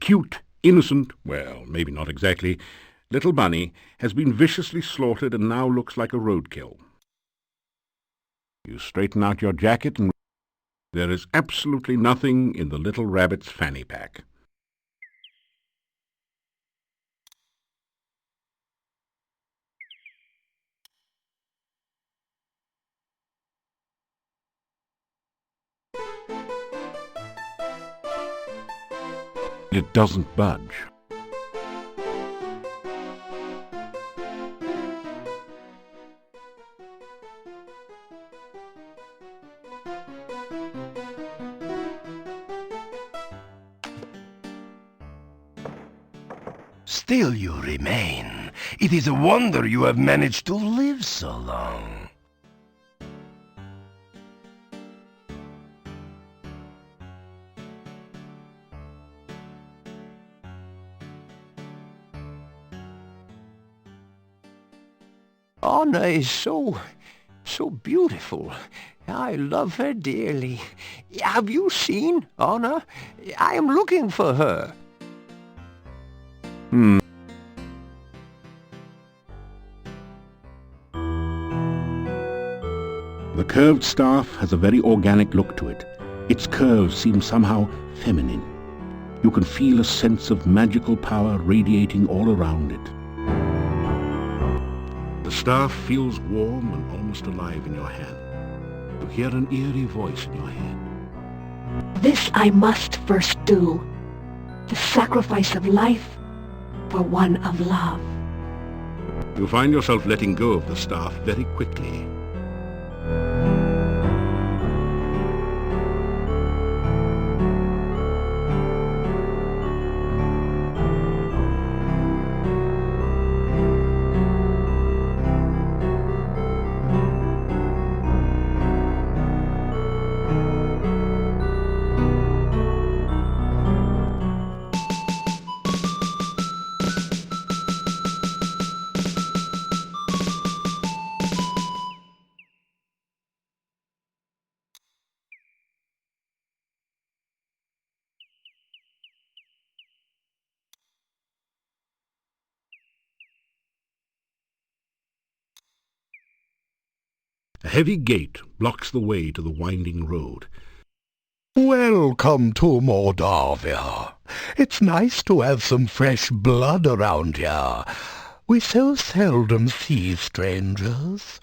cute, innocent, well, maybe not exactly, little bunny has been viciously slaughtered and now looks like a roadkill. You straighten out your jacket and there is absolutely nothing in the little rabbit's fanny pack. It doesn't budge. Still you remain. It is a wonder you have managed to live so long. Anna is so beautiful. I love her dearly. Have you seen Anna? I am looking for her. The curved staff has a very organic look to it. Its curves seem somehow feminine. You can feel a sense of magical power radiating all around it. The staff feels warm and almost alive in your hand. You hear an eerie voice in your head. This I must first do. The sacrifice of life for one of love. You find yourself letting go of the staff very quickly. A heavy gate blocks the way to the winding road. Welcome to Mordavia. It's nice to have some fresh blood around here. We so seldom see strangers.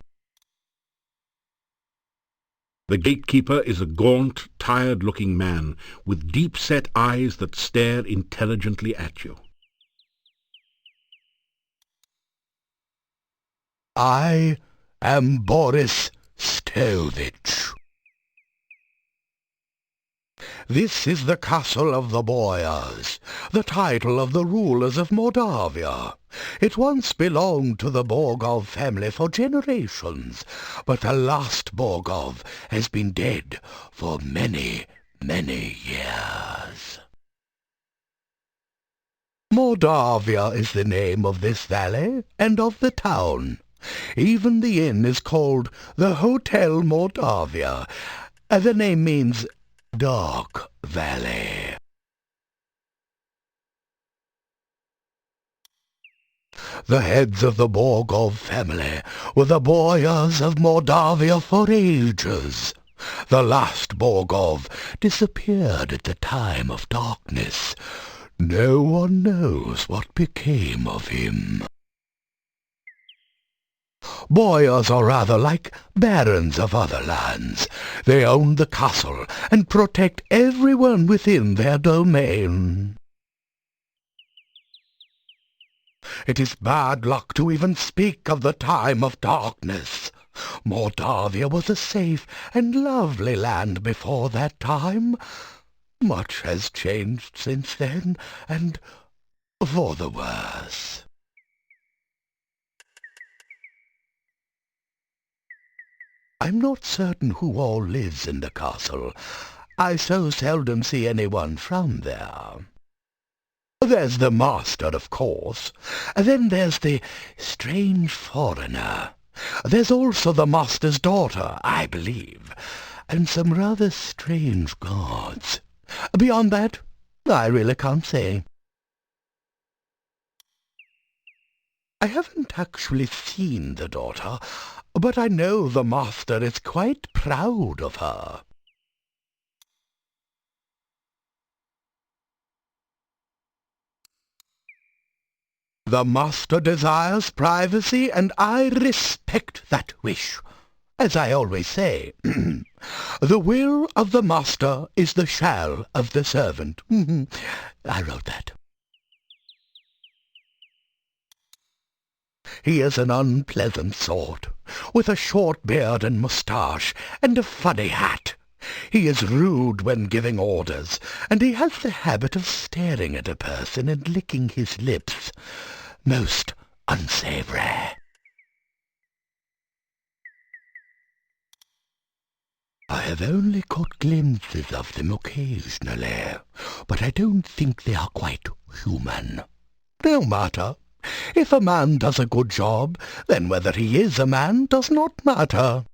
The gatekeeper is a gaunt, tired-looking man with deep-set eyes that stare intelligently at you. I am Boris Stovich. This is the castle of the Boyars, the title of the rulers of Mordavia. It once belonged to the Borgov family for generations, but the last Borgov has been dead for many, many years. Mordavia is the name of this valley and of the town. Even the inn is called the Hotel Mordavia. The name means Dark Valley. The heads of the Borgov family were the Boyars of Mordavia for ages. The last Borgov disappeared at the time of darkness. No one knows what became of him. Boyars are rather like barons of other lands. They own the castle and protect everyone within their domain. It is bad luck to even speak of the time of darkness. Mordavia was a safe and lovely land before that time. Much has changed since then, and for the worse. I'm not certain who all lives in the castle. I so seldom see anyone from there. There's the master, of course. Then there's the strange foreigner. There's also the master's daughter, I believe, and some rather strange guards. Beyond that, I really can't say. I haven't actually seen the daughter, but I know the master is quite proud of her. The master desires privacy, and I respect that wish. As I always say, the will of the master is the shall of the servant. I wrote that. He is an unpleasant sort, with a short beard and moustache, and a funny hat. He is rude when giving orders, and he has the habit of staring at a person and licking his lips. Most unsavory. I have only caught glimpses of them occasionally, but I don't think they are quite human. No matter. If a man does a good job, then whether he is a man does not matter.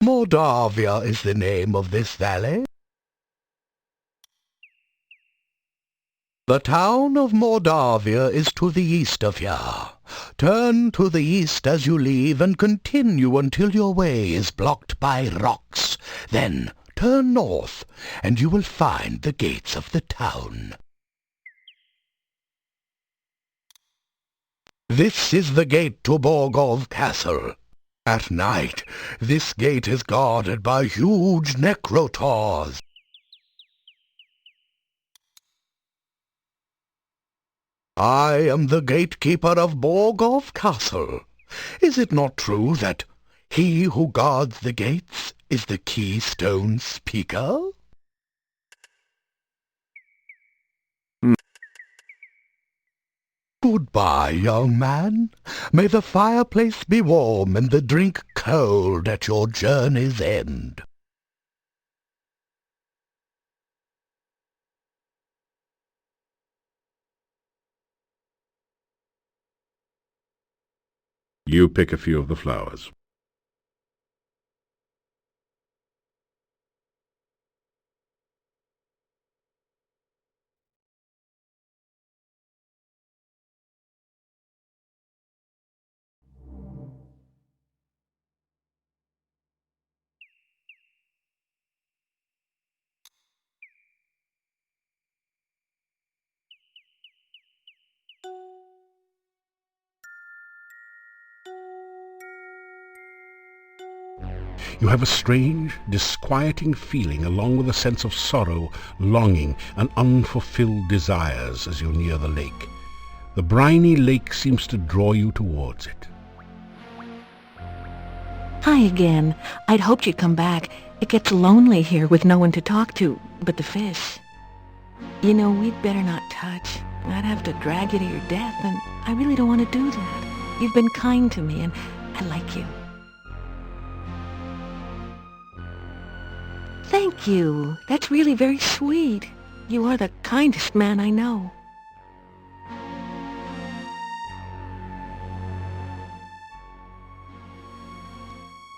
Mordavia is the name of this valley. The town of Mordavia is to the east of here. Turn to the east as you leave and continue until your way is blocked by rocks. Then turn north, and you will find the gates of the town. This is the gate to Borgov Castle. At night, this gate is guarded by huge necrotaurs. I am the gatekeeper of Borgov Castle. Is it not true that he who guards the gates is the keystone speaker? Goodbye, young man. May the fireplace be warm and the drink cold at your journey's end. You pick a few of the flowers. You have a strange, disquieting feeling along with a sense of sorrow, longing, and unfulfilled desires as you near the lake. The briny lake seems to draw you towards it. Hi again. I'd hoped you'd come back. It gets lonely here with no one to talk to but the fish. You know, we'd better not touch. I'd have to drag you to your death, and I really don't want to do that. You've been kind to me, and I like you. Thank you. That's really very sweet. You are the kindest man I know.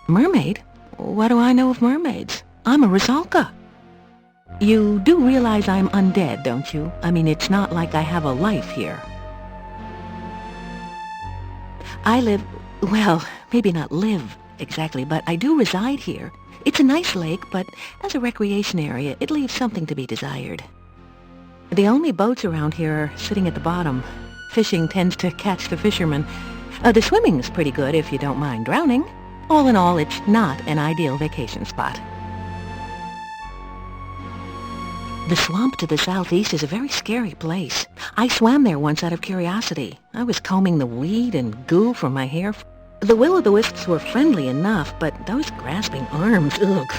Mermaid? What do I know of mermaids? I'm a Rusalka. You do realize I'm undead, don't you? I mean, it's not like I have a life here. I live, well, maybe not live exactly, but I do reside here. It's a nice lake, but as a recreation area, it leaves something to be desired. The only boats around here are sitting at the bottom. Fishing tends to catch the fishermen. The swimming's pretty good if you don't mind drowning. All in all, it's not an ideal vacation spot. The swamp to the southeast is a very scary place. I swam there once out of curiosity. I was combing the weed and goo from my hair. The will-o'-the-wisps were friendly enough, but those grasping arms, ugh.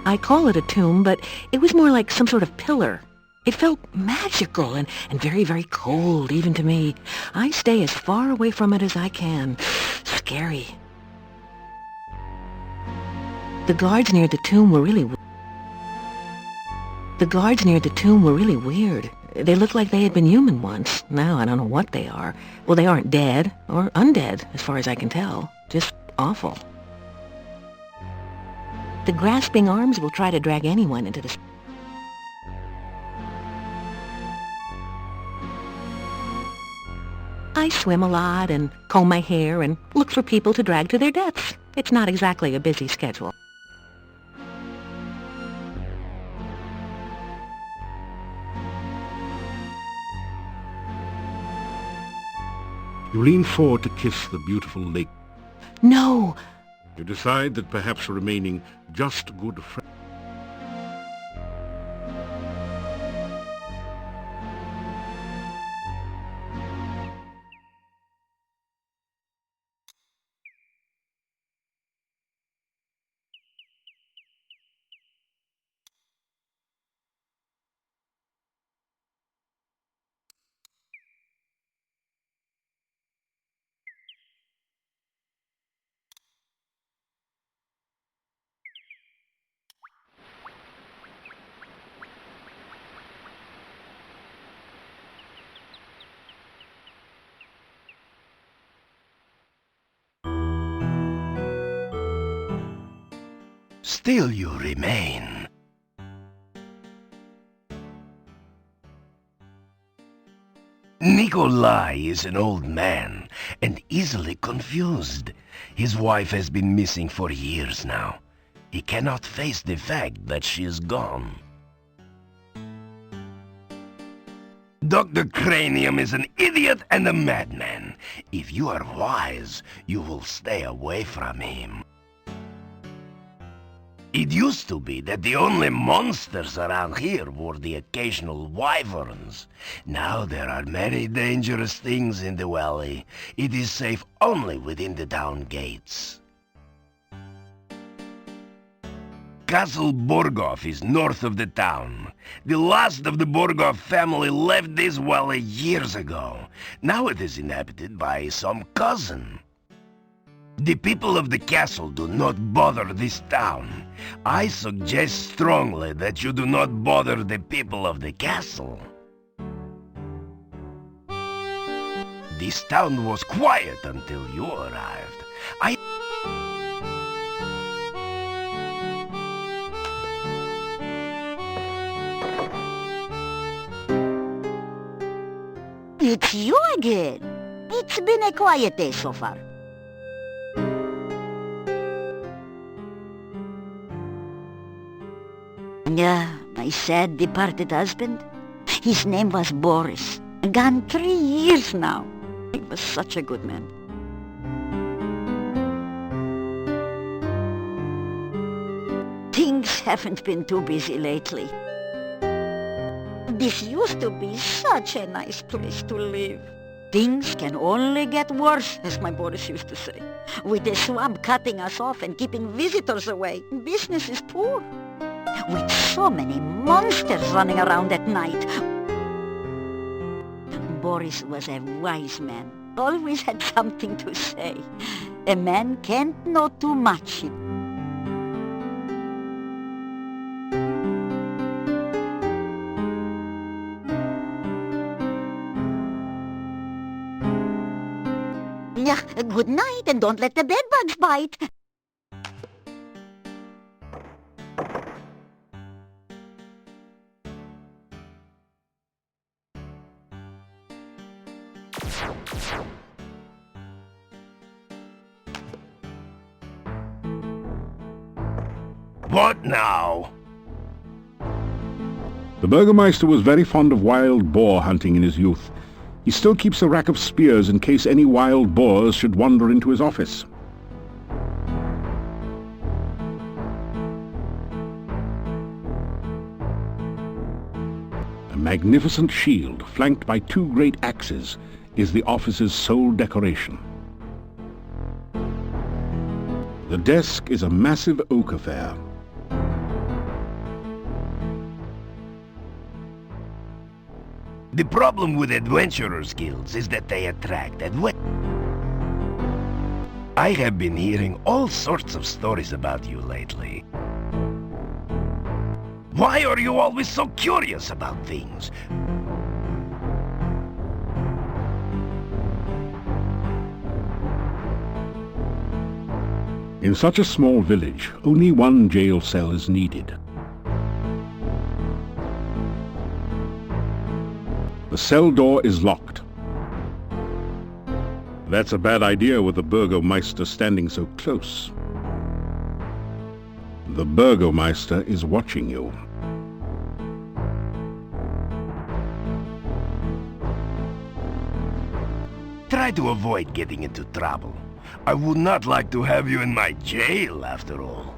I call it a tomb, but it was more like some sort of pillar. It felt magical and very, very cold, even to me. I stay as far away from it as I can. Scary. The guards near the tomb were really weird. They looked like they had been human once. Now I don't know what they are. Well, they aren't dead or undead, as far as I can tell. Just awful. The grasping arms will try to drag anyone into the... I swim a lot and comb my hair and look for people to drag to their deaths. It's not exactly a busy schedule. You lean forward to kiss the beautiful lake. No! You decide that perhaps remaining just good friends. Still you remain. Nikolai is an old man and easily confused. His wife has been missing for years now. He cannot face the fact that she is gone. Dr. Cranium is an idiot and a madman. If you are wise, you will stay away from him. It used to be that the only monsters around here were the occasional wyverns. Now there are many dangerous things in the valley. It is safe only within the town gates. Castle Borgov is north of the town. The last of the Borgov family left this valley years ago. Now it is inhabited by some cousin. The people of the castle do not bother this town. I suggest strongly that you do not bother the people of the castle. This town was quiet until you arrived. It's you again. It's been a quiet day so far. Yeah, my sad departed husband. His name was Boris. Gone 3 years now. He was such a good man. Things haven't been too busy lately. This used to be such a nice place to live. Things can only get worse, as my Boris used to say. With the swamp cutting us off and keeping visitors away, business is poor. With so many monsters running around at night. Boris was a wise man, always had something to say. A man can't know too much. Yeah, good night, and don't let the bedbugs bite. What now? The Burgermeister was very fond of wild boar hunting in his youth. He still keeps a rack of spears in case any wild boars should wander into his office. A magnificent shield, flanked by 2 great axes, is the office's sole decoration. The desk is a massive oak affair. The problem with adventurers' guilds is that they attract I have been hearing all sorts of stories about you lately. Why are you always so curious about things? In such a small village, only one jail cell is needed. The cell door is locked. That's a bad idea with the Burgermeister standing so close. The Burgermeister is watching you. Try to avoid getting into trouble. I would not like to have you in my jail, after all.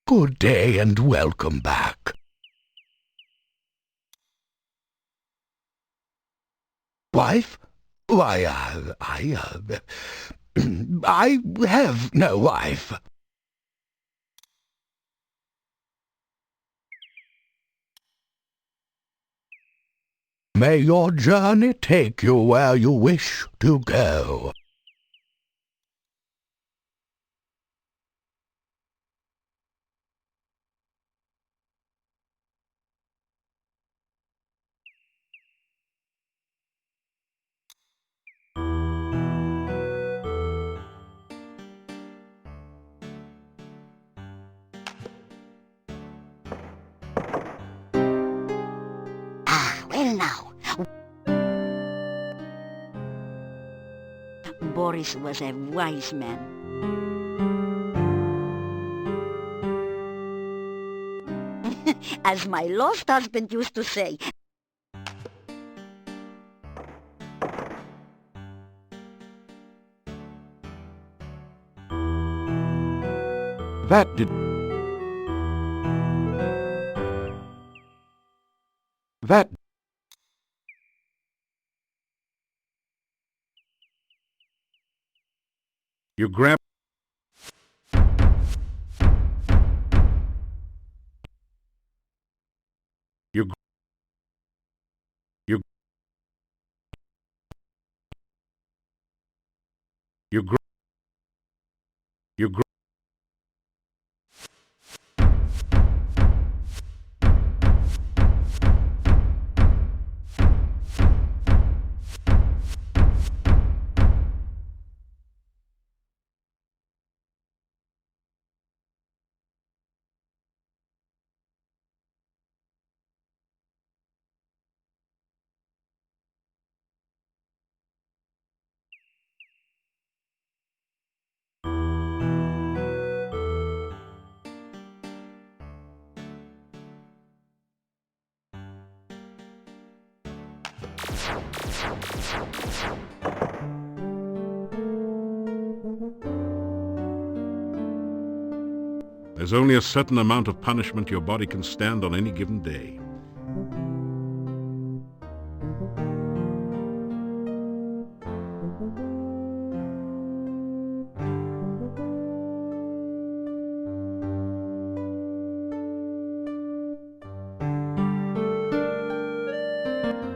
Good day and welcome back. Wife? Why, I have no wife. May your journey take you where you wish to go. Well now. Boris was a wise man. As my lost husband used to say, You grab... You... You... You... You... There's only a certain amount of punishment your body can stand on any given day.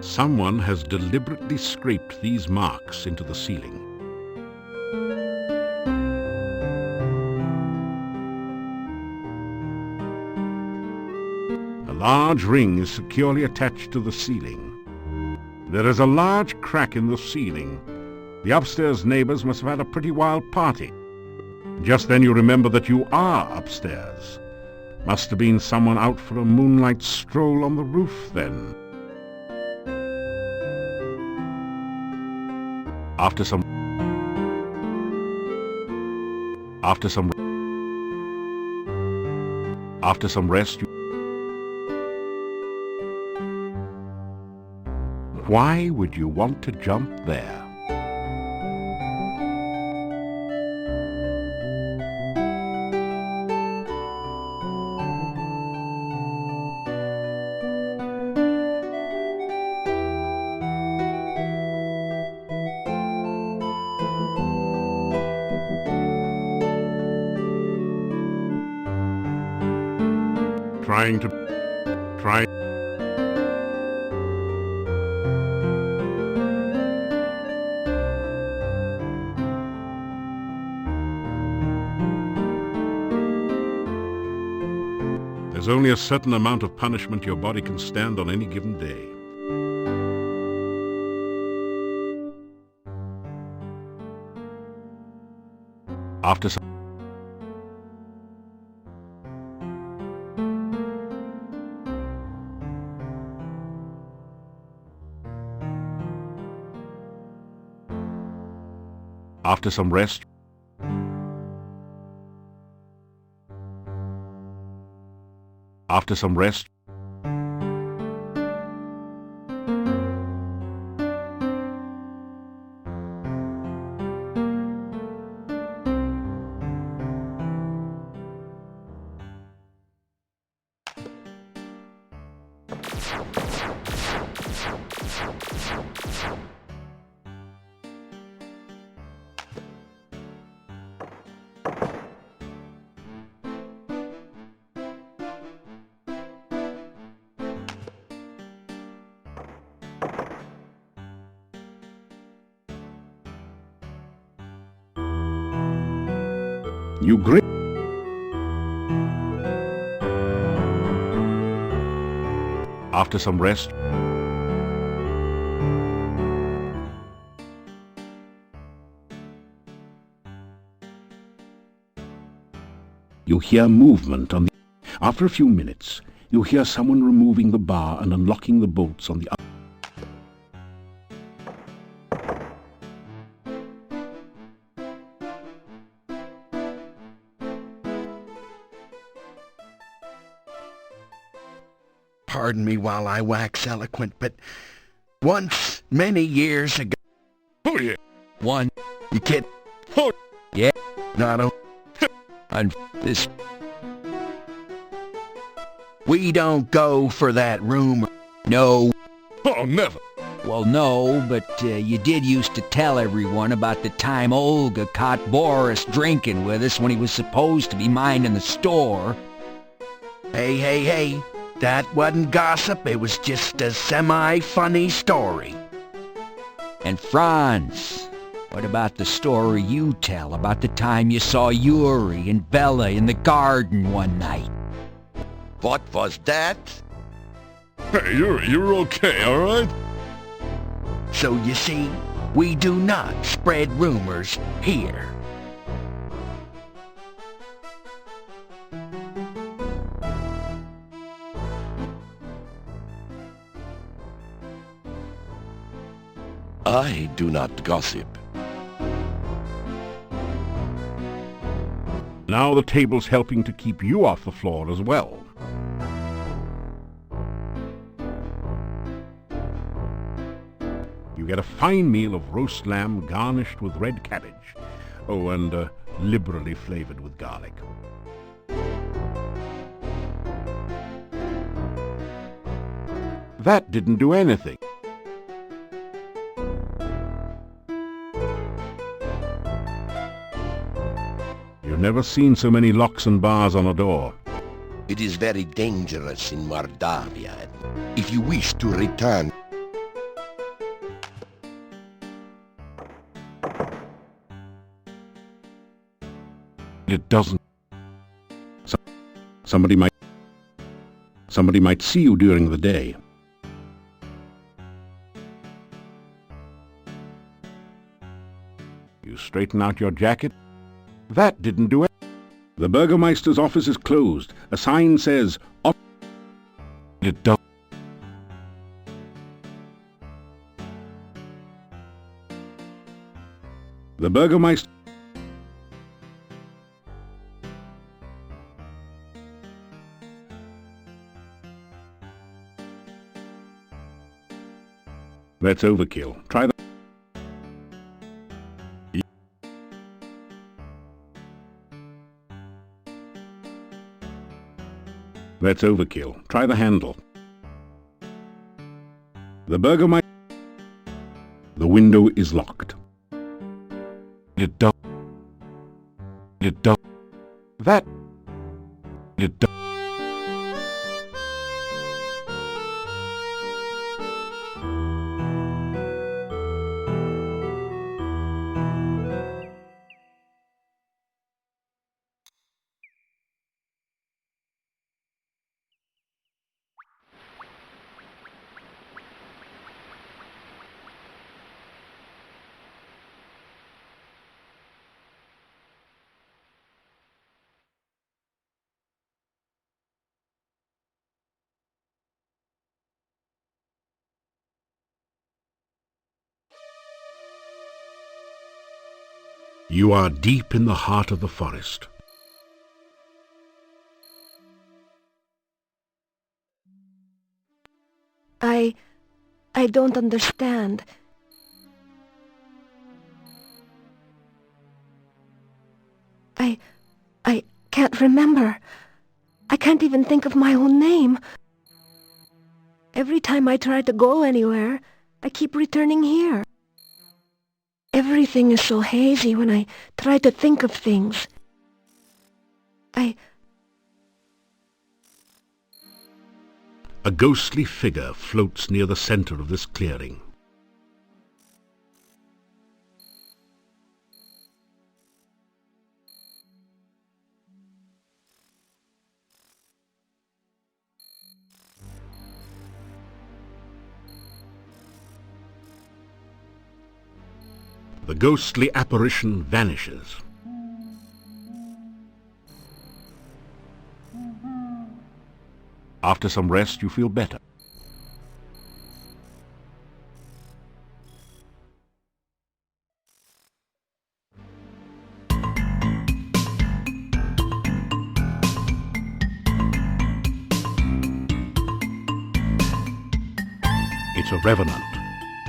Someone has deliberately scraped these marks into the ceiling. A large ring is securely attached to the ceiling. There is a large crack in the ceiling. The upstairs neighbors must have had a pretty wild party. Just then you remember that you are upstairs. Must have been someone out for a moonlight stroll on the roof then. After some rest, why would you want to jump there? Trying to... Try... There's only a certain amount of punishment your body can stand on any given day. After some... After some rest... After some rest... You grit. After some rest. You hear movement on the... After a few minutes, you hear someone removing the bar and unlocking the bolts on the other. Pardon me while I wax eloquent, but once, many years ago... Oh, yeah. One, you kid... Oh, yeah, not a... and this... We don't go for that rumor. No. oh, never. Well, no, but you did used to tell everyone about the time Olga caught Boris drinking with us when he was supposed to be minding the store. Hey, hey, hey. That wasn't gossip, it was just a semi-funny story. And Franz, what about the story you tell about the time you saw Yuri and Bella in the garden one night? What was that? Hey, you're okay, all right? So you see, we do not spread rumors here. I do not gossip. Now the table's helping to keep you off the floor as well. You get a fine meal of roast lamb garnished with red cabbage. Oh, and liberally flavored with garlic. That didn't do anything. You've never seen so many locks and bars on a door. It is very dangerous in Mordavia. If you wish to return... It doesn't. Somebody might see you during the day. You straighten out your jacket. That didn't do it. The Burgermeister's office is closed. A sign says, it does. The Burgermeister... That's overkill. Try that. That's overkill. Try the handle. The Burgermeister... The window is locked. It does... It does... That... It does... You are deep in the heart of the forest. I don't understand. I can't remember. I can't even think of my own name. Every time I try to go anywhere, I keep returning here. Everything is so hazy when I try to think of things. A ghostly figure floats near the center of this clearing. The ghostly apparition vanishes. After some rest, you feel better. It's a Revenant,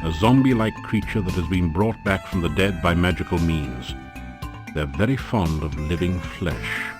a zombie-like creature that has been brought back from the dead by magical means. They're very fond of living flesh.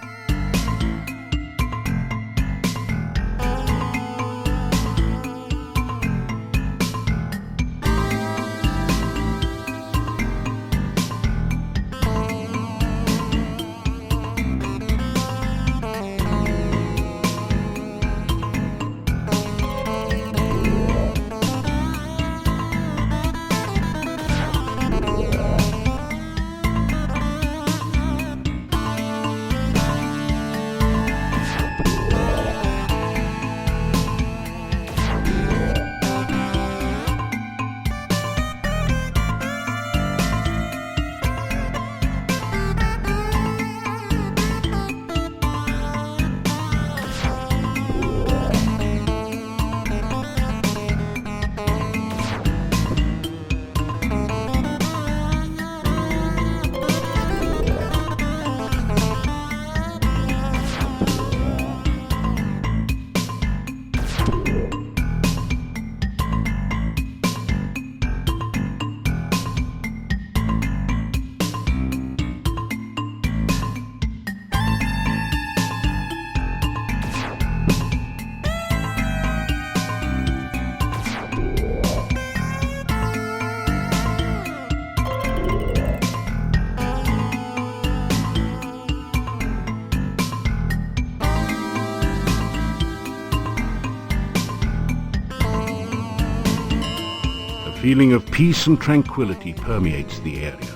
A feeling of peace and tranquility permeates the area.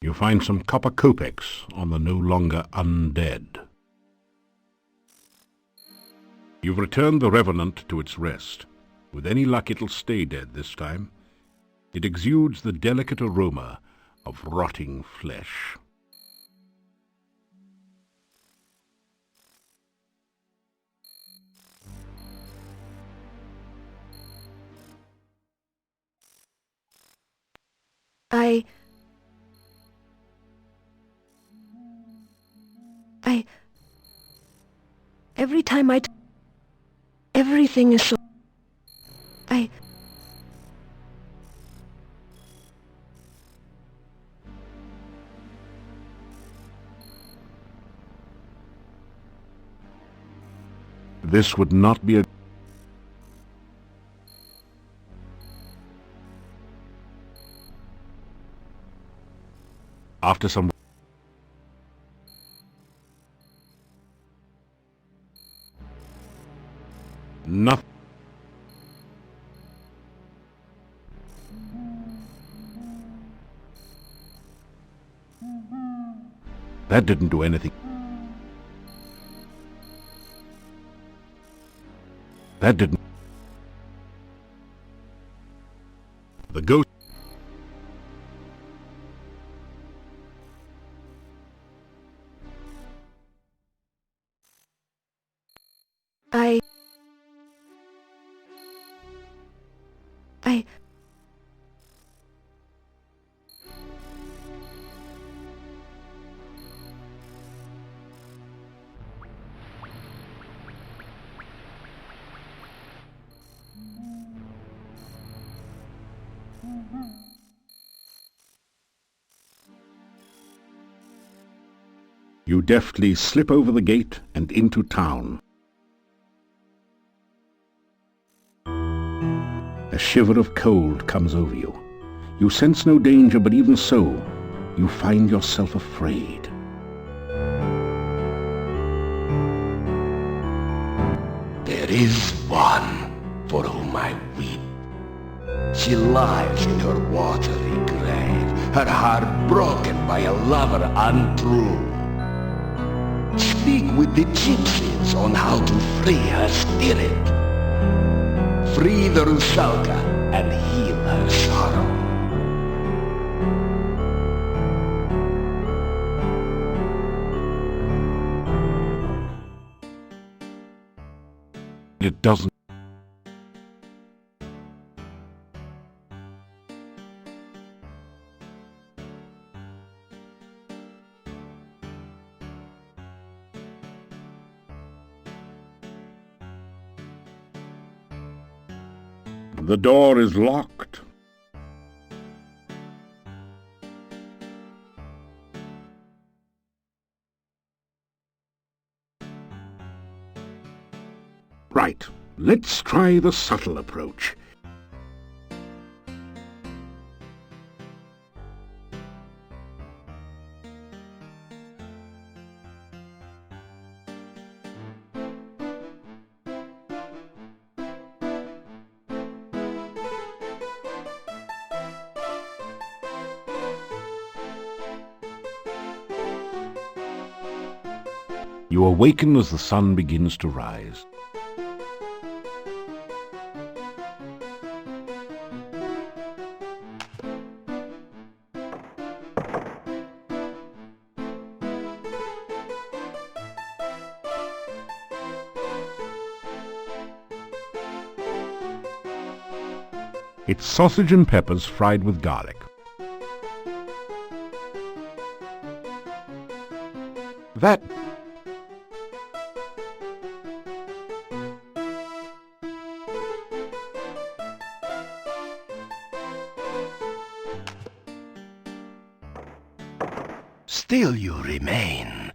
You find some copper kopecks on the no longer undead. You've returned the Revenant to its rest. With any luck, it'll stay dead this time. It exudes the delicate aroma of rotting flesh. Every time everything is so... This would not be a... After some... Nothing. That didn't do anything. That didn't... The ghost... I... You deftly slip over the gate and into town. A shiver of cold comes over you. You sense no danger, but even so, you find yourself afraid. There is one for whom I weep. She lies in her watery grave, her heart broken by a lover untrue. Speak with the gypsies on how to free her spirit. Free the Rusalka and heal her sorrow. It doesn't. The door is locked. Right, let's try the subtle approach. You awaken as the sun begins to rise. It's sausage and peppers fried with garlic. That... Still you remain.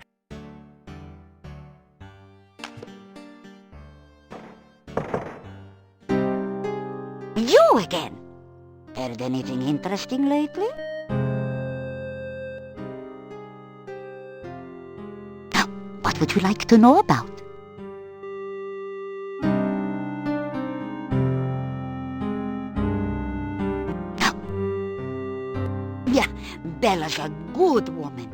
You again! Heard anything interesting lately? Now, what would you like to know about? Yeah, Bella's a good woman.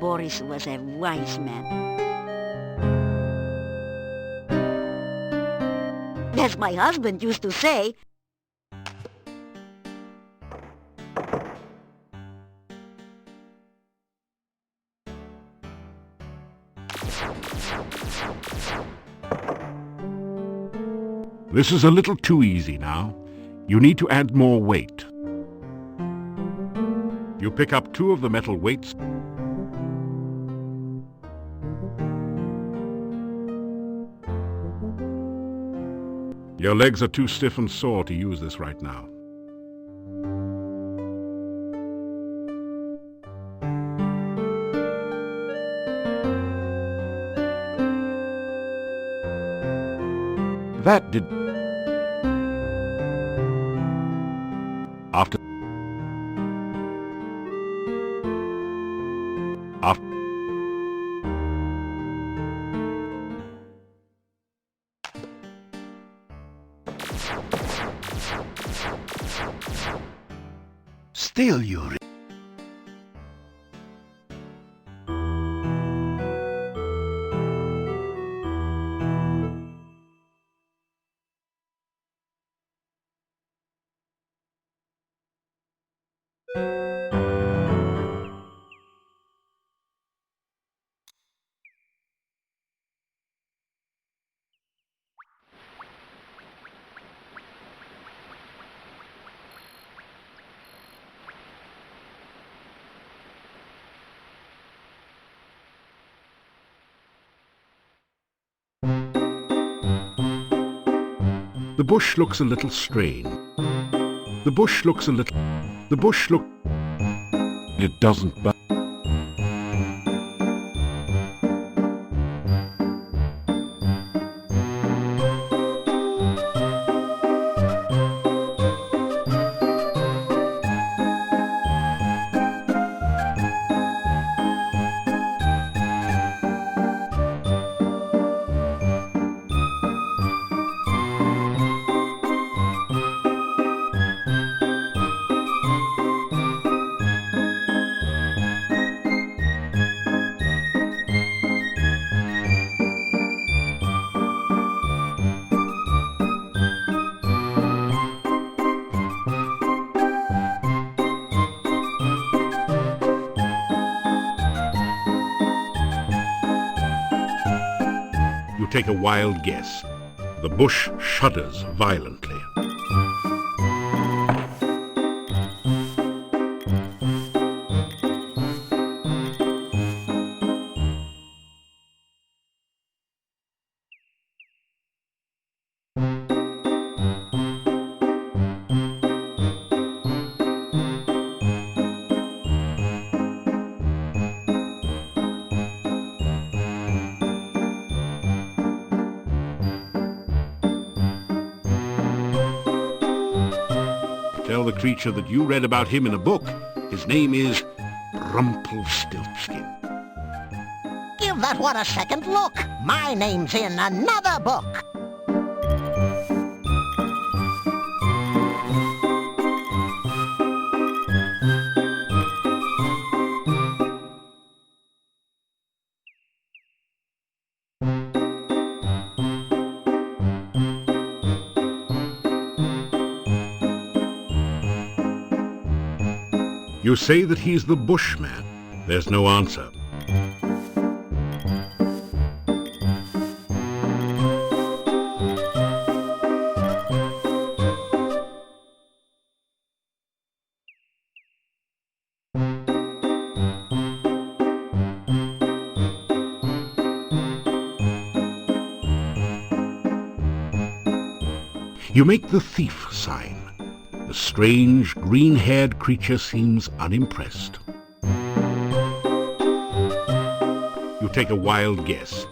Boris was a wise man. As my husband used to say, This is a little too easy now. You need to add more weight. You pick up 2 of the metal weights. Your legs are too stiff and sore to use this right now. That did... After... Still you The bush looks a little strange. The bush looks a little... The bush look... It doesn't... You take a wild guess. The bush shudders violently. Tell the creature that you read about him in a book. His name is Rumpelstiltskin. Give that one a second look. My name's in another book. You say that he's the Bushman. There's no answer. You make the thief sign. The strange, green-haired creature seems unimpressed. You take a wild guess.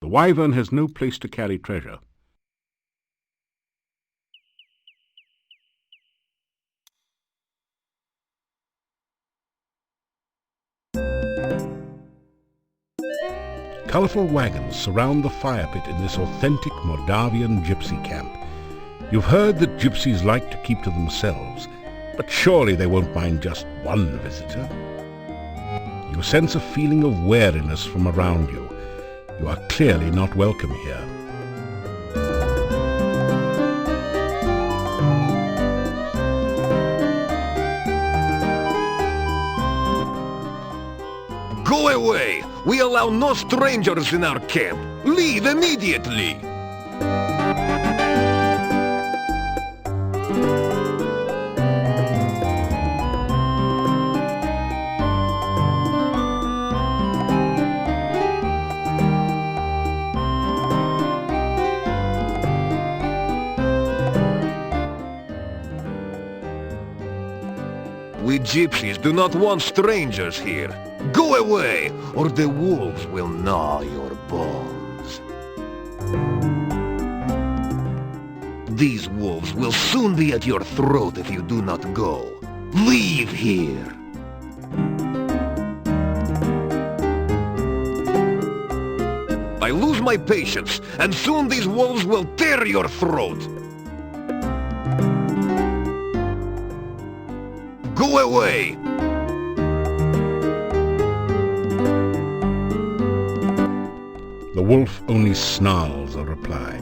The wyvern has no place to carry treasure. Colourful wagons surround the fire pit in this authentic Mordavian gypsy camp. You've heard that gypsies like to keep to themselves, but surely they won't mind just one visitor. You sense a feeling of wariness from around you. You are clearly not welcome here. Go away! We allow no strangers in our camp. Leave immediately! We gypsies do not want strangers here. Go away, or the wolves will gnaw your bones. These wolves will soon be at your throat if you do not go. Leave here. I lose my patience, and soon these wolves will tear your throat. Go away! The wolf only snarls a reply.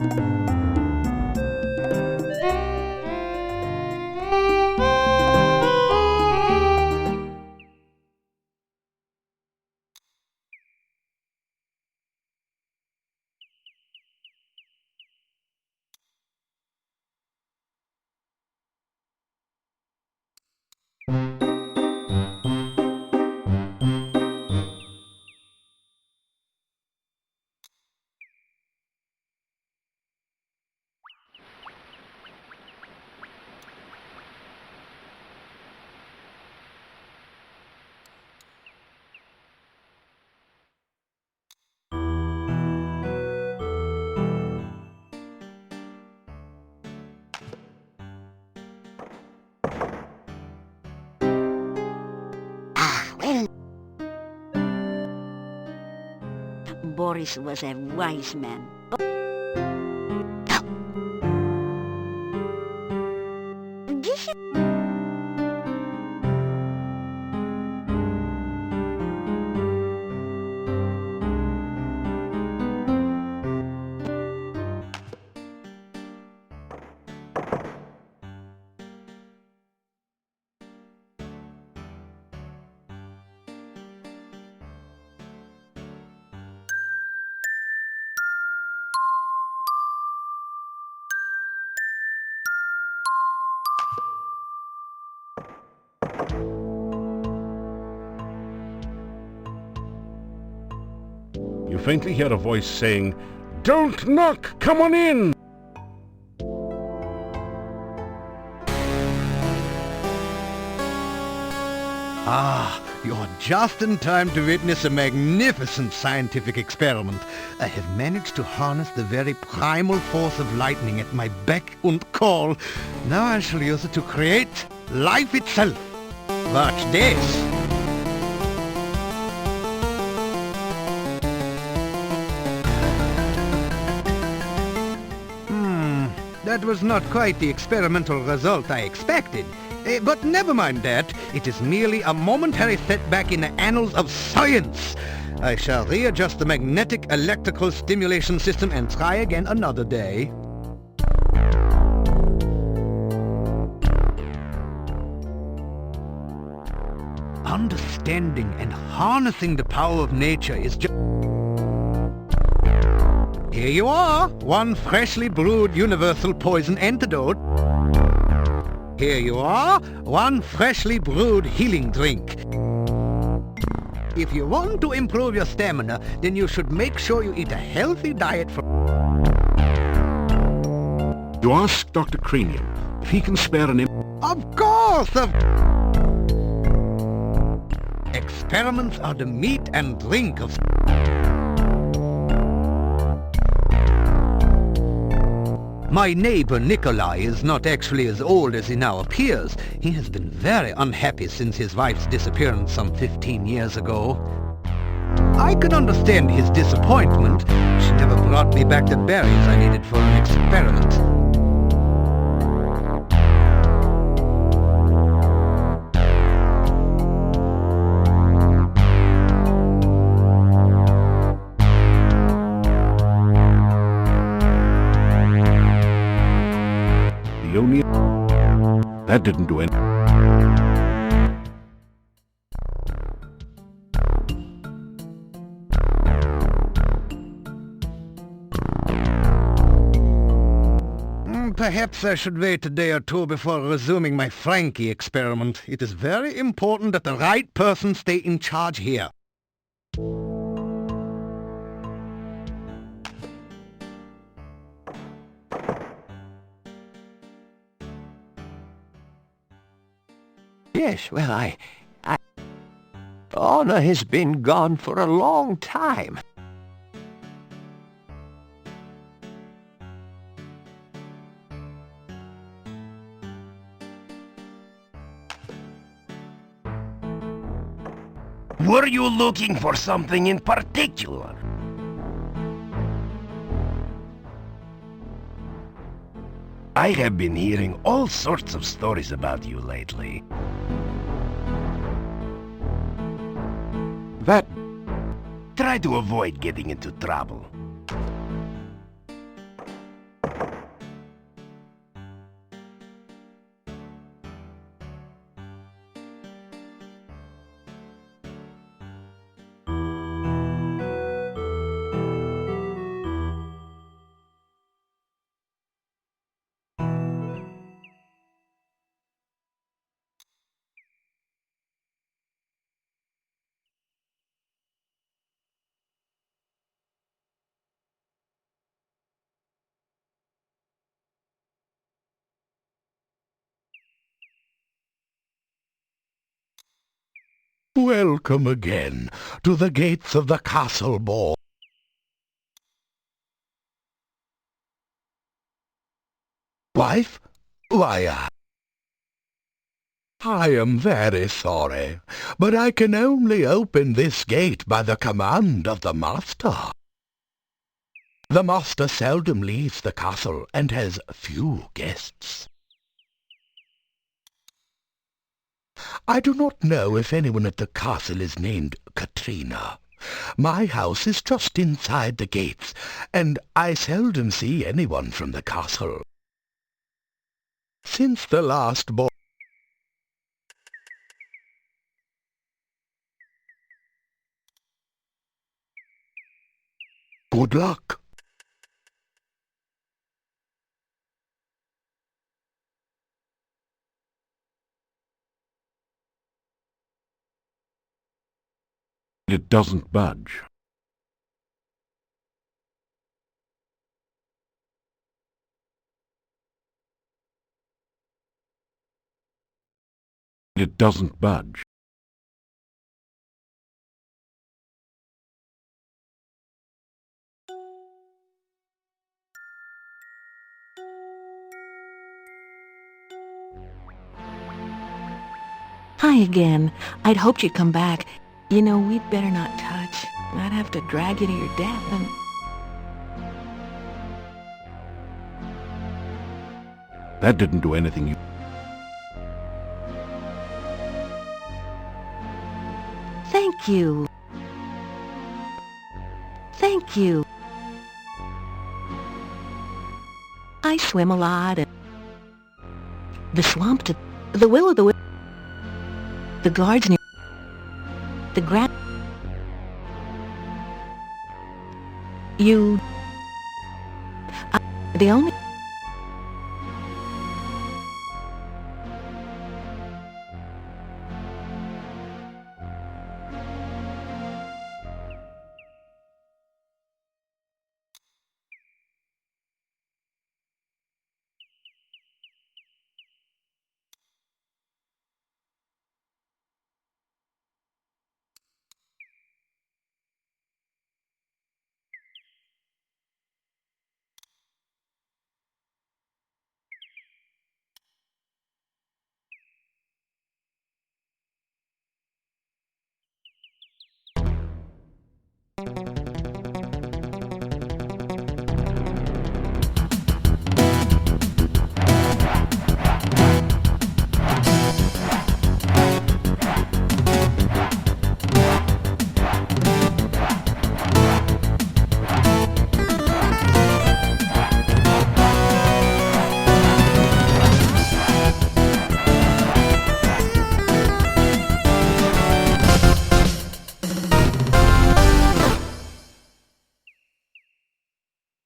Boris was a wise man. This is... You faintly hear a voice saying, "Don't knock! Come on in!" Ah, you're just in time to witness a magnificent scientific experiment. I have managed to harness the very primal force of lightning at my beck and call. Now I shall use it to create life itself. Watch this. That was not quite the experimental result I expected. But never mind that. It is merely a momentary setback in the annals of science. I shall readjust the magnetic electrical stimulation system and try again another day. Understanding and harnessing the power of nature is just... Here you are, one freshly brewed universal poison antidote. Here you are, one freshly brewed healing drink. If you want to improve your stamina, then you should make sure you eat a healthy diet for... You ask Dr. Cranium if he can spare an... Of course! Experiments are the meat and drink of... My neighbor Nikolai is not actually as old as he now appears. He has been very unhappy since his wife's disappearance some 15 years ago. I can understand his disappointment. She never brought me back the berries I needed for an experiment. That didn't do anything. Perhaps I should wait a day or two before resuming my Frankie experiment. It is very important that the right person stay in charge here. Yes, well, Anna has been gone for a long time. Were you looking for something in particular? I have been hearing all sorts of stories about you lately. Try to avoid getting into trouble. Welcome again to the gates of the castle ball. Wife? Why, I am very sorry, but I can only open this gate by the command of the master. The master seldom leaves the castle and has few guests. I do not know if anyone at the castle is named Katrina. My house is just inside the gates, and I seldom see anyone from the castle. Since the last boy... Good luck. It doesn't budge. It doesn't budge. Hi again. I'd hoped you'd come back. You know, we'd better not touch. I'd have to drag you to your death and... That didn't do anything. Thank you. Thank you. I swim a lot and... The swamp to... The will of the... The guards near... The ground... You... the only...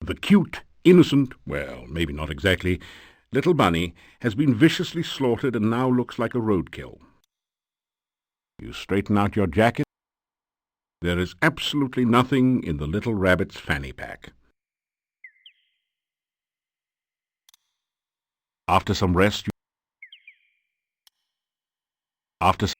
The cute, innocent, well, maybe not exactly, little bunny has been viciously slaughtered and now looks like a roadkill. You straighten out your jacket. There is absolutely nothing in the little rabbit's fanny pack. After some rest, After some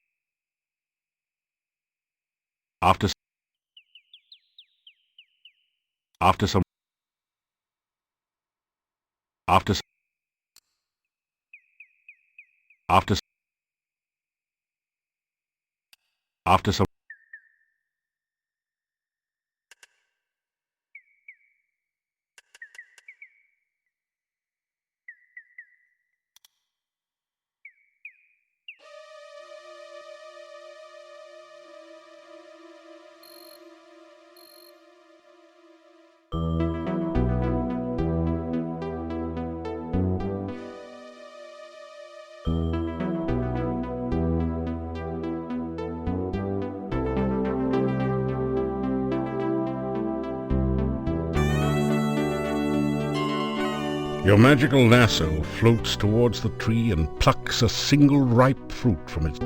Your magical lasso floats towards the tree and plucks a single ripe fruit from its...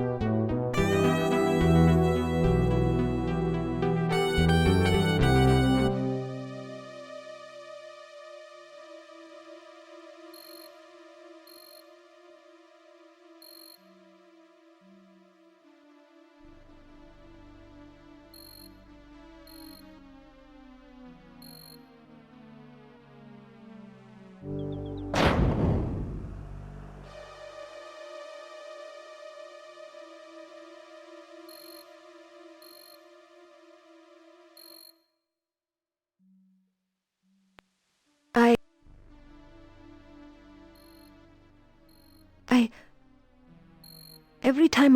Every time...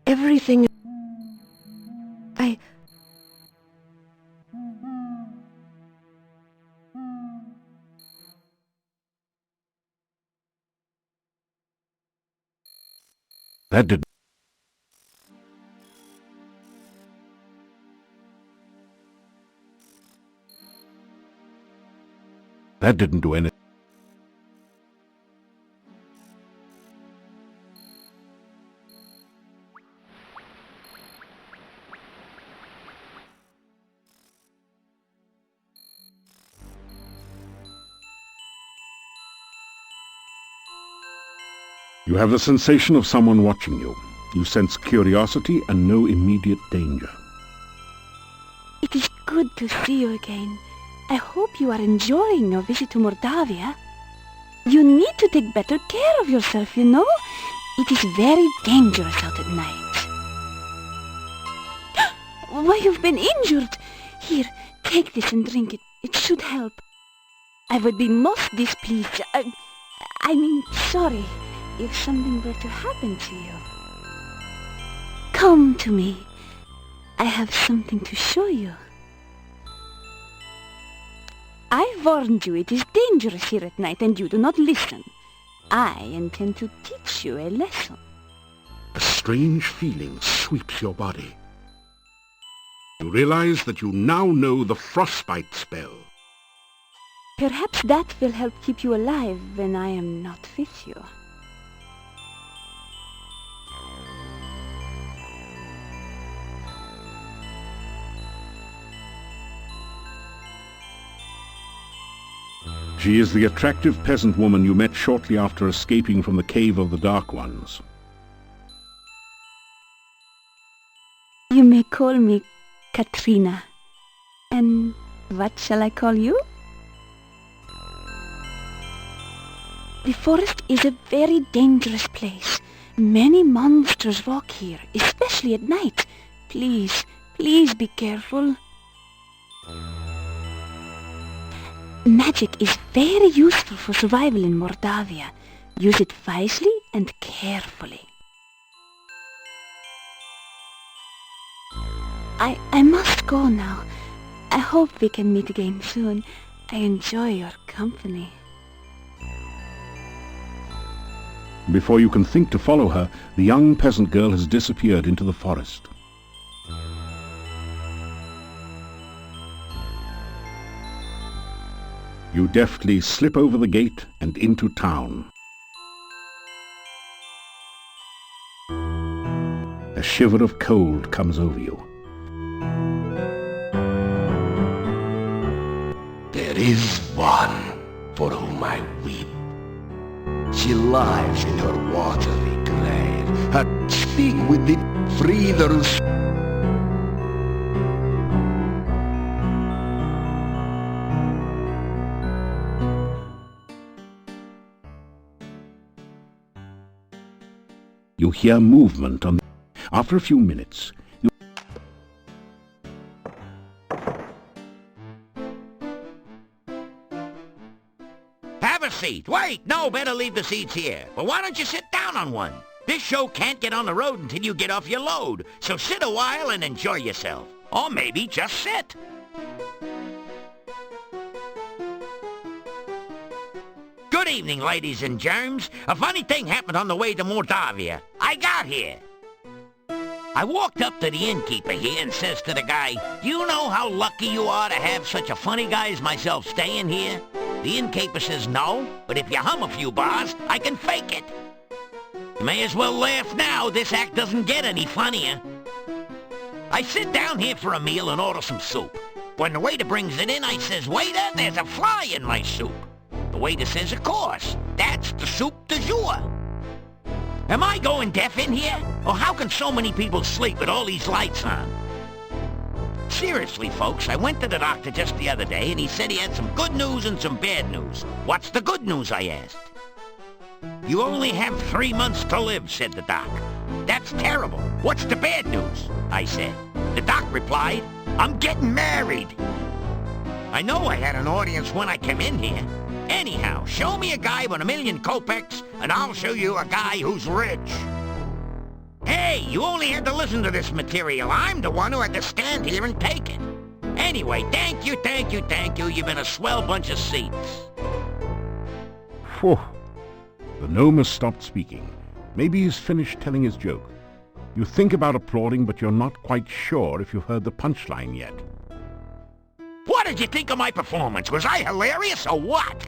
Everything... That didn't... That didn't do anything. You have the sensation of someone watching you. You sense curiosity and no immediate danger. It is good to see you again. I hope you are enjoying your visit to Mordavia. You need to take better care of yourself, you know? It is very dangerous out at night. Why, you've been injured. Here, take this and drink it. It should help. I would be most displeased. I mean, sorry, if something were to happen to you. Come to me. I have something to show you. I warned you it is dangerous here at night and you do not listen. I intend to teach you a lesson. A strange feeling sweeps your body. You realize that you now know the frostbite spell. Perhaps that will help keep you alive when I am not with you. She is the attractive peasant woman you met shortly after escaping from the Cave of the Dark Ones. You may call me Katrina. And what shall I call you? The forest is a very dangerous place. Many monsters walk here, especially at night. Please, please be careful. Magic is very useful for survival in Mordavia. Use it wisely and carefully. I must go now. I hope we can meet again soon. I enjoy your company. Before you can think to follow her, the young peasant girl has disappeared into the forest. You deftly slip over the gate and into town. A shiver of cold comes over you. There is one for whom I weep. your lives in her watery glade. Speak with the breathers. You hear movement on... After a few minutes, you... Have a seat. Wait, no, better leave the seats here. But why don't you sit down on one? This show can't get on the road until you get off your load. So sit a while and enjoy yourself. Or maybe just sit. Good evening, ladies and germs. A funny thing happened on the way to Mordavia. I got here. I walked up to the innkeeper here and says to the guy, "Do you know how lucky you are to have such a funny guy as myself staying here?" The innkeeper says, "No, but if you hum a few bars, I can fake it." You may as well laugh now. This act doesn't get any funnier. I sit down here for a meal and order some soup. When the waiter brings it in, I says, "Waiter, there's a fly in my soup." The waiter says, "Of course, that's the soup du jour." Am I going deaf in here? Or how can so many people sleep with all these lights on? Seriously, folks, I went to the doctor just the other day and he said he had some good news and some bad news. What's the good news, I asked. "You only have 3 months to live," said the doc. "That's terrible. What's the bad news?" I said. The doc replied, "I'm getting married." I know I had an audience when I came in here. Anyhow, show me a guy with 1,000,000 kopecks, and I'll show you a guy who's rich. Hey, you only had to listen to this material. I'm the one who had to stand here and take it. Anyway, thank you, thank you, thank you. You've been a swell bunch of seats. Phew. The gnome has stopped speaking. Maybe he's finished telling his joke. You think about applauding, but you're not quite sure if you've heard the punchline yet. What did you think of my performance? Was I hilarious or what?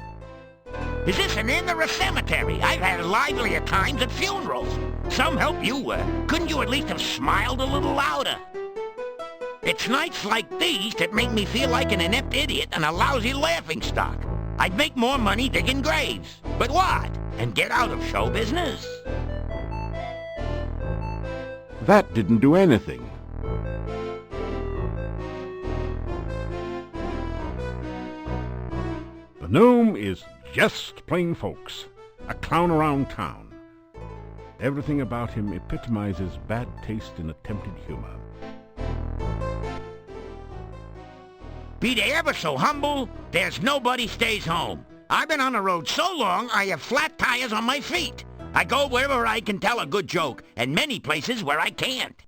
Is this an inn or a cemetery? I've had livelier times at funerals. Some help you were. Couldn't you at least have smiled a little louder? It's nights like these that make me feel like an inept idiot and a lousy laughingstock. I'd make more money digging graves. But what? And get out of show business? That didn't do anything. The gnome is just plain folks, a clown around town. Everything about him epitomizes bad taste in attempted humor. Be they ever so humble, there's nobody stays home. I've been on the road so long, I have flat tires on my feet. I go wherever I can tell a good joke, and many places where I can't.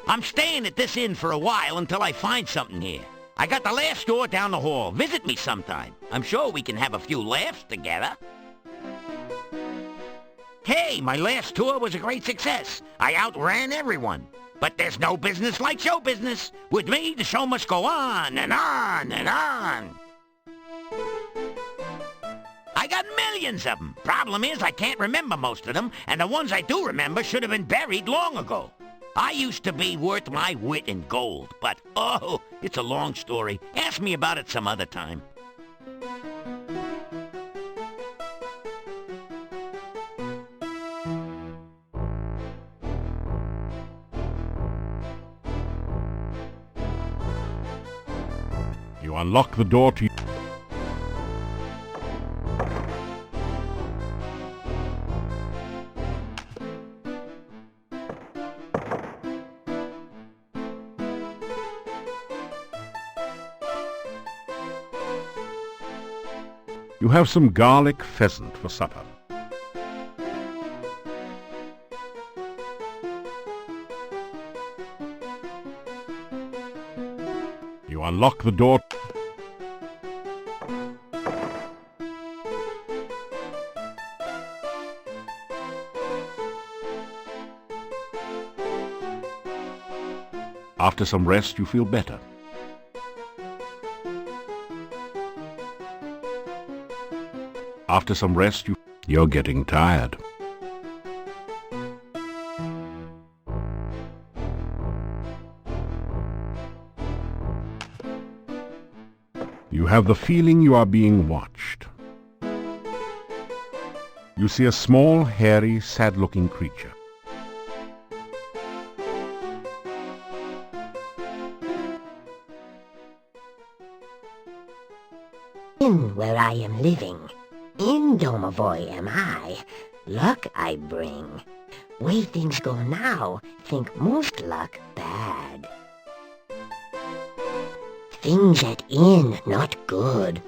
I'm staying at this inn for a while until I find something here. I got the last store down the hall. Visit me sometime. I'm sure we can have a few laughs together. Hey, my last tour was a great success. I outran everyone. But there's no business like show business. With me, the show must go on and on and on. I got millions of them. Problem is, I can't remember most of them, and the ones I do remember should have been buried long ago. I used to be worth my wit in gold, but, oh, it's a long story. Ask me about it some other time. You unlock the door to... You have some garlic pheasant for supper. You unlock the door. After some rest, you feel better. After some rest, you're getting tired. You have the feeling you are being watched. You see a small, hairy, sad-looking creature. In where I am living. In Domovoy am I. Luck I bring. Way things go now, think most luck bad. Things at inn not good.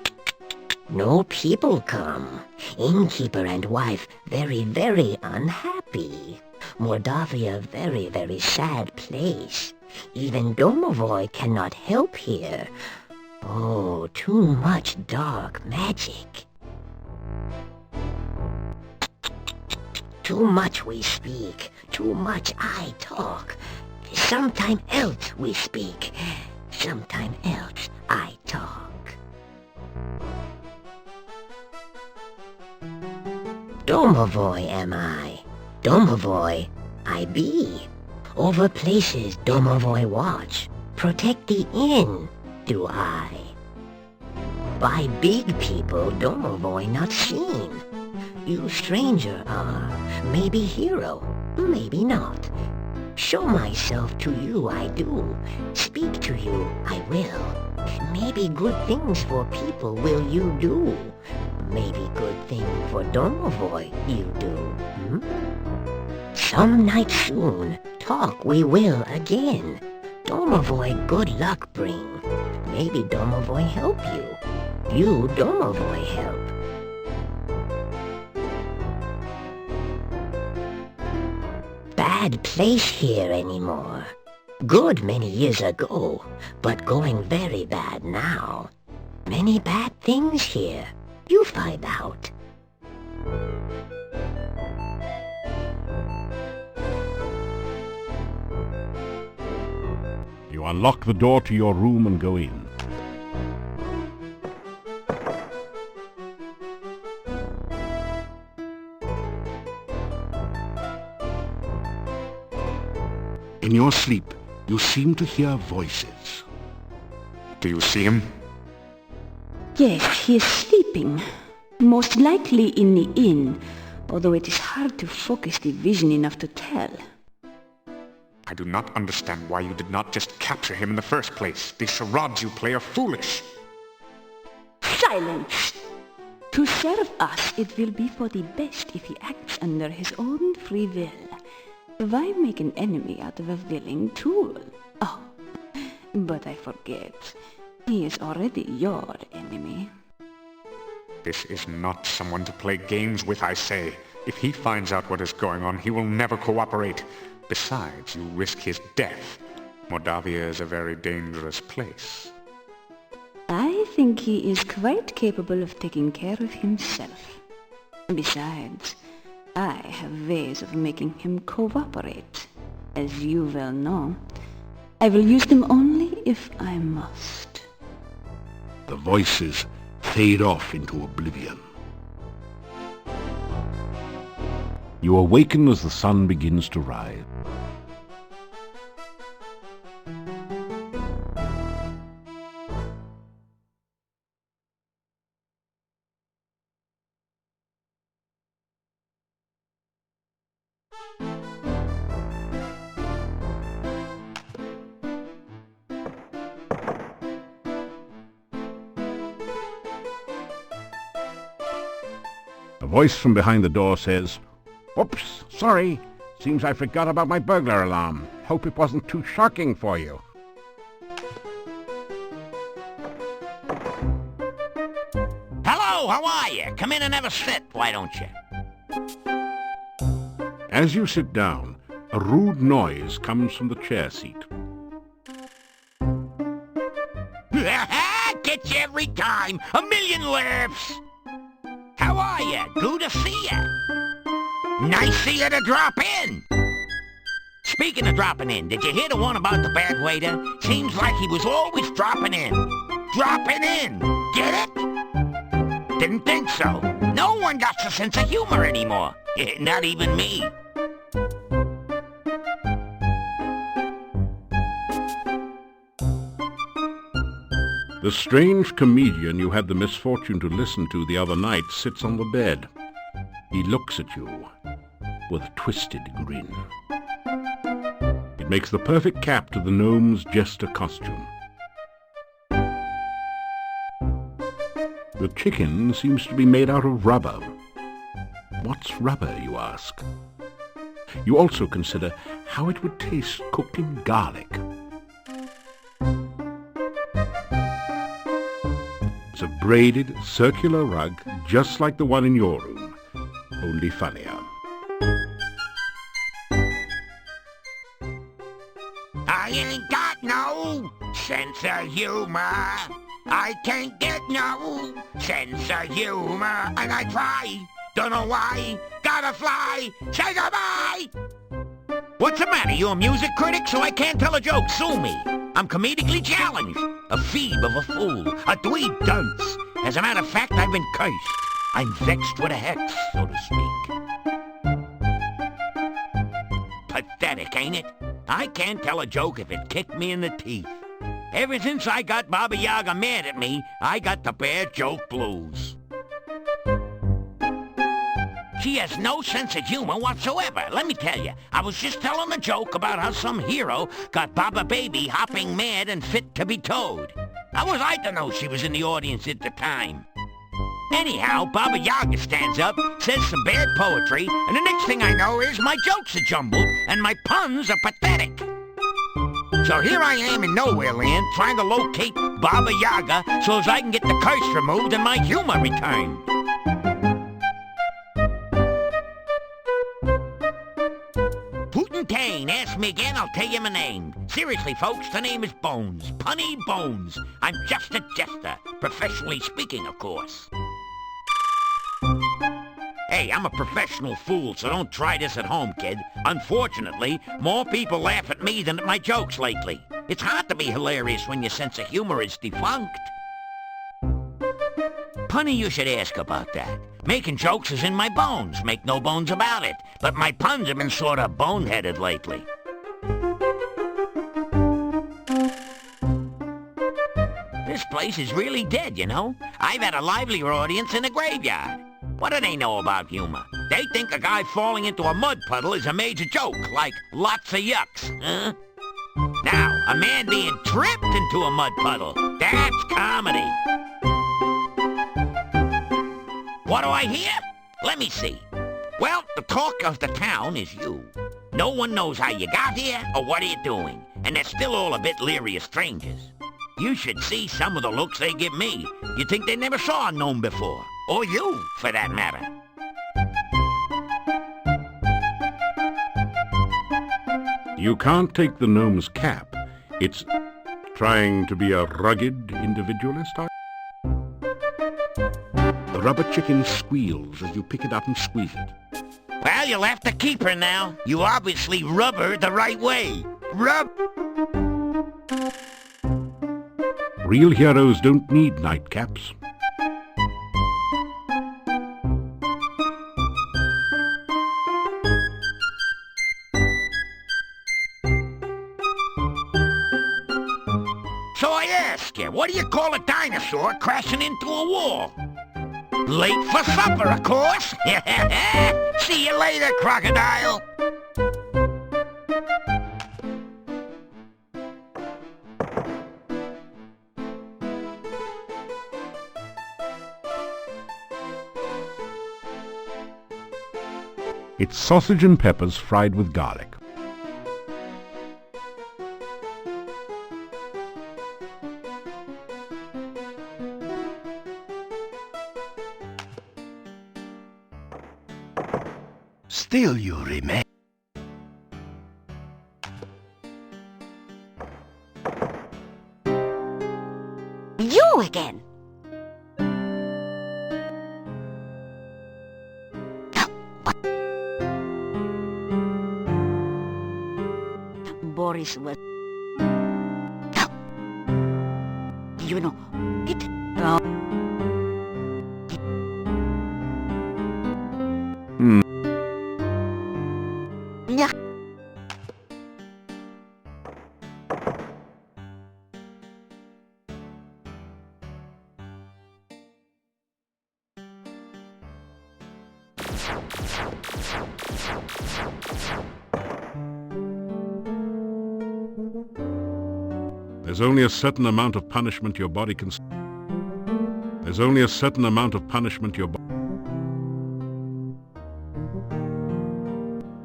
No people come. Innkeeper and wife very, very unhappy. Mordavia very, very sad place. Even Domovoy cannot help here. Oh, too much dark magic. Too much we speak, too much I talk. Sometime else we speak, sometime else I talk. Domovoy am I, Domovoy I be. Over places Domovoy watch, protect the inn do I. By big people Domovoy not seen. You stranger are, maybe hero, maybe not. Show myself to you I do, speak to you I will. Maybe good things for people will you do. Maybe good thing for Domovoy you do. Some night soon, talk we will again. Domovoy good luck bring. Maybe Domovoy help you. You Domovoy help. Bad place here anymore. Good many years ago, but going very bad now. Many bad things here. You find out. You unlock the door to your room and go in. In your sleep, you seem to hear voices. Do you see him? Yes, he is sleeping. Most likely in the inn, although it is hard to focus the vision enough to tell. I do not understand why you did not just capture him in the first place. The charades you play are foolish. Silence! To serve us, it will be for the best if he acts under his own free will. Why make an enemy out of a willing tool? Oh, but I forget. He is already your enemy. This is not someone to play games with, I say. If he finds out what is going on, he will never cooperate. Besides, you risk his death. Mordavia is a very dangerous place. I think he is quite capable of taking care of himself. Besides, I have ways of making him cooperate. As you well know, I will use them only if I must. The voices fade off into oblivion. You awaken as the sun begins to rise. A voice from behind the door says, "Oops, sorry. Seems I forgot about my burglar alarm. Hope it wasn't too shocking for you." Hello, how are you? Come in and have a sit, why don't you? As you sit down, a rude noise comes from the chair seat. Gets you every time. A million laughs. How are you? Good to see you. Nice of you to drop in. Speaking of dropping in, did you hear the one about the bad waiter? Seems like he was always dropping in. Dropping in. Get it? Didn't think so. No one got a sense of humor anymore. Not even me. The strange comedian you had the misfortune to listen to the other night sits on the bed. He looks at you with a twisted grin. It makes the perfect cap to the gnome's jester costume. The chicken seems to be made out of rubber. What's rubber, you ask? You also consider how it would taste cooked in garlic. It's a braided, circular rug just like the one in your room, only funnier. I ain't got no sense of humor. I can't get no sense of humor. And I try, don't know why, gotta fly, say goodbye! What's the matter, you a music critic, so I can't tell a joke? Sue me. I'm comedically challenged. A phoebe of a fool, a dweeb dunce. As a matter of fact, I've been cursed. I'm vexed with a hex, so to speak. Pathetic, ain't it? I can't tell a joke if it kicked me in the teeth. Ever since I got Baba Yaga mad at me, I got the bad joke blues. She has no sense of humor whatsoever. Let me tell you, I was just telling a joke about how some hero got Baba Baby hopping mad and fit to be towed. How was I to know she was in the audience at the time? Anyhow, Baba Yaga stands up, says some bad poetry, and the next thing I know is my jokes are jumbled and my puns are pathetic. So here I am in Nowhere Land trying to locate Baba Yaga so as I can get the curse removed and my humor returned. Putin ask me again, I'll tell you my name. Seriously, folks, the name is Bones. Punny Bones. I'm just a jester. Professionally speaking, of course. Hey, I'm a professional fool, so don't try this at home, kid. Unfortunately, more people laugh at me than at my jokes lately. It's hard to be hilarious when your sense of humor is defunct. Punny, you should ask about that. Making jokes is in my bones, make no bones about it. But my puns have been sort of boneheaded lately. This place is really dead, you know? I've had a livelier audience in a graveyard. What do they know about humor? They think a guy falling into a mud puddle is a major joke, like lots of yucks, huh? Now, a man being tripped into a mud puddle, that's comedy. What do I hear? Let me see. Well, the talk of the town is you. No one knows how you got here or what you're doing, and they're still all a bit leery of strangers. You should see some of the looks they give me. You'd think they never saw a gnome before. Or you, for that matter. You can't take the gnome's cap. It's trying to be a rugged individualist. The rubber chicken squeals as you pick it up and squeeze it. Well, you'll have to keep her now. You obviously rub her the right way. Rub... Real heroes don't need nightcaps. So I ask you, what do you call a dinosaur crashing into a wall? Late for supper, of course. See you later, crocodile. It's sausage and peppers fried with garlic. Still you remain. You again! Boris was... You know, it... Yeah. There's only a certain amount of punishment your body can... There's only a certain amount of punishment your body...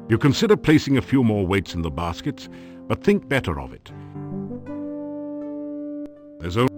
You consider placing a few more weights in the baskets, but think better of it. There's only...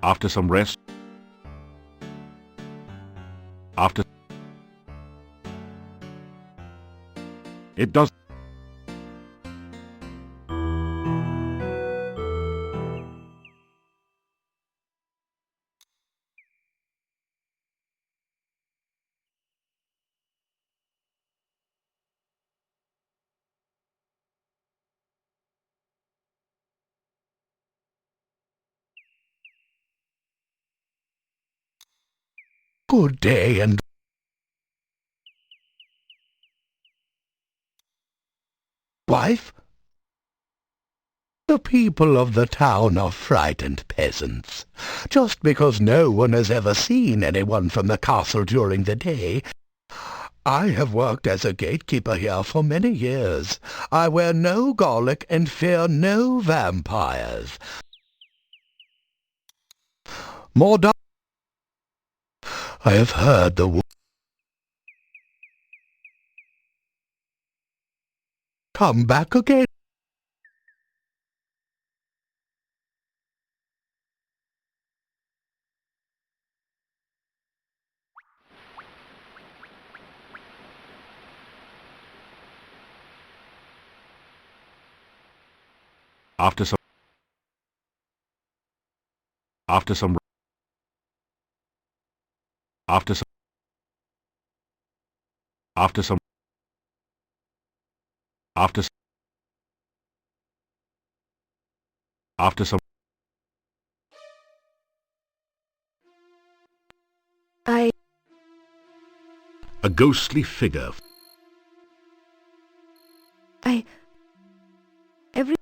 After some rest, it does. Good day and... Wife? The people of the town are frightened peasants. Just because no one has ever seen anyone from the castle during the day. I have worked as a gatekeeper here for many years. I wear no garlic and fear no vampires. Mordavia. I have heard the come back again. After some After some After some After some After some After some A ghostly figure. Every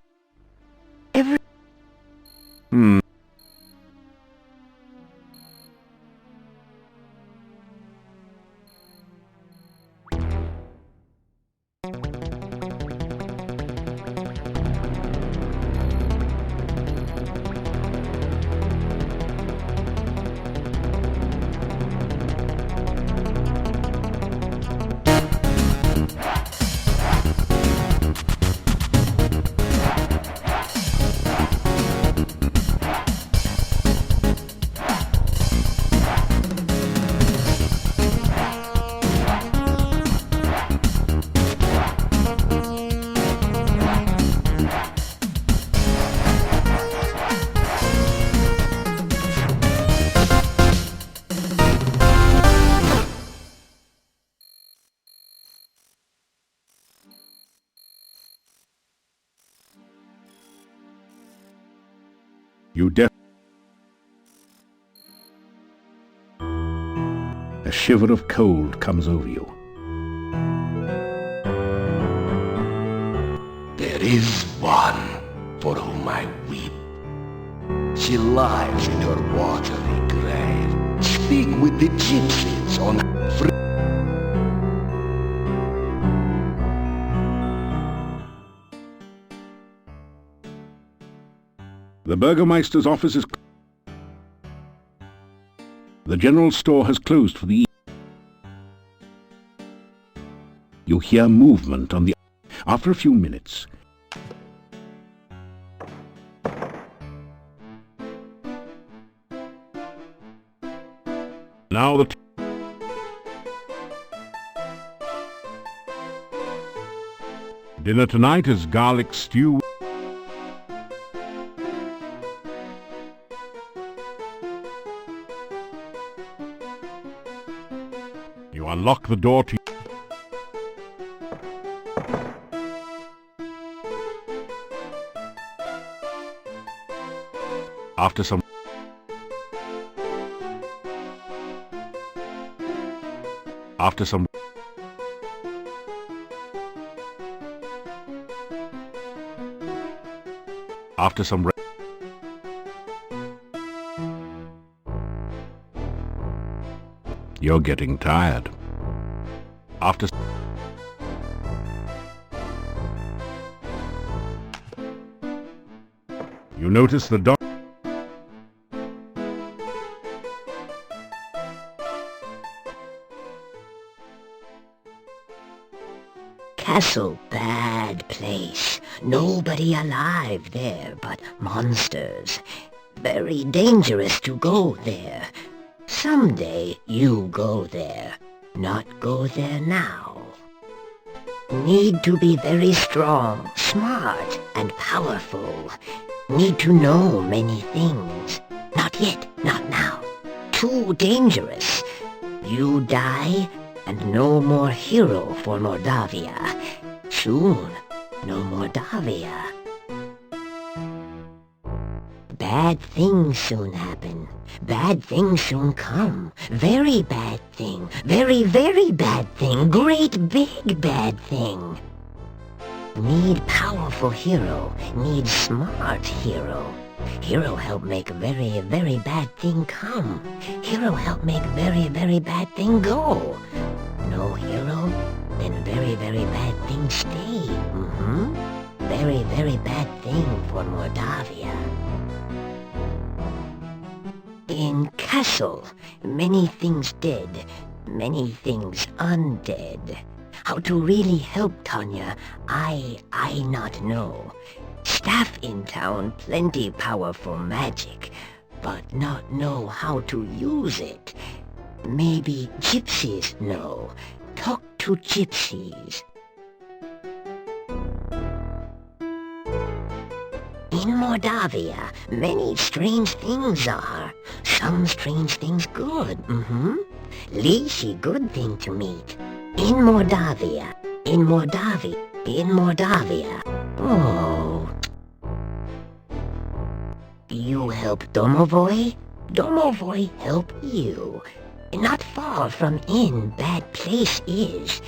You A shiver of cold comes over you. There is one for whom I weep. She lies in her watery grave. Speak with the gypsies on The Burgermeister's office is... The general store has closed for the evening. You hear movement on the... After a few minutes... Now the... Dinner tonight is garlic stew... You unlock the door to... After some After some After some You're getting tired. After You notice the dog. Castle, bad place. Nobody alive there but monsters. Very dangerous to go there. Someday you go there. Not go there now. Need to be very strong, smart, and powerful. Need to know many things. Not yet, not now. Too dangerous. You die, and no more hero for Mordavia. Soon, no Mordavia. Bad things soon happen. Bad things soon come. Very bad thing. Very, very bad thing. Great big bad thing. Need powerful hero. Need smart hero. Hero help make very, very bad thing come. Hero help make very, very bad thing go. No hero, then very, very bad thing stay. Very, very bad thing for Mordavia. In castle, many things dead, many things undead. How to really help Tanya, I not know. Staff in town, plenty powerful magic, but not know how to use it. Maybe gypsies know. Talk to gypsies. In Mordavia, many strange things are. Some strange things good, Leashy good thing to meet. In Mordavia, in Mordavia, in Mordavia. Oh. You help Domovoy? Domovoy help you. Not far from in bad place is.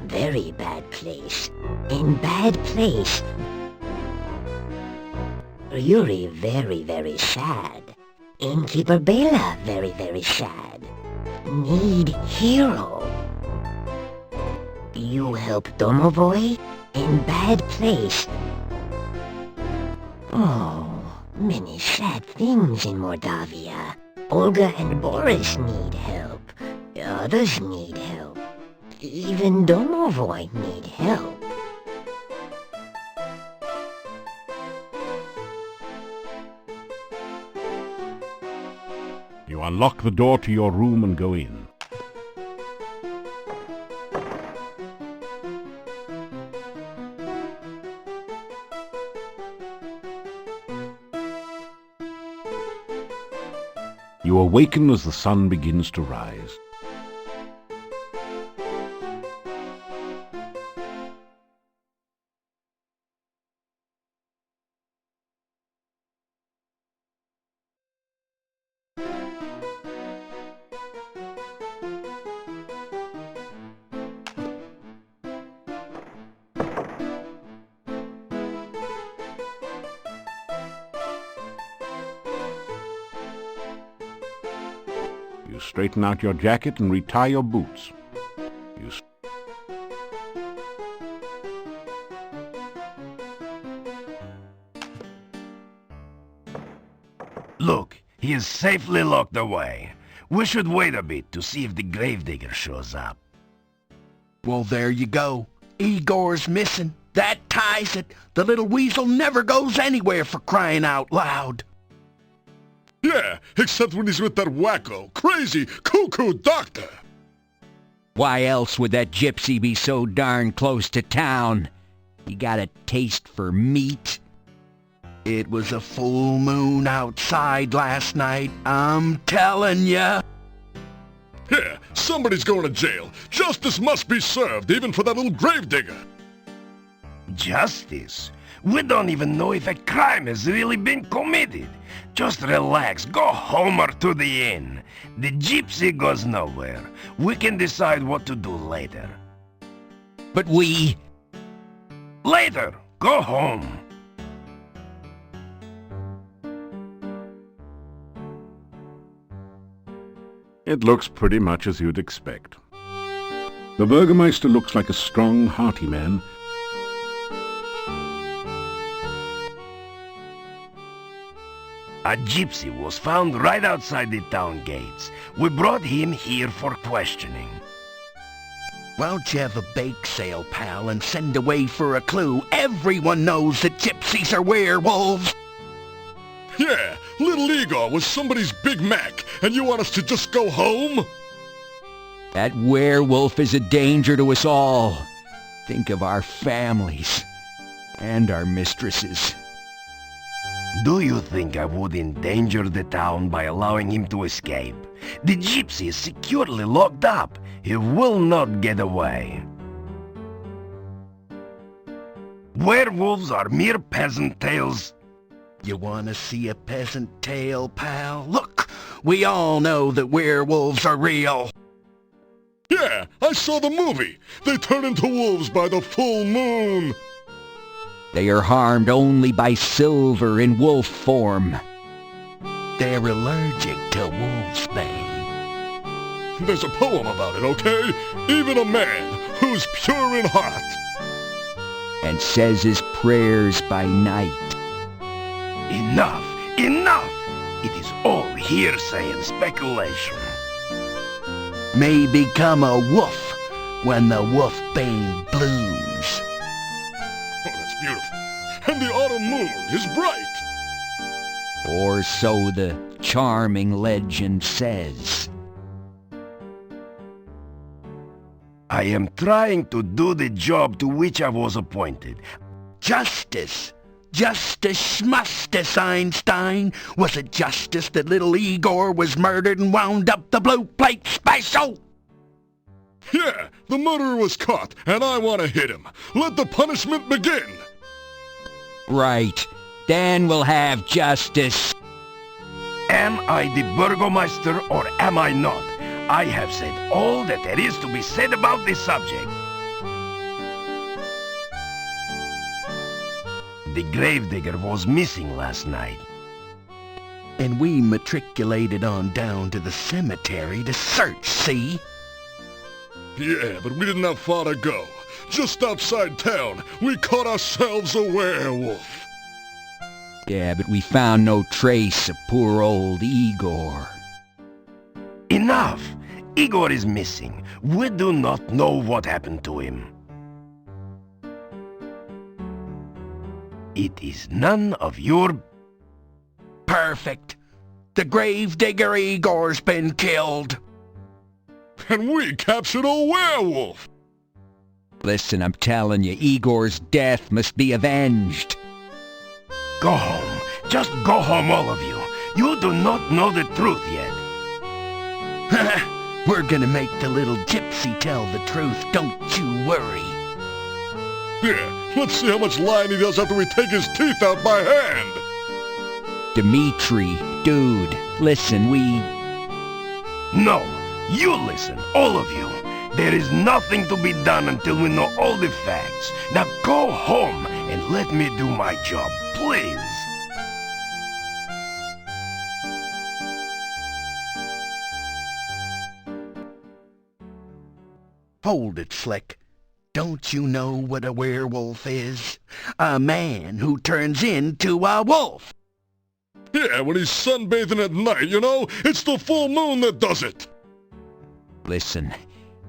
Very bad place. In bad place. Yuri very, very sad. Innkeeper Bela very, very sad. Need hero. You help Domovoy? In bad place. Oh, many sad things in Mordavia. Olga and Boris need help. Others need help. Even Domovoy need help. You unlock the door to your room and go in. You awaken as the sun begins to rise. You straighten out your jacket and retie your boots. Look, he is safely locked away. We should wait a bit to see if the gravedigger shows up. Well, there you go. Igor's missing. That ties it. The little weasel never goes anywhere, for crying out loud. Yeah, except when he's with that wacko, crazy, cuckoo doctor. Why else would that gypsy be so darn close to town? He got a taste for meat. It was a full moon outside last night, I'm telling ya. Yeah, so Somebody's going to jail. Justice must be served, even for that little gravedigger. Justice? We don't even know if a crime has really been committed. Just relax, go home or to the inn. The Gypsy goes nowhere. We can decide what to do later. But we... Later! Go home! It looks pretty much as you'd expect. The Burgermeister looks like a strong, hearty man. A gypsy was found right outside the town gates. We brought him here for questioning. Why don't you have a bake sale, pal, and send away for a clue? Everyone knows that gypsies are werewolves. Yeah, little Igor was somebody's Big Mac, and you want us to just go home? That werewolf is a danger to us all. Think of our families and our mistresses. Do you think I would endanger the town by allowing him to escape? The gypsy is securely locked up. He will not get away. Werewolves are mere peasant tales. You want to see a peasant tale, pal? Look, we all know that werewolves are real. Yeah, I saw the movie. They turn into wolves by the full moon. They are harmed only by silver in wolf form. They're allergic to wolfsbane. There's a poem about it, okay? Even a man who's pure in heart. And says his prayers by night. Enough! Enough! It is all hearsay and speculation. May become a wolf when the wolfbane blooms. Oh, that's beautiful. And the autumn moon is bright. Or so the charming legend says. I am trying to do the job to which I was appointed. Justice! Justice schmustice, Einstein! Was it justice that little Igor was murdered and wound up the blue plate special? Yeah, the murderer was caught, and I want to hit him. Let the punishment begin! Right. Then we'll have justice. Am I the Burgermeister or am I not? I have said all that there is to be said about this subject. The gravedigger was missing last night. And we matriculated on down to the cemetery to search, see? Yeah, but we didn't have far to go. Just outside town, we caught ourselves a werewolf. Yeah, but we found no trace of poor old Igor. Enough! Igor is missing. We do not know what happened to him. It is none of your... Perfect. The gravedigger Igor's been killed. And we captured a werewolf! Listen, I'm telling you, Igor's death must be avenged. Go home. Just go home, all of you. You do not know the truth yet. We're gonna make the little gypsy tell the truth, don't you worry. Yeah, let's see how much lying he does after we take his teeth out by hand. Dimitri, dude, listen, we... No, you listen, all of you. There is nothing to be done until we know all the facts. Now go home and let me do my job, please. Hold it, Slick. Don't you know what a werewolf is? A man who turns into a wolf. Yeah, when he's sunbathing at night, you know? It's the full moon that does it. Listen,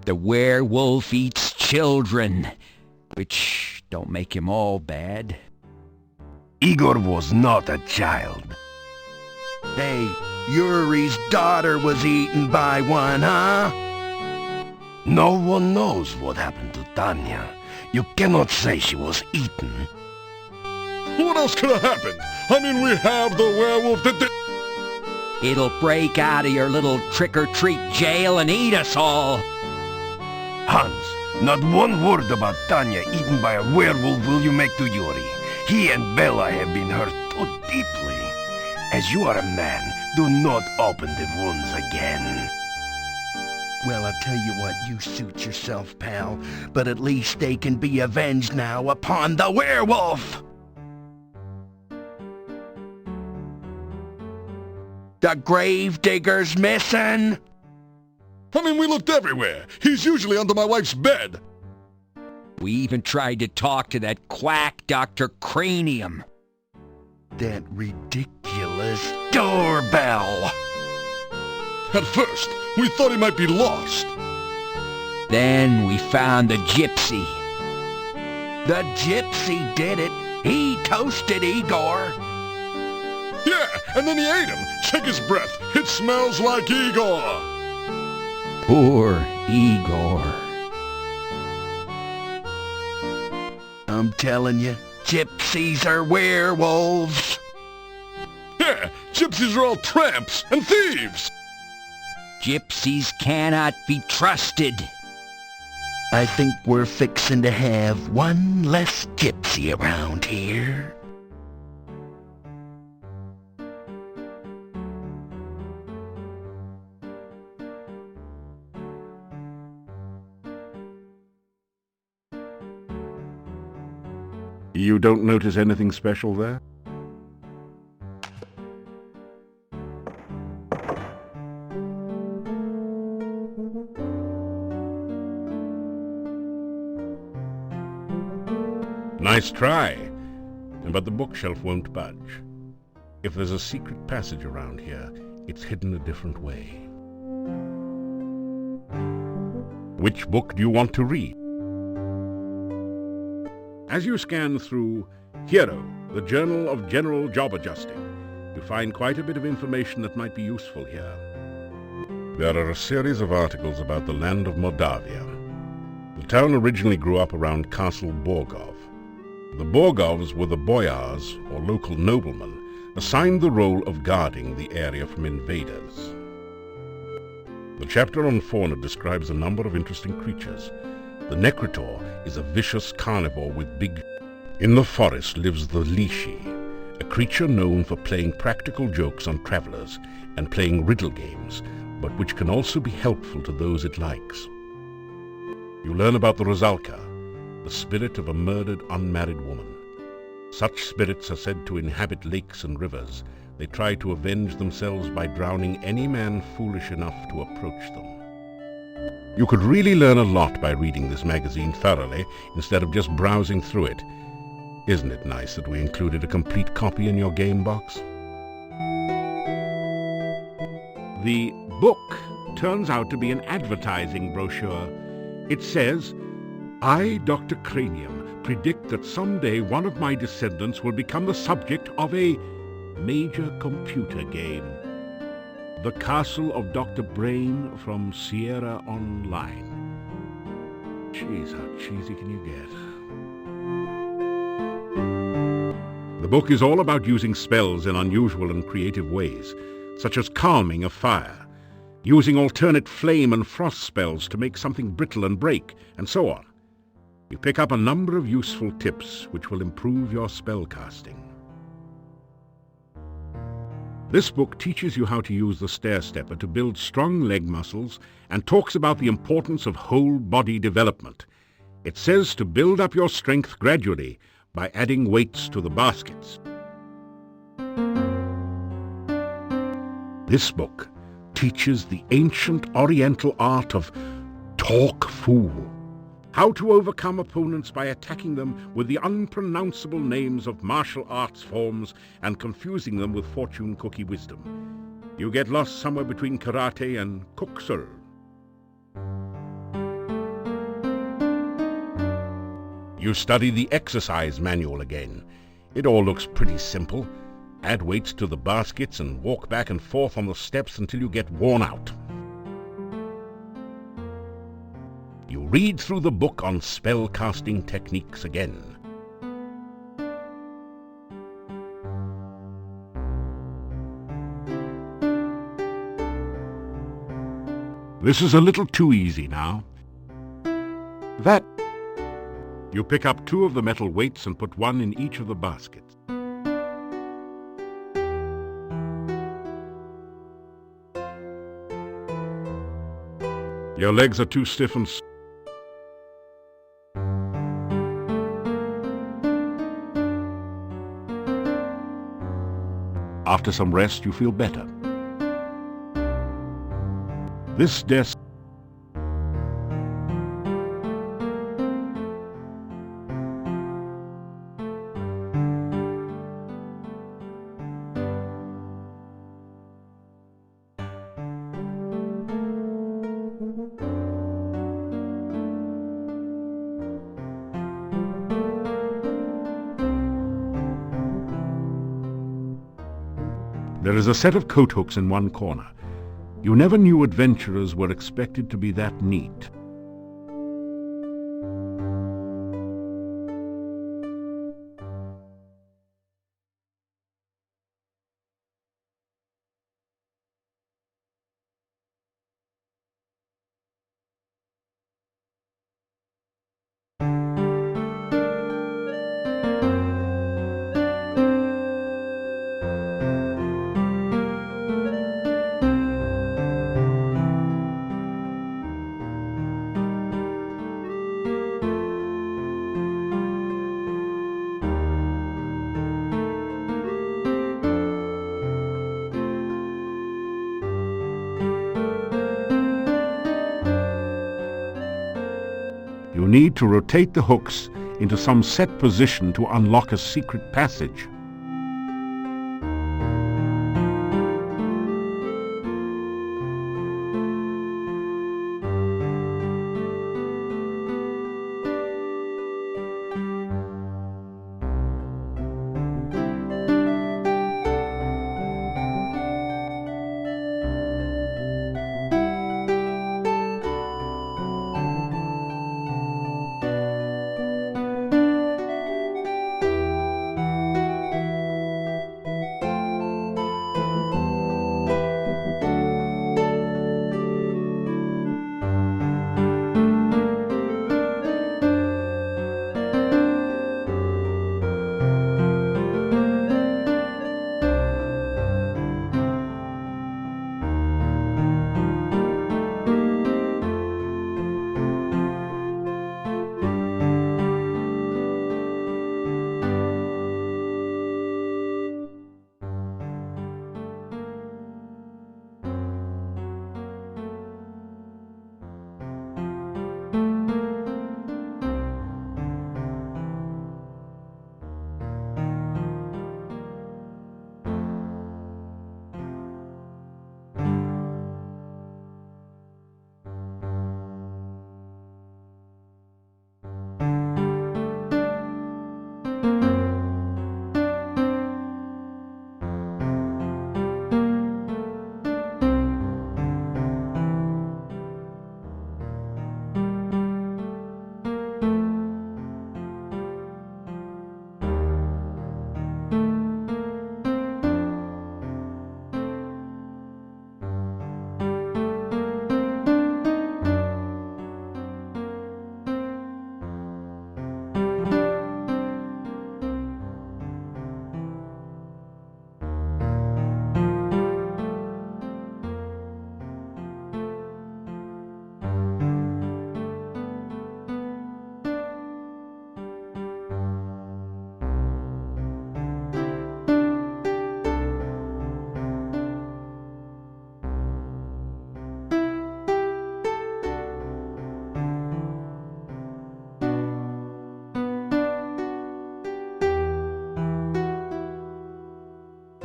the werewolf eats children, which don't make him all bad. Igor was not a child. Hey, Yuri's daughter was eaten by one, huh? No one knows what happened to Tanya. You cannot say she was eaten. What else could have happened? I mean, we have the werewolf that did... It'll break out of your little trick-or-treat jail and eat us all. Hans, not one word about Tanya eaten by a werewolf will you make to Yuri. He and Bella have been hurt too deeply. As you are a man, do not open the wounds again. Well, I'll tell you what, you suit yourself, pal, but at least they can be avenged now upon the werewolf! The gravedigger's missing! I mean, we looked everywhere. He's usually under my wife's bed. We even tried to talk to that quack Dr. Cranium. That ridiculous doorbell! At first, we thought he might be lost. Then we found the Gypsy. The Gypsy did it. He toasted Igor. Yeah, and then he ate him. Check his breath. It smells like Igor. Poor Igor. I'm telling you, gypsies are werewolves. Yeah, gypsies are all tramps and thieves. Gypsies cannot be trusted. I think we're fixing to have one less gypsy around here. You don't notice anything special there? Nice try, but the bookshelf won't budge. If there's a secret passage around here, it's hidden a different way. Which book do you want to read? As you scan through Hero, the Journal of General Job Adjusting, you find quite a bit of information that might be useful here. There are a series of articles about the land of Mordavia. The town originally grew up around Castle Borgov. The Borgovs were the boyars, or local noblemen, assigned the role of guarding the area from invaders. The chapter on fauna describes a number of interesting creatures. The Necritor is a vicious carnivore with big... In the forest lives the Lishi, a creature known for playing practical jokes on travelers and playing riddle games, but which can also be helpful to those it likes. You learn about the Rusalka, the spirit of a murdered unmarried woman. Such spirits are said to inhabit lakes and rivers. They try to avenge themselves by drowning any man foolish enough to approach them. You could really learn a lot by reading this magazine thoroughly instead of just browsing through it. Isn't it nice that we included a complete copy in your game box? The book turns out to be an advertising brochure. It says, "I, Dr. Cranium, predict that someday one of my descendants will become the subject of a major computer game. The Castle of Dr. Brain from Sierra Online." Jeez, how cheesy can you get? The book is all about using spells in unusual and creative ways, such as calming a fire, using alternate flame and frost spells to make something brittle and break, and so on. You pick up a number of useful tips which will improve your spellcasting. This book teaches you how to use the stair-stepper to build strong leg muscles and talks about the importance of whole body development. It says to build up your strength gradually by adding weights to the baskets. This book teaches the ancient Oriental art of talk fool. How to overcome opponents by attacking them with the unpronounceable names of martial arts forms and confusing them with fortune cookie wisdom. You get lost somewhere between karate and kuksul. You study the exercise manual again. It all looks pretty simple. Add weights to the baskets and walk back and forth on the steps until you get worn out. You read through the book on spell-casting techniques again. This is a little too easy now. That... You pick up 2 of the metal weights and put 1 in each of the baskets. Your legs are too stiff and... After some rest, you feel better. This desk... There is a set of coat hooks in one corner. You never knew adventurers were expected to be that neat. You need to rotate the hooks into some set position to unlock a secret passage.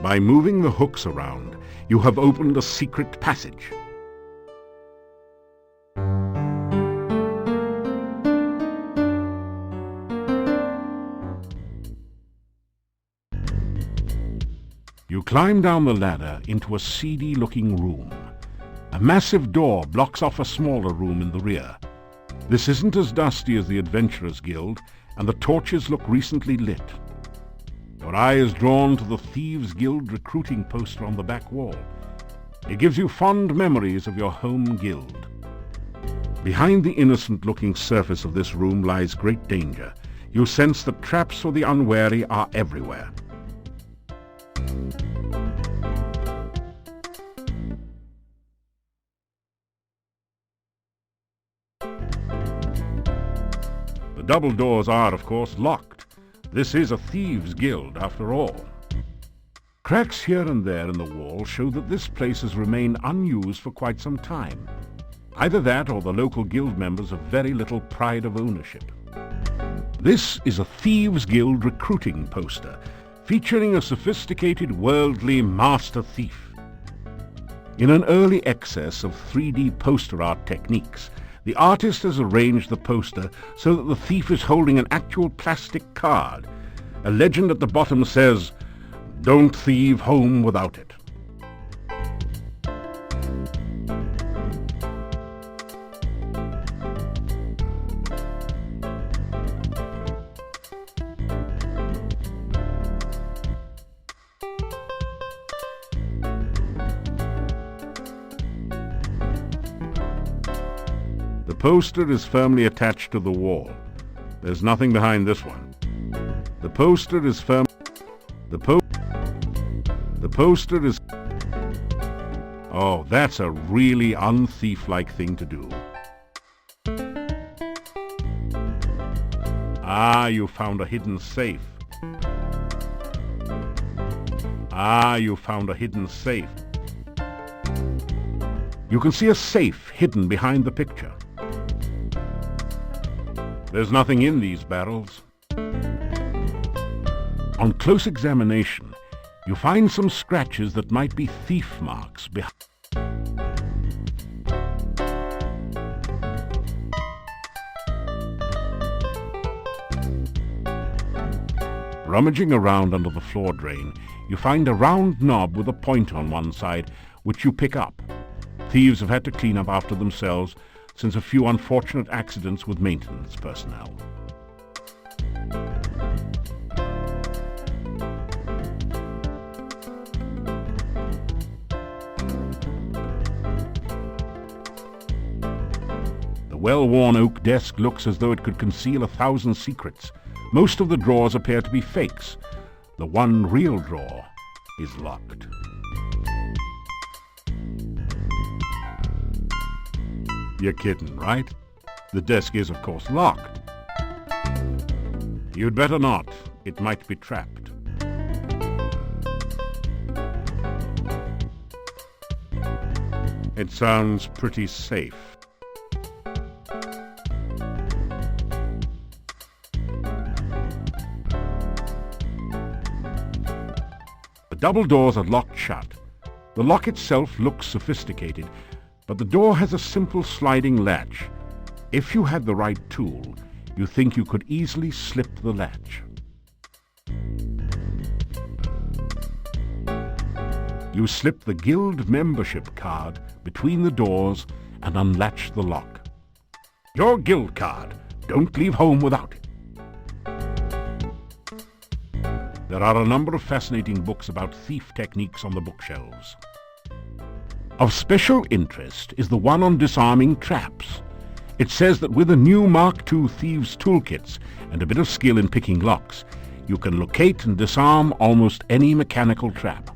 By moving the hooks around, you have opened a secret passage. You climb down the ladder into a seedy-looking room. A massive door blocks off a smaller room in the rear. This isn't as dusty as the Adventurers Guild, and the torches look recently lit. Your eye is drawn to the Thieves Guild recruiting poster on the back wall. It gives you fond memories of your home guild. Behind the innocent-looking surface of this room lies great danger. You sense that traps for the unwary are everywhere. The double doors are, of course, locked. This is a thieves' guild, after all. Cracks here and there in the wall show that this place has remained unused for quite some time. Either that or the local guild members have very little pride of ownership. This is a Thieves Guild recruiting poster featuring a sophisticated worldly master thief. In an early excess of 3D poster art techniques, the artist has arranged the poster so that the thief is holding an actual plastic card. A legend at the bottom says, "Don't thieve home without it." The poster is firmly attached to the wall. There's nothing behind this one. The poster is firm. The poster is... Oh, that's a really unthief-like thing to do. Ah, you found a hidden safe. Ah, you found a hidden safe. You can see a safe hidden behind the picture. There's nothing in these barrels. On close examination, you find some scratches that might be thief marks behind. Rummaging around under the floor drain, you find a round knob with a point on one side, which you pick up. Thieves have had to clean up after themselves since a few unfortunate accidents with maintenance personnel. The well-worn oak desk looks as though it could conceal 1,000 secrets. Most of the drawers appear to be fakes. The one real drawer is locked. You're kidding, right? The desk is, of course, locked. You'd better not. It might be trapped. It sounds pretty safe. The double doors are locked shut. The lock itself looks sophisticated, but the door has a simple sliding latch. If you had the right tool, you think you could easily slip the latch. You slip the guild membership card between the doors and unlatch the lock. Your guild card. Don't leave home without it. There are a number of fascinating books about thief techniques on the bookshelves. Of special interest is the one on disarming traps. It says that with the new Mark II thieves' toolkits and a bit of skill in picking locks, you can locate and disarm almost any mechanical trap.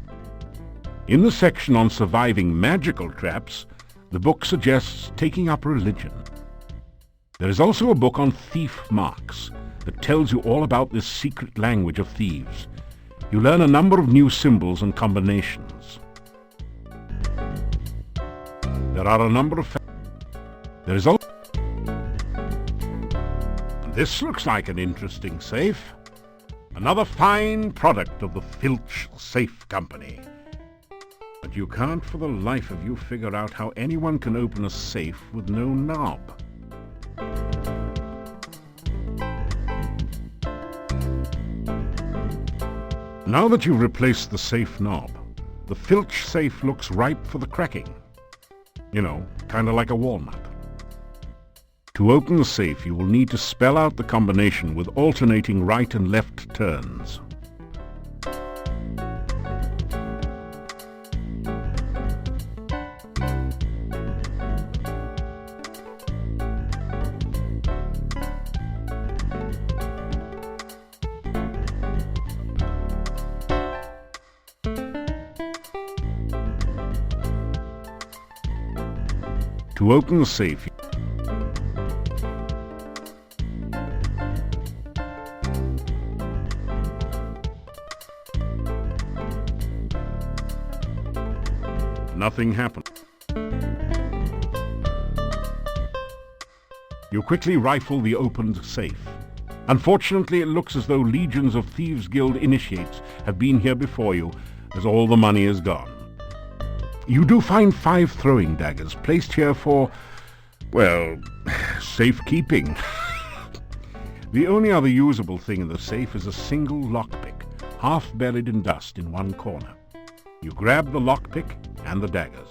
In the section on surviving magical traps, the book suggests taking up religion. There is also a book on thief marks that tells you all about this secret language of thieves. You learn a number of new symbols and combinations. There are a number of... There is also... This looks like an interesting safe. Another fine product of the Filch Safe Company. But you can't for the life of you figure out how anyone can open a safe with no knob. Now that you've replaced the safe knob, the Filch safe looks ripe for the cracking. You know, kind of like a walnut. To open the safe, you will need to spell out the combination with alternating right and left turns. To open the safe, nothing happened. You quickly rifle the opened safe. Unfortunately, it looks as though legions of Thieves Guild initiates have been here before you, as all the money is gone. You do find 5 throwing daggers placed here for, well, safekeeping. The only other usable thing in the safe is a single lockpick, half buried in dust in one corner. You grab the lockpick and the daggers.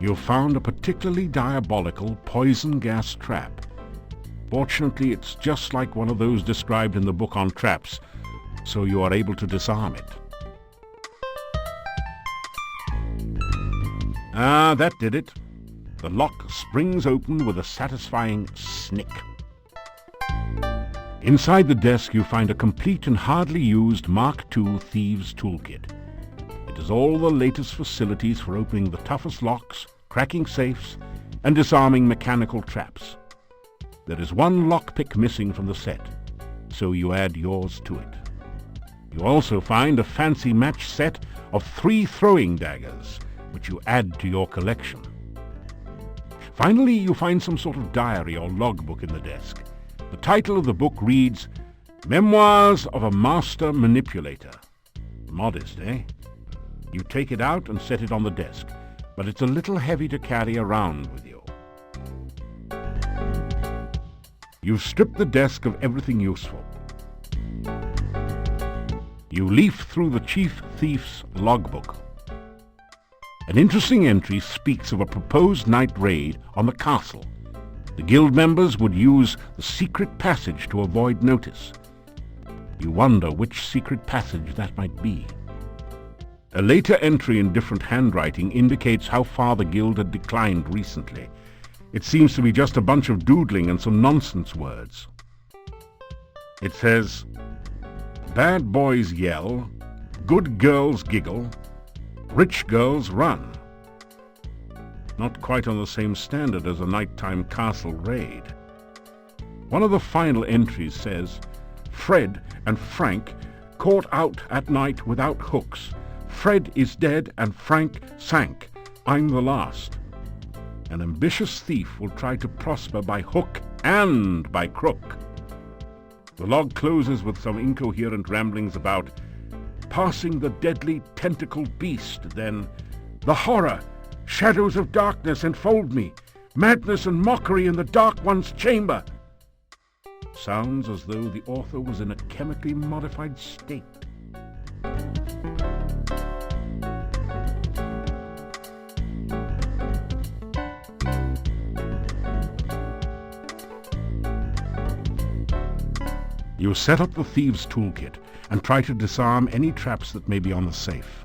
You've found a particularly diabolical poison gas trap. Fortunately, it's just like one of those described in the book on traps, so you are able to disarm it. Ah, that did it. The lock springs open with a satisfying snick. Inside the desk you find a complete and hardly used Mark II Thieves Toolkit. It has all the latest facilities for opening the toughest locks, cracking safes, and disarming mechanical traps. There is one lockpick missing from the set, so you add yours to it. You also find a fancy match set of 3 throwing daggers, which you add to your collection. Finally, you find some sort of diary or logbook in the desk. The title of the book reads, Memoirs of a Master Manipulator. Modest, eh? You take it out and set it on the desk, but it's a little heavy to carry around with you. You've stripped the desk of everything useful. You leaf through the Chief Thief's logbook. An interesting entry speaks of a proposed night raid on the castle. The guild members would use the secret passage to avoid notice. You wonder which secret passage that might be. A later entry in different handwriting indicates how far the guild had declined recently. It seems to be just a bunch of doodling and some nonsense words. It says, bad boys yell, good girls giggle, rich girls run. Not quite on the same standard as a nighttime castle raid. One of the final entries says, Fred and Frank caught out at night without hooks. Fred is dead and Frank sank. I'm the last. An ambitious thief will try to prosper by hook and by crook. The log closes with some incoherent ramblings about passing the deadly tentacled beast, then the horror, shadows of darkness enfold me, madness and mockery in the dark one's chamber. Sounds as though the author was in a chemically modified state. You set up the Thieves' Toolkit and try to disarm any traps that may be on the safe.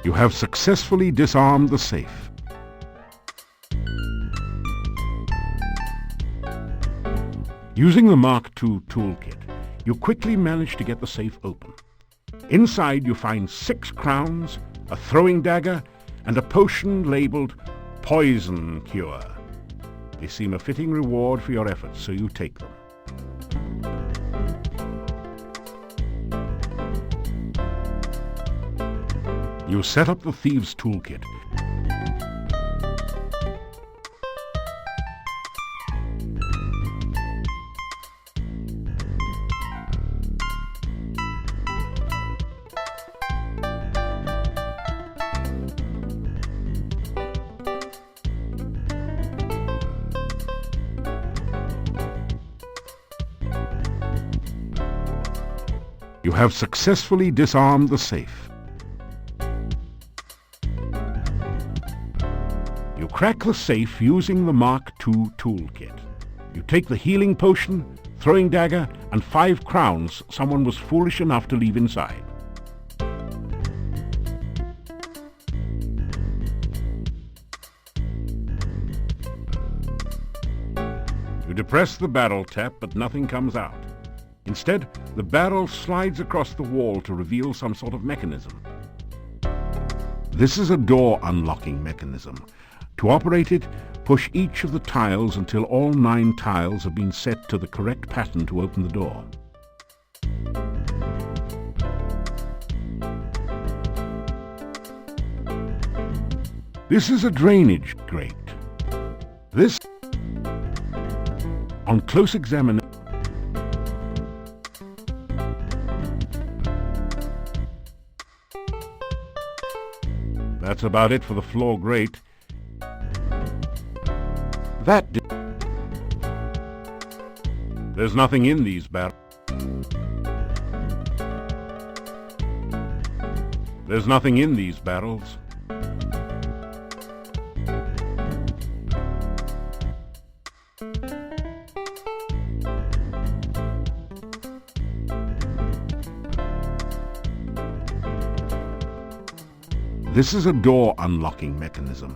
You have successfully disarmed the safe. Using the Mark II toolkit, you quickly manage to get the safe open. Inside you find 6 crowns, a throwing dagger, and a potion labeled Poison Cure. They seem a fitting reward for your efforts, so you take them. You set up the Thieves' Toolkit. You have successfully disarmed the safe. You crack the safe using the Mark II toolkit. You take the healing potion, throwing dagger, and 5 crowns someone was foolish enough to leave inside. You depress the barrel tap, but nothing comes out. Instead, the barrel slides across the wall to reveal some sort of mechanism. This is a door unlocking mechanism. To operate it, push each of the tiles until all 9 tiles have been set to the correct pattern to open the door. This is a drainage grate. This, on close examination, that's about it for the floor grate. There's nothing in these barrels. There's nothing in these barrels. This is a door unlocking mechanism.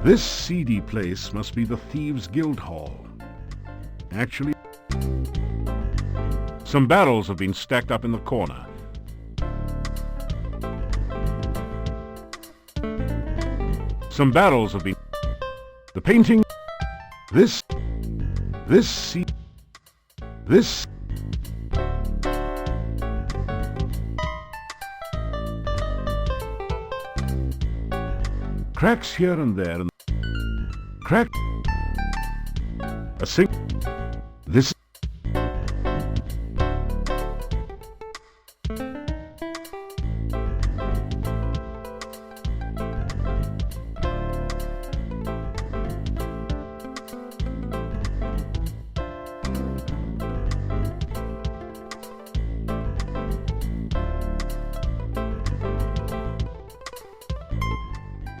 This seedy place must be the Thieves' Guild Hall. Actually, some barrels have been stacked up in the corner. Some barrels have been... The painting... This... Cracks here and there, and crack a sink. This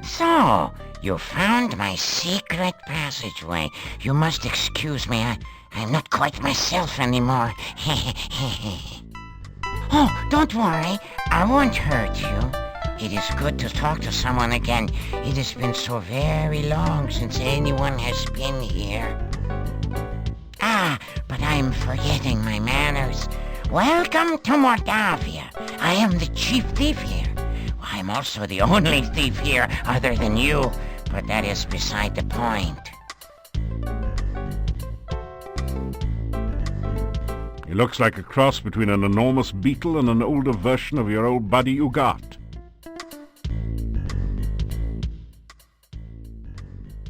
So, you found my secret passageway. You must excuse me. I'm not quite myself anymore. Oh, don't worry. I won't hurt you. It is good to talk to someone again. It has been so very long since anyone has been here. Ah, but I'm forgetting my manners. Welcome to Mordavia. I am the chief thief here. I'm also the only thief here other than you, but that is beside the point. He looks like a cross between an enormous beetle and an older version of your old buddy Ugat.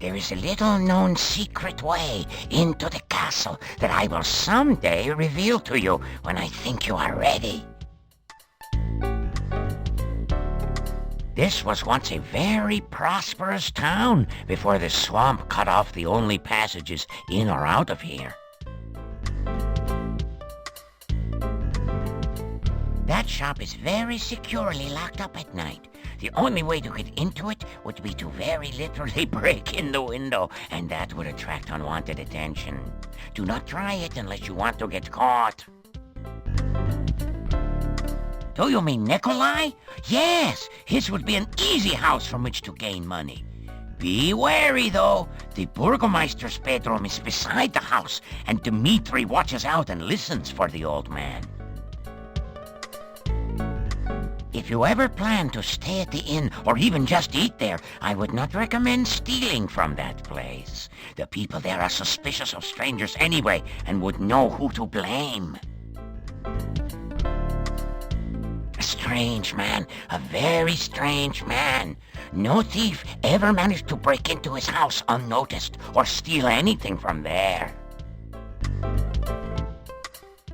There is a little-known secret way into the castle that I will someday reveal to you when I think you are ready. This was once a very prosperous town before the swamp cut off the only passages in or out of here. That shop is very securely locked up at night. The only way to get into it would be to very literally break in the window, and that would attract unwanted attention. Do not try it unless you want to get caught. Do you mean Nikolai? Yes, his would be an easy house from which to gain money. Be wary, though. The Burgermeister's bedroom is beside the house, and Dmitri watches out and listens for the old man. If you ever plan to stay at the inn or even just eat there, I would not recommend stealing from that place. The people there are suspicious of strangers anyway and would know who to blame. A strange man, a very strange man. No thief ever managed to break into his house unnoticed or steal anything from there.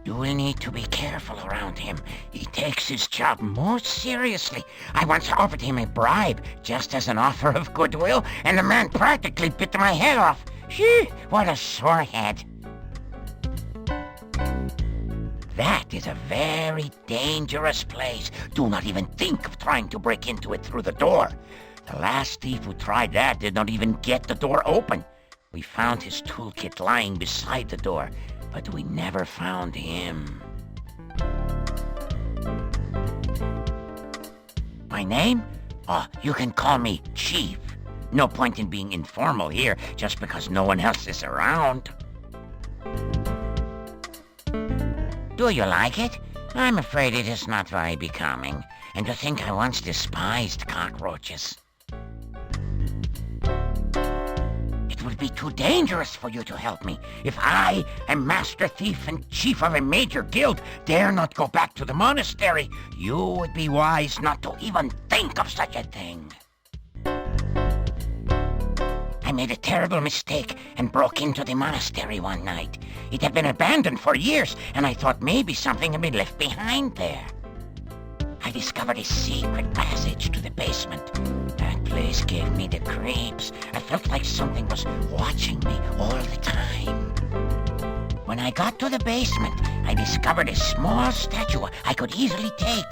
You will need to be careful around him. He takes his job most seriously. I once offered him a bribe just as an offer of goodwill, and the man practically bit my head off. Phew, what a sore head. That is a very dangerous place. Do not even think of trying to break into it through the door. The last thief who tried that did not even get the door open. We found his toolkit lying beside the door, but we never found him. My name? Oh, you can call me Chief. No point in being informal here just because no one else is around. Do you like it? I'm afraid it is not very becoming. And to think I once despised cockroaches. It would be too dangerous for you to help me. If I, a master thief and chief of a major guild, dare not go back to the monastery, you would be wise not to even think of such a thing. I made a terrible mistake and broke into the monastery one night. It had been abandoned for years, and I thought maybe something had been left behind there. I discovered a secret passage to the basement. That place gave me the creeps. I felt like something was watching me all the time. When I got to the basement, I discovered a small statue I could easily take.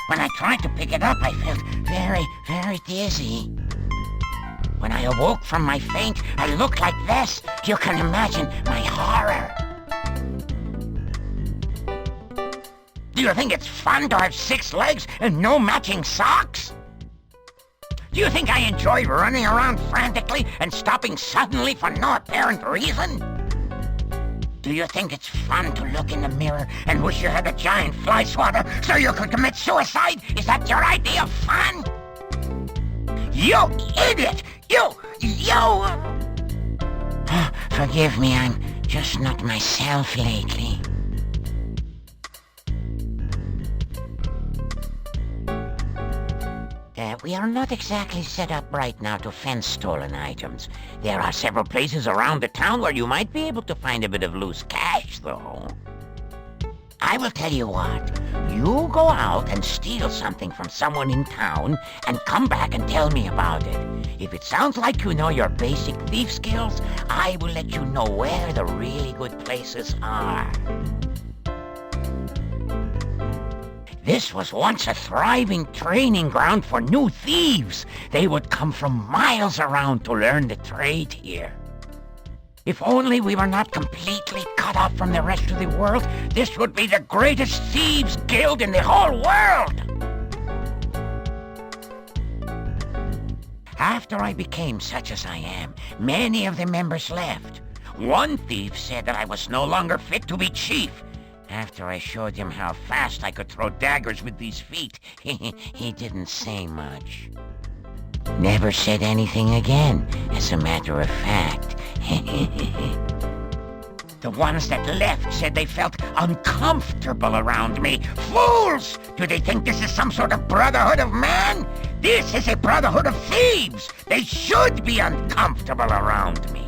When I tried to pick it up, I felt very, very dizzy. When I awoke from my faint, I looked like this. You can imagine my horror. Do you think it's fun to have 6 legs and no matching socks? Do you think I enjoy running around frantically and stopping suddenly for no apparent reason? Do you think it's fun to look in the mirror and wish you had a giant fly swatter so you could commit suicide? Is that your idea of fun? You idiot! You! Oh, forgive me, I'm just not myself lately. We are not exactly set up right now to fence stolen items. There are several places around the town where you might be able to find a bit of loose cash, though. I will tell you what. You go out and steal something from someone in town and come back and tell me about it. If it sounds like you know your basic thief skills, I will let you know where the really good places are. This was once a thriving training ground for new thieves. They would come from miles around to learn the trade here. If only we were not completely cut off from the rest of the world, this would be the greatest thieves guild in the whole world. After I became such as I am, many of the members left. One thief said that I was no longer fit to be chief. After I showed him how fast I could throw daggers with these feet, he didn't say much. Never said anything again, as a matter of fact. The ones that left said they felt uncomfortable around me. Fools! Do they think this is some sort of brotherhood of man? This is a brotherhood of thieves! They should be uncomfortable around me.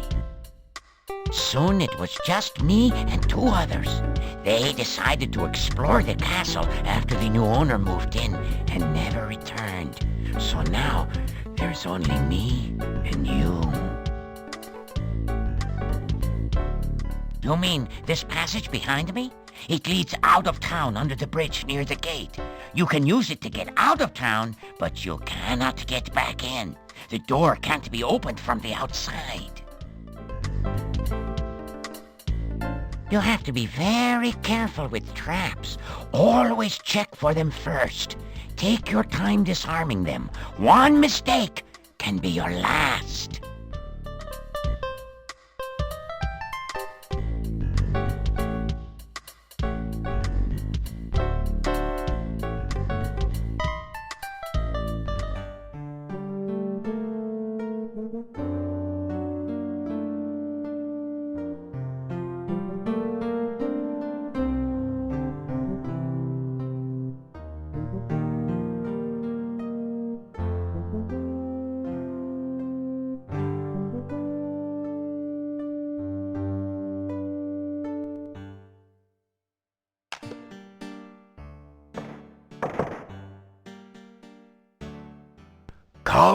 Soon it was just me and 2 others. They decided to explore the castle after the new owner moved in and never returned. So now, there's only me and you. You mean this passage behind me? It leads out of town under the bridge near the gate. You can use it to get out of town, but you cannot get back in. The door can't be opened from the outside. You have to be very careful with traps. Always check for them first. Take your time disarming them. One mistake can be your last.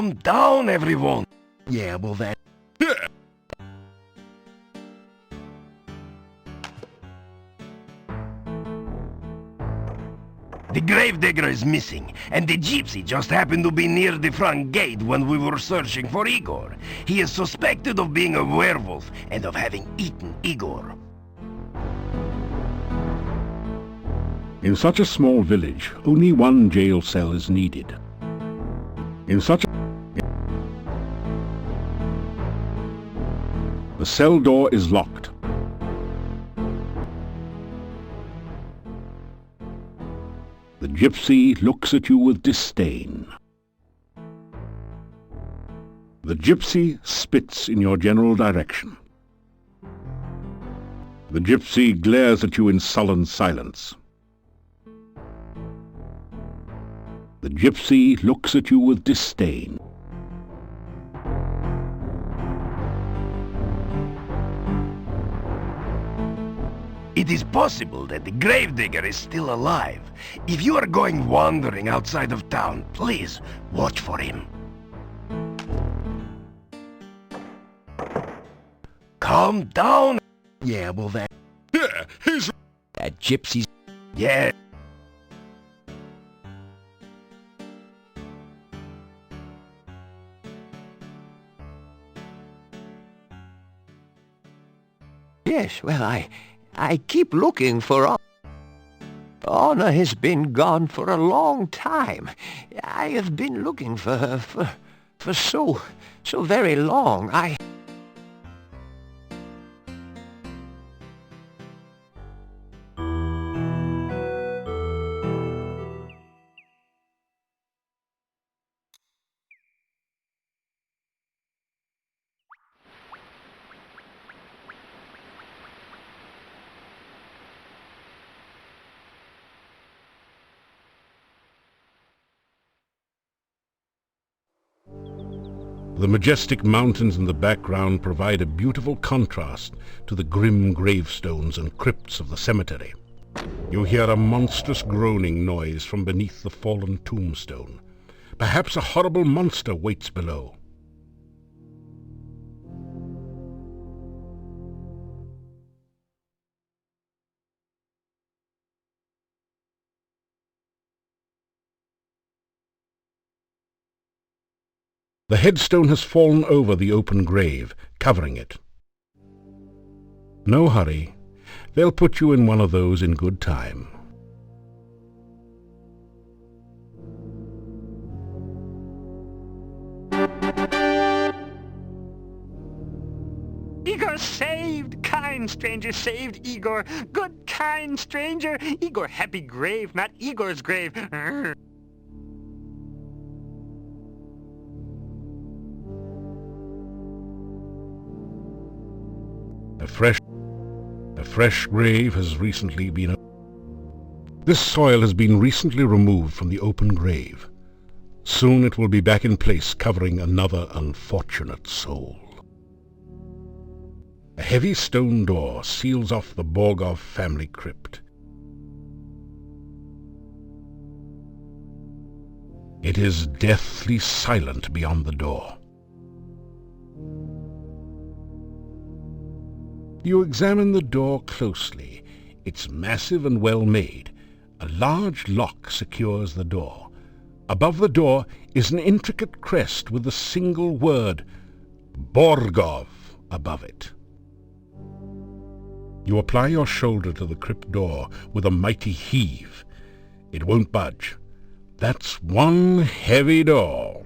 Calm down, everyone. Yeah, well that... Yeah. The gravedigger is missing, and the gypsy just happened to be near the front gate when we were searching for Igor. He is suspected of being a werewolf and of having eaten Igor. In such a small village, only one jail cell is needed. The cell door is locked. The gypsy looks at you with disdain. The gypsy spits in your general direction. The gypsy glares at you in sullen silence. The gypsy looks at you with disdain. It is possible that the gravedigger is still alive. If you are going wandering outside of town, please watch for him. Calm down. Yeah, well that... Yeah, he's... That gypsy's... Yeah. Yes, well, I keep looking for... Anna has been gone for a long time. I have been looking for her for so very long. The majestic mountains in the background provide a beautiful contrast to the grim gravestones and crypts of the cemetery. You hear a monstrous groaning noise from beneath the fallen tombstone. Perhaps a horrible monster waits below. The headstone has fallen over the open grave, covering it. No hurry. They'll put you in one of those in good time. Igor saved! Kind stranger saved Igor! Good kind stranger! Igor happy grave, not Igor's grave! Arr. A fresh grave has recently been... This soil has been recently removed from the open grave. Soon it will be back in place, covering another unfortunate soul. A heavy stone door seals off the Borgov family crypt. It is deathly silent beyond the door. You examine the door closely. It's massive and well made. A large lock secures the door. Above the door is an intricate crest with the single word Borgov above it. You apply your shoulder to the crypt door with a mighty heave. It won't budge. That's one heavy door.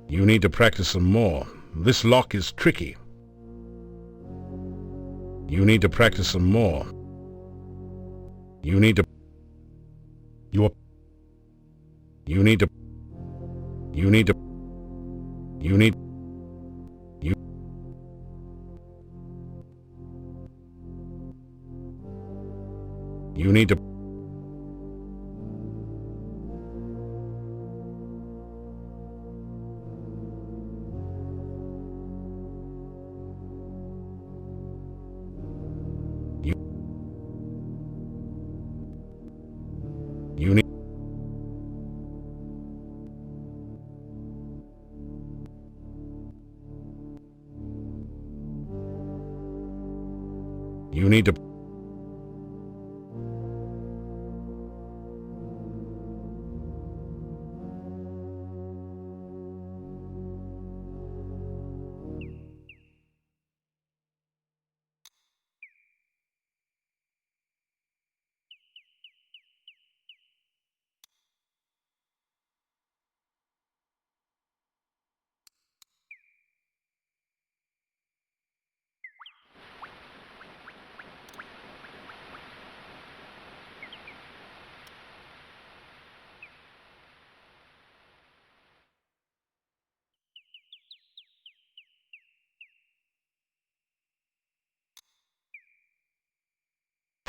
You need to practice some more. This lock is tricky. You need to practice some more. You need to... You need to... You need to... You need... You... You need to... You need... You need to...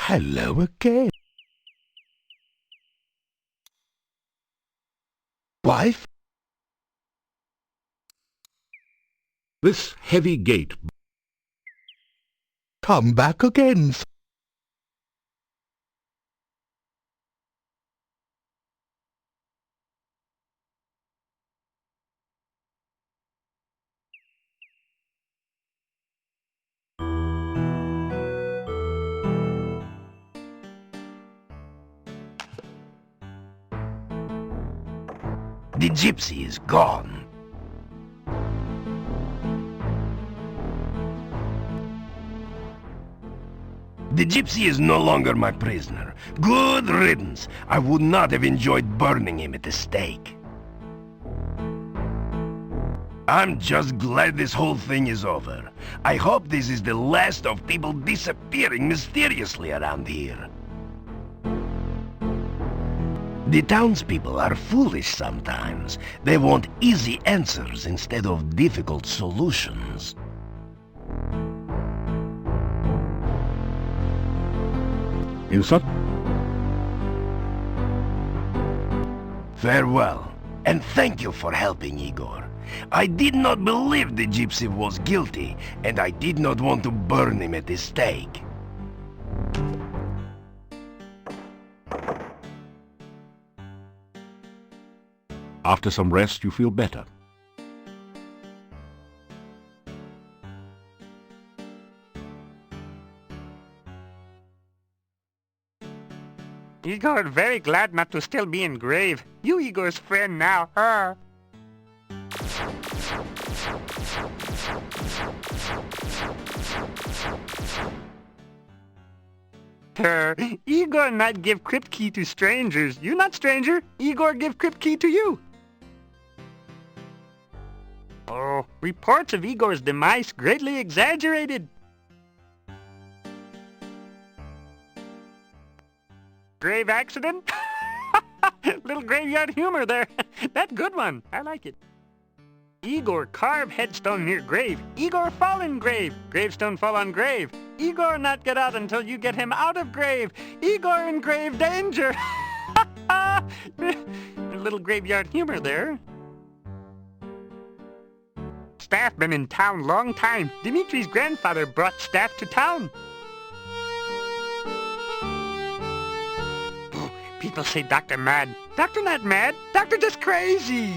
Hello again. Wife? This heavy gate... Come back again. The Gypsy is gone. The Gypsy is no longer my prisoner. Good riddance. I would not have enjoyed burning him at the stake. I'm just glad this whole thing is over. I hope this is the last of people disappearing mysteriously around here. The townspeople are foolish sometimes. They want easy answers instead of difficult solutions. In such... Farewell, and thank you for helping, Igor. I did not believe the Gypsy was guilty, and I did not want to burn him at the stake. After some rest, you feel better. Igor, very glad not to still be in grave. You Igor's friend now, huh? Igor not give crypt key to strangers. You not stranger. Igor give crypt key to you. Oh, reports of Igor's demise greatly exaggerated. Grave accident? Little graveyard humor there. That good one. I like it. Igor carve headstone near grave. Igor fall in grave. Gravestone fall on grave. Igor not get out until you get him out of grave. Igor in grave danger. A little graveyard humor there. Staff been in town long time. Dimitri's grandfather brought staff to town. Oh, people say Doctor mad. Doctor not mad. Doctor just crazy.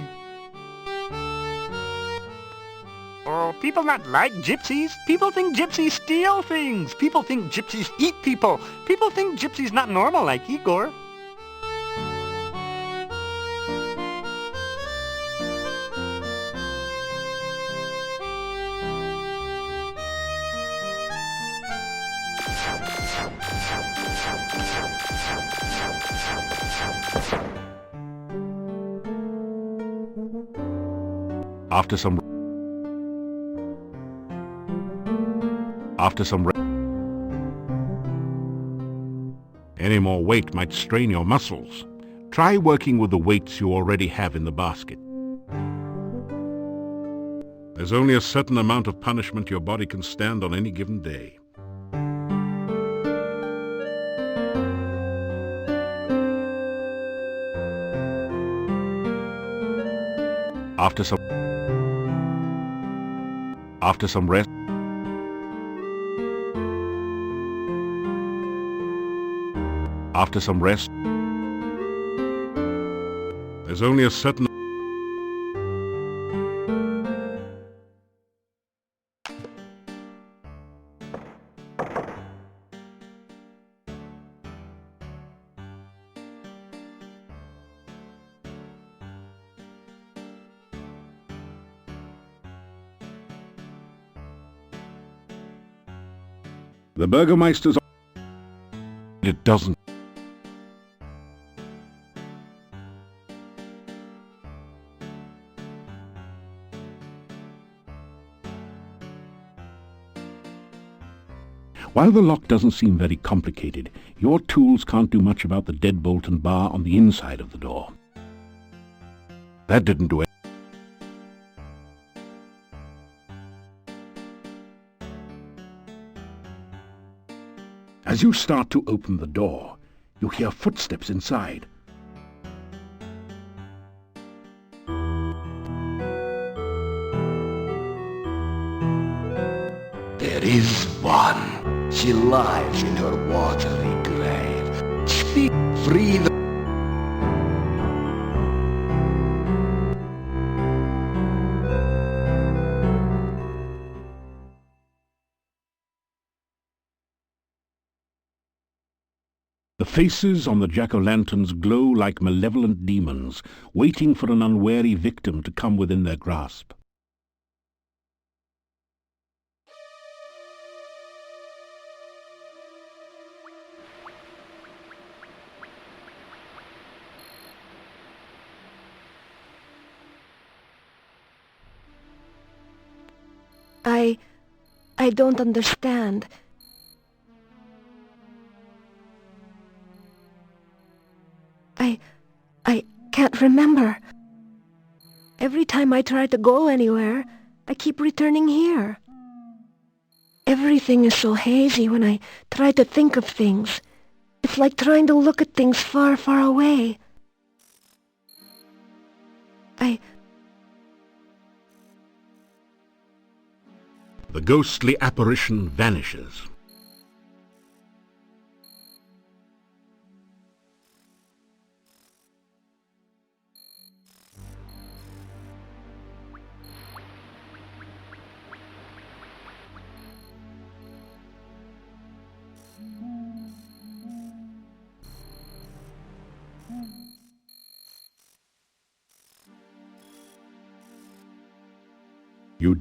Oh, people not like gypsies. People think gypsies steal things. People think gypsies eat people. People think gypsies not normal like Igor. After some any more weight might strain your muscles. Try working with the weights you already have in the basket. There's only a certain amount of punishment your body can stand on any given day. After some rest, there's only a certain... The Burgermeister's... It doesn't... While the lock doesn't seem very complicated, your tools can't do much about the deadbolt and bar on the inside of the door. That didn't do it. As you start to open the door, you hear footsteps inside. There is one. She lies in her watery grave. Speak free the... The faces on the jack-o'-lanterns glow like malevolent demons, waiting for an unwary victim to come within their grasp. I don't understand. I can't remember. Every time I try to go anywhere, I keep returning here. Everything is so hazy when I try to think of things. It's like trying to look at things far, far away. The ghostly apparition vanishes. You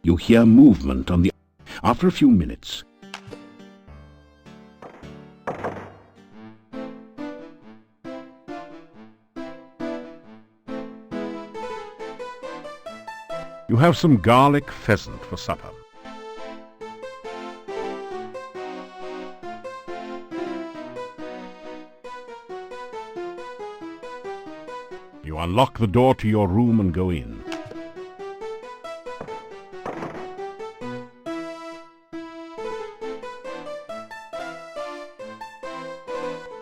You hear movement on the... After a few minutes, you have some garlic pheasant for supper. You unlock the door to your room and go in.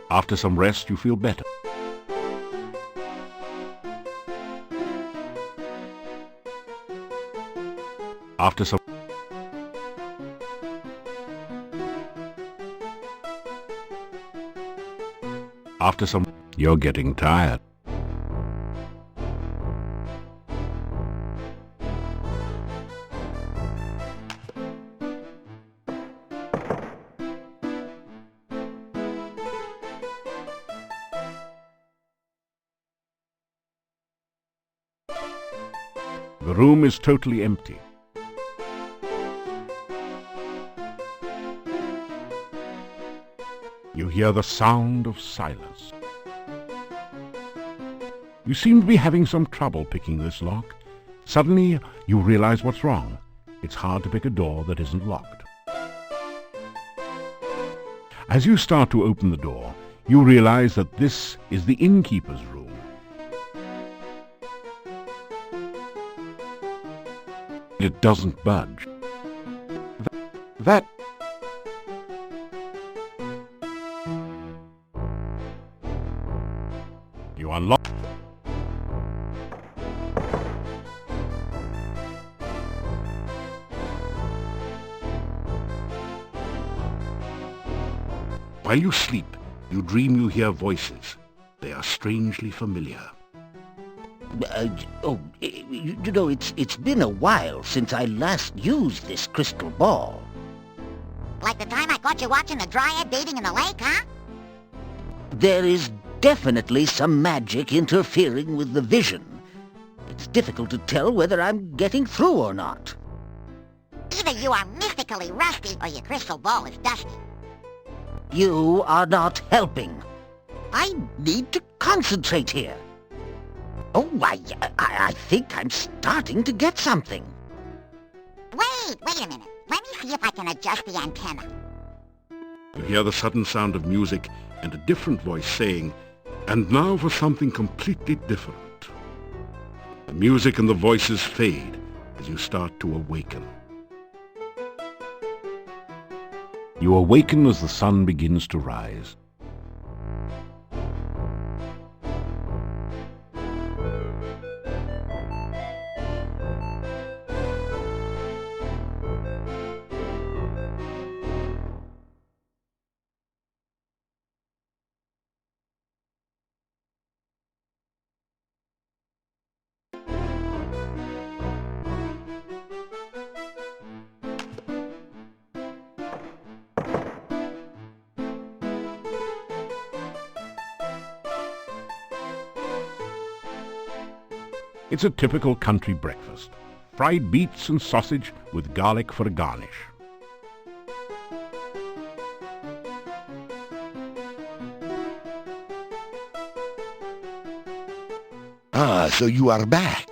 After some rest, you feel better. After some... You're getting tired. The room is totally empty. You hear the sound of silence. You seem to be having some trouble picking this lock. Suddenly, you realize what's wrong. It's hard to pick a door that isn't locked. As you start to open the door, you realize that this is the innkeeper's room. It doesn't budge. That... You unlock... While you sleep, you dream you hear voices. They are strangely familiar. You know, it's been a while since I last used this crystal ball. Like the time I caught you watching the dryad bathing in the lake, huh? There is definitely some magic interfering with the vision. It's difficult to tell whether I'm getting through or not. Either you are mystically rusty or your crystal ball is dusty. You are not helping. I need to concentrate here. Oh, I think I'm starting to get something. Wait a minute. Let me see if I can adjust the antenna. You hear the sudden sound of music and a different voice saying, "And now for something completely different." The music and the voices fade as you start to awaken. You awaken as the sun begins to rise. It's a typical country breakfast. Fried beets and sausage with garlic for a garnish. Ah, so you are back.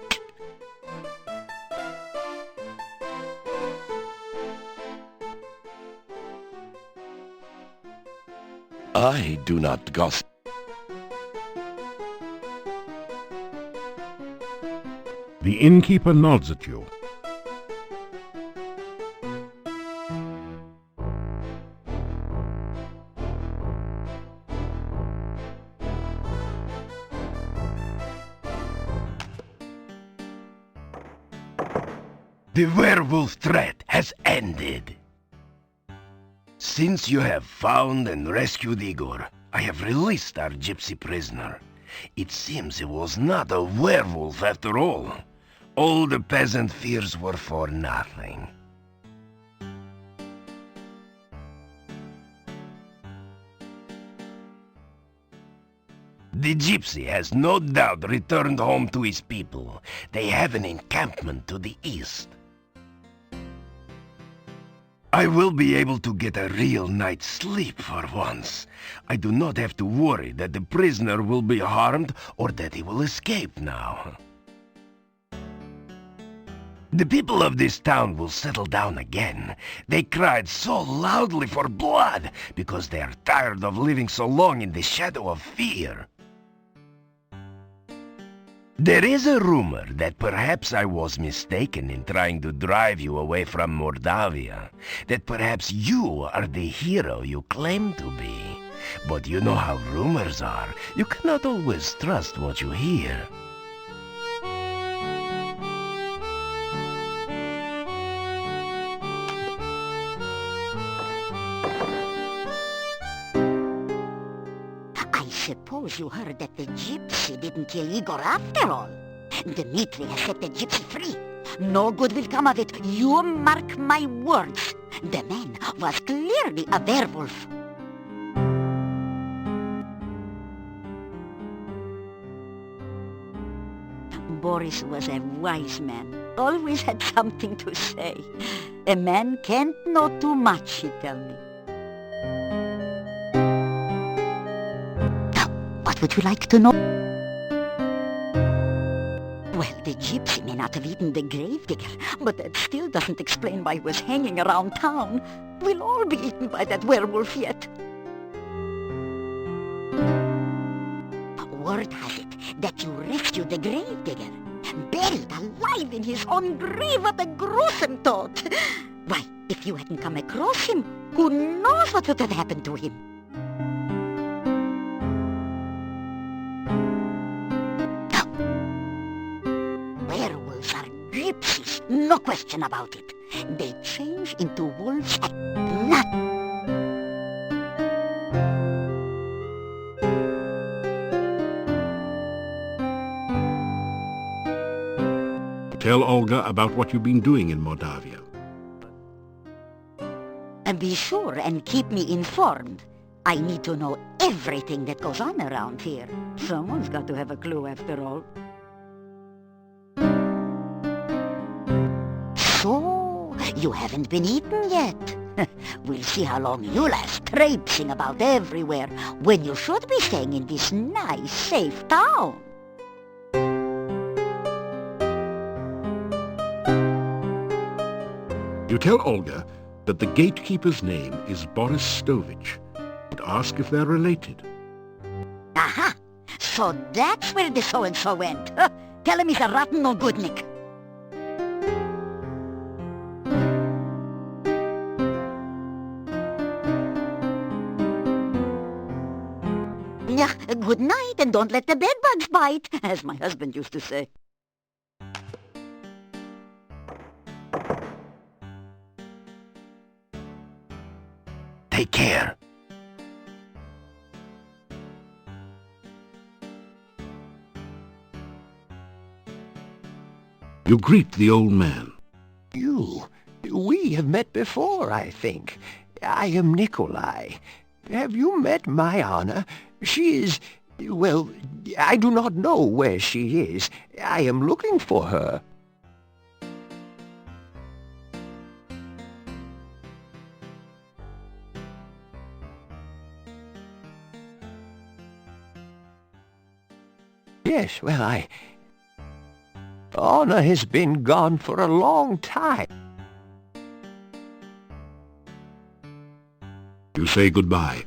I do not gossip. The innkeeper nods at you. The werewolf threat has ended. Since you have found and rescued Igor, I have released our gypsy prisoner. It seems he was not a werewolf after all. All the peasant fears were for nothing. The gypsy has no doubt returned home to his people. They have an encampment to the east. I will be able to get a real night's sleep for once. I do not have to worry that the prisoner will be harmed or that he will escape now. The people of this town will settle down again. They cried so loudly for blood because they are tired of living so long in the shadow of fear. There is a rumor that perhaps I was mistaken in trying to drive you away from Mordavia, that perhaps you are the hero you claim to be. But you know how rumors are. You cannot always trust what you hear. Suppose you heard that the gypsy didn't kill Igor after all. Dmitri has set the gypsy free. No good will come of it. You mark my words. The man was clearly a werewolf. Boris was a wise man. Always had something to say. A man can't know too much, he tell me. What would you like to know? Well, the gypsy may not have eaten the gravedigger, but that still doesn't explain why he was hanging around town. We'll all be eaten by that werewolf yet. Word has it that you rescued the gravedigger, buried alive in his own grave. What a gruesome thought! Why, if you hadn't come across him, who knows what would have happened to him? No question about it. They change into wolves at night. Tell Olga about what you've been doing in Mordavia. And be sure and keep me informed. I need to know everything. everything that goes on around here. Someone's got to have a clue after all. So, you haven't been eaten yet. We'll see how long you last traipsing about everywhere when you should be staying in this nice, safe town. You tell Olga that the gatekeeper's name is Boris Stovich and ask if they're related. Aha! So that's where the so-and-so went. Huh? Tell him he's a rotten no-goodnik. Yeah, good night, and don't let the bedbugs bite, as my husband used to say. Take care. You greet the old man. We have met before, I think. I am Nikolai. Have you met my Anna? She is... well, I do not know where she is. I am looking for her. Yes, well, Anna has been gone for a long time. You say goodbye.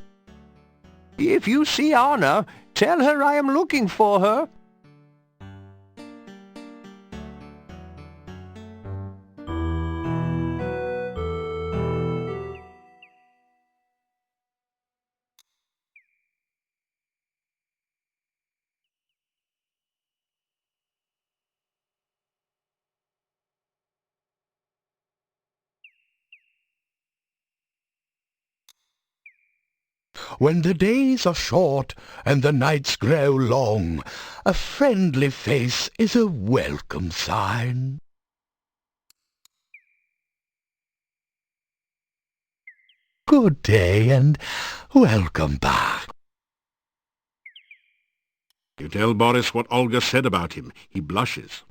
If you see Anna, tell her I am looking for her. When the days are short and the nights grow long, a friendly face is a welcome sign. Good day and welcome back. You tell Boris what Olga said about him. He blushes.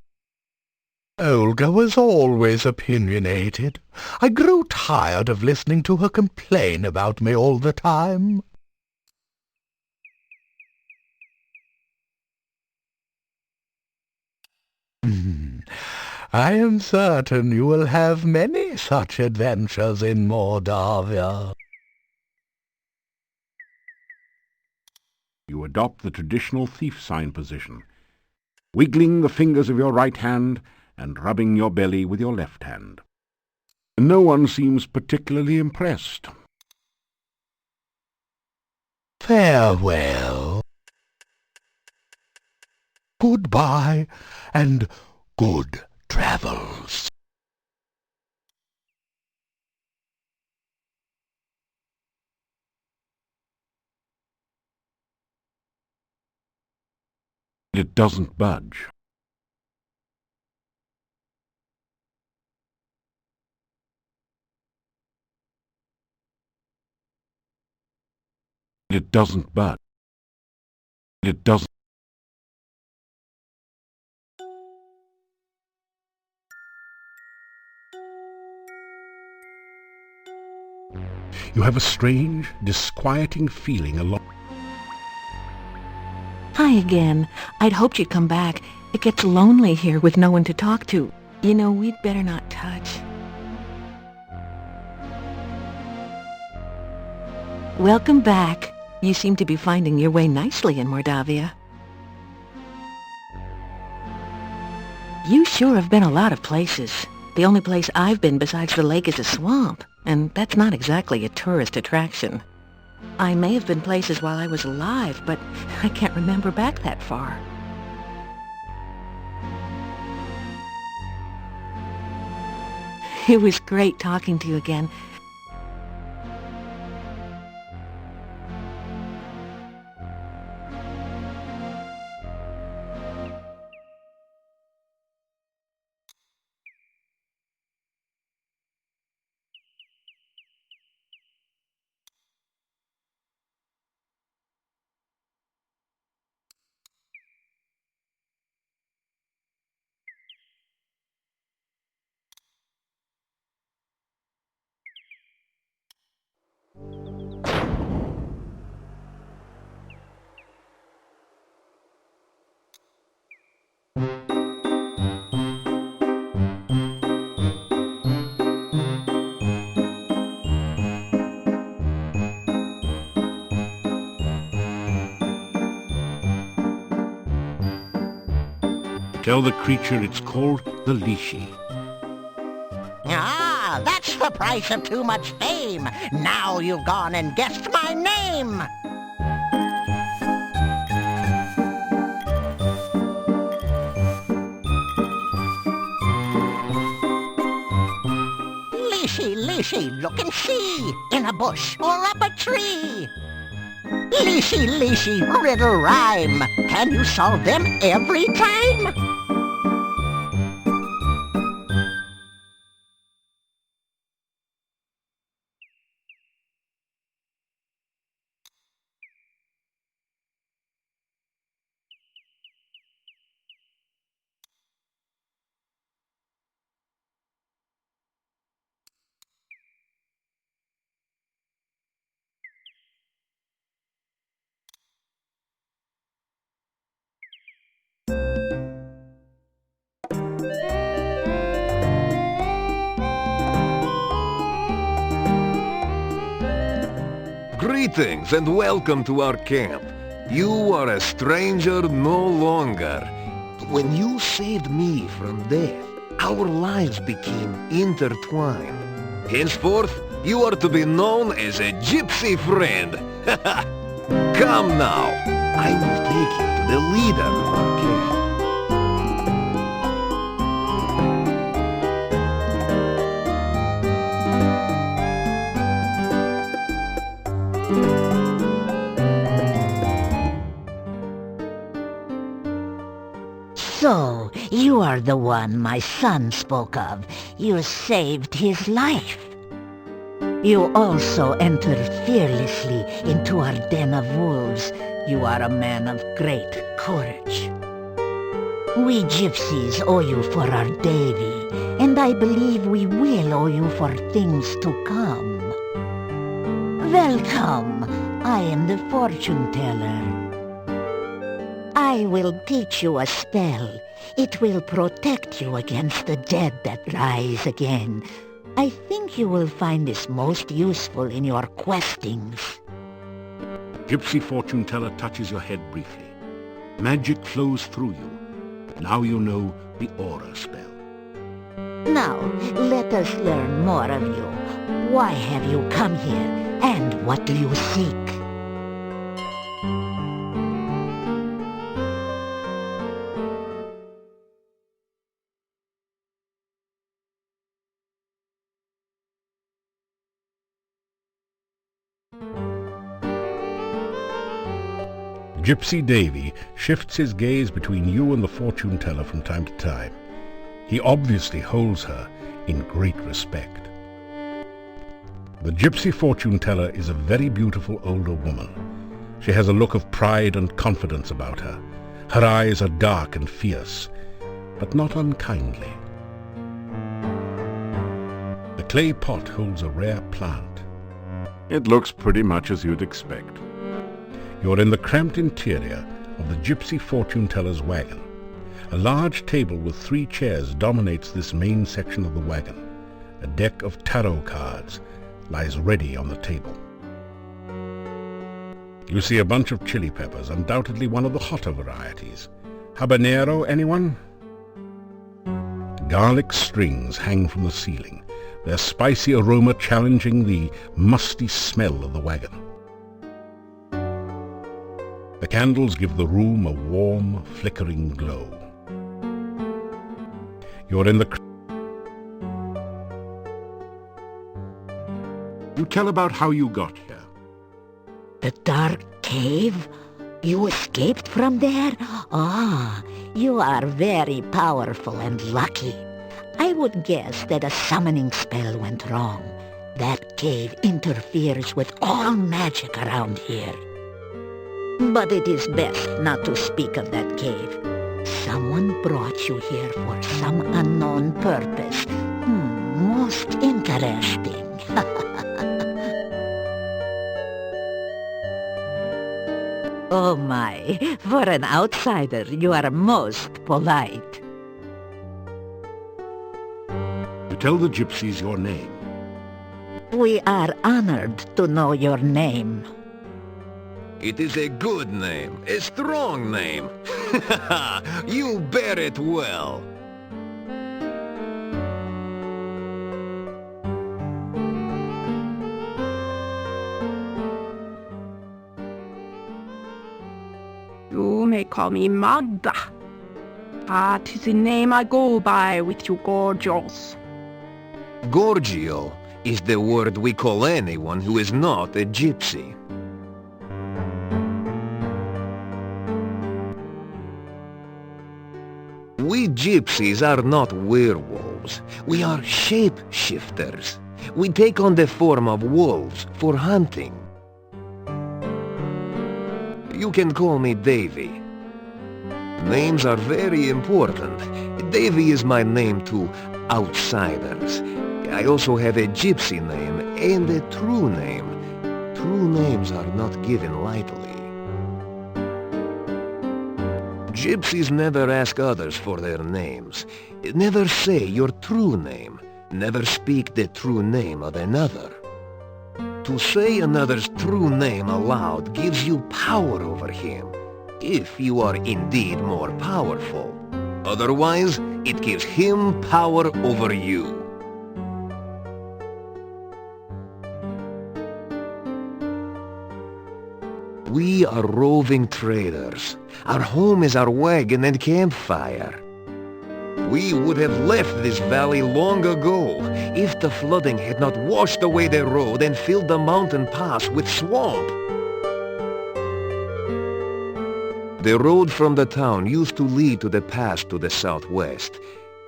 Olga was always opinionated. I grew tired of listening to her complain about me all the time. I am certain you will have many such adventures in Mordavia. You adopt the traditional thief sign position, wiggling the fingers of your right hand and rubbing your belly with your left hand. No one seems particularly impressed. Farewell. Goodbye and good travels. It doesn't budge. It doesn't budge. It doesn't. You have a strange, disquieting feeling along. Hi again. I'd hoped you'd come back. It gets lonely here with no one to talk to. You know, we'd better not touch. Welcome back. You seem to be finding your way nicely in Mordavia. You sure have been a lot of places. The only place I've been besides the lake is a swamp, and that's not exactly a tourist attraction. I may have been places while I was alive, but I can't remember back that far. It was great talking to you again. Tell the creature it's called the Lishi. Ah, that's the price of too much fame. Now you've gone and guessed my name. Lishi, Lishi, look and see, in a bush or up a tree. Lishi, Lishi, riddle rhyme. Can you solve them every time? Greetings and welcome to our camp. You are a stranger no longer. When you saved me from death, our lives became intertwined. Henceforth, you are to be known as a gypsy friend. Come now. I will take you to the leader of our camp. So, you are the one my son spoke of. You saved his life. You also entered fearlessly into our den of wolves. You are a man of great courage. We gypsies owe you for our Davy, and I believe we will owe you for things to come. Welcome. I am the fortune teller. I will teach you a spell. It will protect you against the dead that rise again. I think you will find this most useful in your questings. Gypsy fortune teller touches your head briefly. Magic flows through you. Now you know the aura spell. Now, let us learn more of you. Why have you come here, and what do you seek? Gypsy Davy shifts his gaze between you and the fortune teller from time to time. He obviously holds her in great respect. The gypsy fortune teller is a very beautiful older woman. She has a look of pride and confidence about her. Her eyes are dark and fierce, but not unkindly. The clay pot holds a rare plant. It looks pretty much as you'd expect. You're in the cramped interior of the gypsy fortune teller's wagon. A large table with 3 chairs dominates this main section of the wagon. A deck of tarot cards lies ready on the table. You see a bunch of chili peppers, undoubtedly one of the hotter varieties. Habanero, anyone? Garlic strings hang from the ceiling, their spicy aroma challenging the musty smell of the wagon. The candles give the room a warm, flickering glow. You're in the... You tell about how you got here. The dark cave? You escaped from there? Ah, you are very powerful and lucky. I would guess that a summoning spell went wrong. That cave interferes with all magic around here. But it is best not to speak of that cave. Someone brought you here for some unknown purpose. Most interesting. Oh my, for an outsider, you are most polite. You tell the gypsies your name. We are honored to know your name. It is a good name, a strong name. You bear it well. You may call me Magda. That is the name I go by with you Gorgios. Gorgio is the word we call anyone who is not a gypsy. We gypsies are not werewolves. We are shape-shifters. We take on the form of wolves for hunting. You can call me Davy. Names are very important. Davy is my name to outsiders. I also have a gypsy name and a true name. True names are not given lightly. Gypsies never ask others for their names. Never say your true name. Never speak the true name of another. To say another's true name aloud gives you power over him, if you are indeed more powerful. Otherwise, it gives him power over you. We are roving traders. Our home is our wagon and campfire. We would have left this valley long ago if the flooding had not washed away the road and filled the mountain pass with swamp. The road from the town used to lead to the pass to the southwest.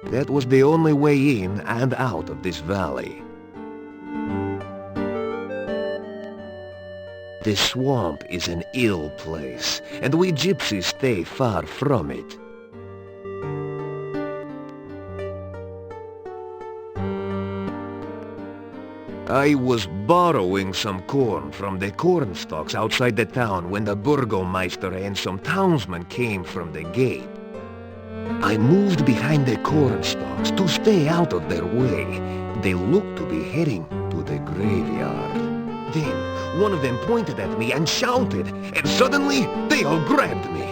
That was the only way in and out of this valley. The swamp is an ill place, and we gypsies stay far from it. I was borrowing some corn from the cornstalks outside the town when the Burgermeister and some townsmen came from the gate. I moved behind the cornstalks to stay out of their way. They looked to be heading to the graveyard. Then one of them pointed at me and shouted, and suddenly they all grabbed me.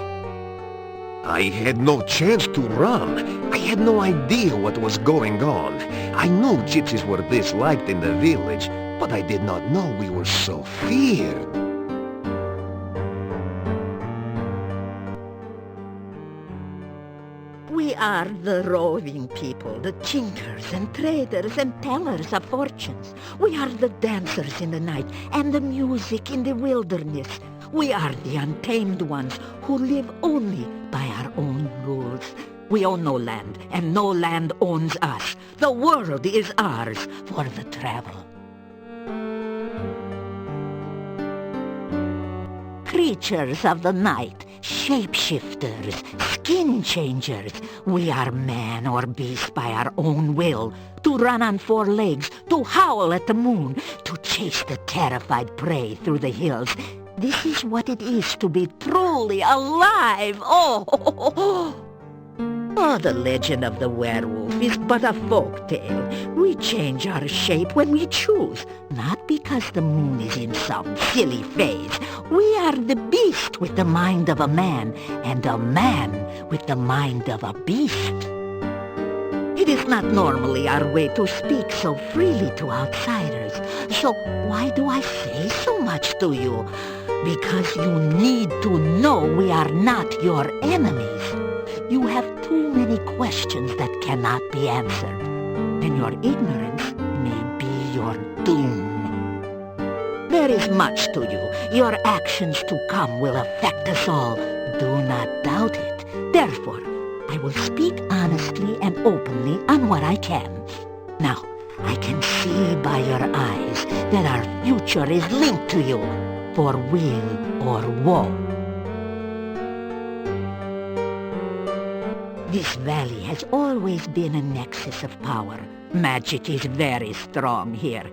I had no chance to run. I had no idea what was going on. I knew gypsies were disliked in the village, but I did not know we were so feared. We are the roving people, the tinkers and traders and tellers of fortunes. We are the dancers in the night and the music in the wilderness. We are the untamed ones who live only by our own rules. We own no land, and no land owns us. The world is ours for the travel. Creatures of the night, shapeshifters, skin changers. We are man or beast by our own will, to run on four legs, to howl at the moon, to chase the terrified prey through the hills. This is what it is to be truly alive. Oh, the legend of the werewolf is but a folk tale. We change our shape when we choose, not because the moon is in some silly phase. We are the beast with the mind of a man, and a man with the mind of a beast. It is not normally our way to speak so freely to outsiders. So why do I say so much to you? Because you need to know we are not your enemies. You have too many questions that cannot be answered, and your ignorance may be your doom. There is much to you. Your actions to come will affect us all. Do not doubt it. Therefore, I will speak honestly and openly on what I can. Now, I can see by your eyes that our future is linked to you, for weal or woe. This valley has always been a nexus of power. Magic is very strong here.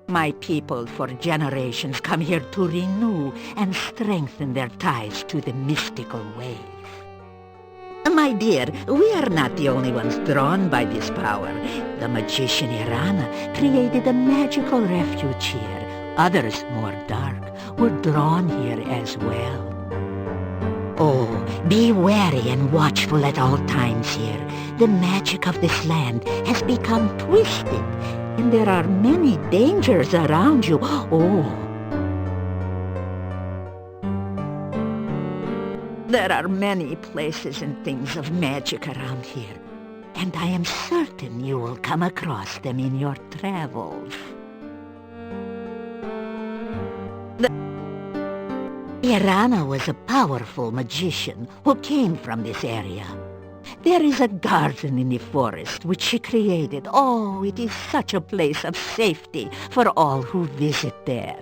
My people for generations come here to renew and strengthen their ties to the mystical ways. My dear, we are not the only ones drawn by this power. The magician Irana created a magical refuge here. Others, more dark, were drawn here as well. Oh, Be wary and watchful at all times here. The magic of this land has become twisted, and there are many dangers around you. Oh. There are many places and things of magic around here, and I am certain you will come across them in your travels. Tarna was a powerful magician who came from this area. There is a garden in the forest which she created. Oh, it is such a place of safety for all who visit there.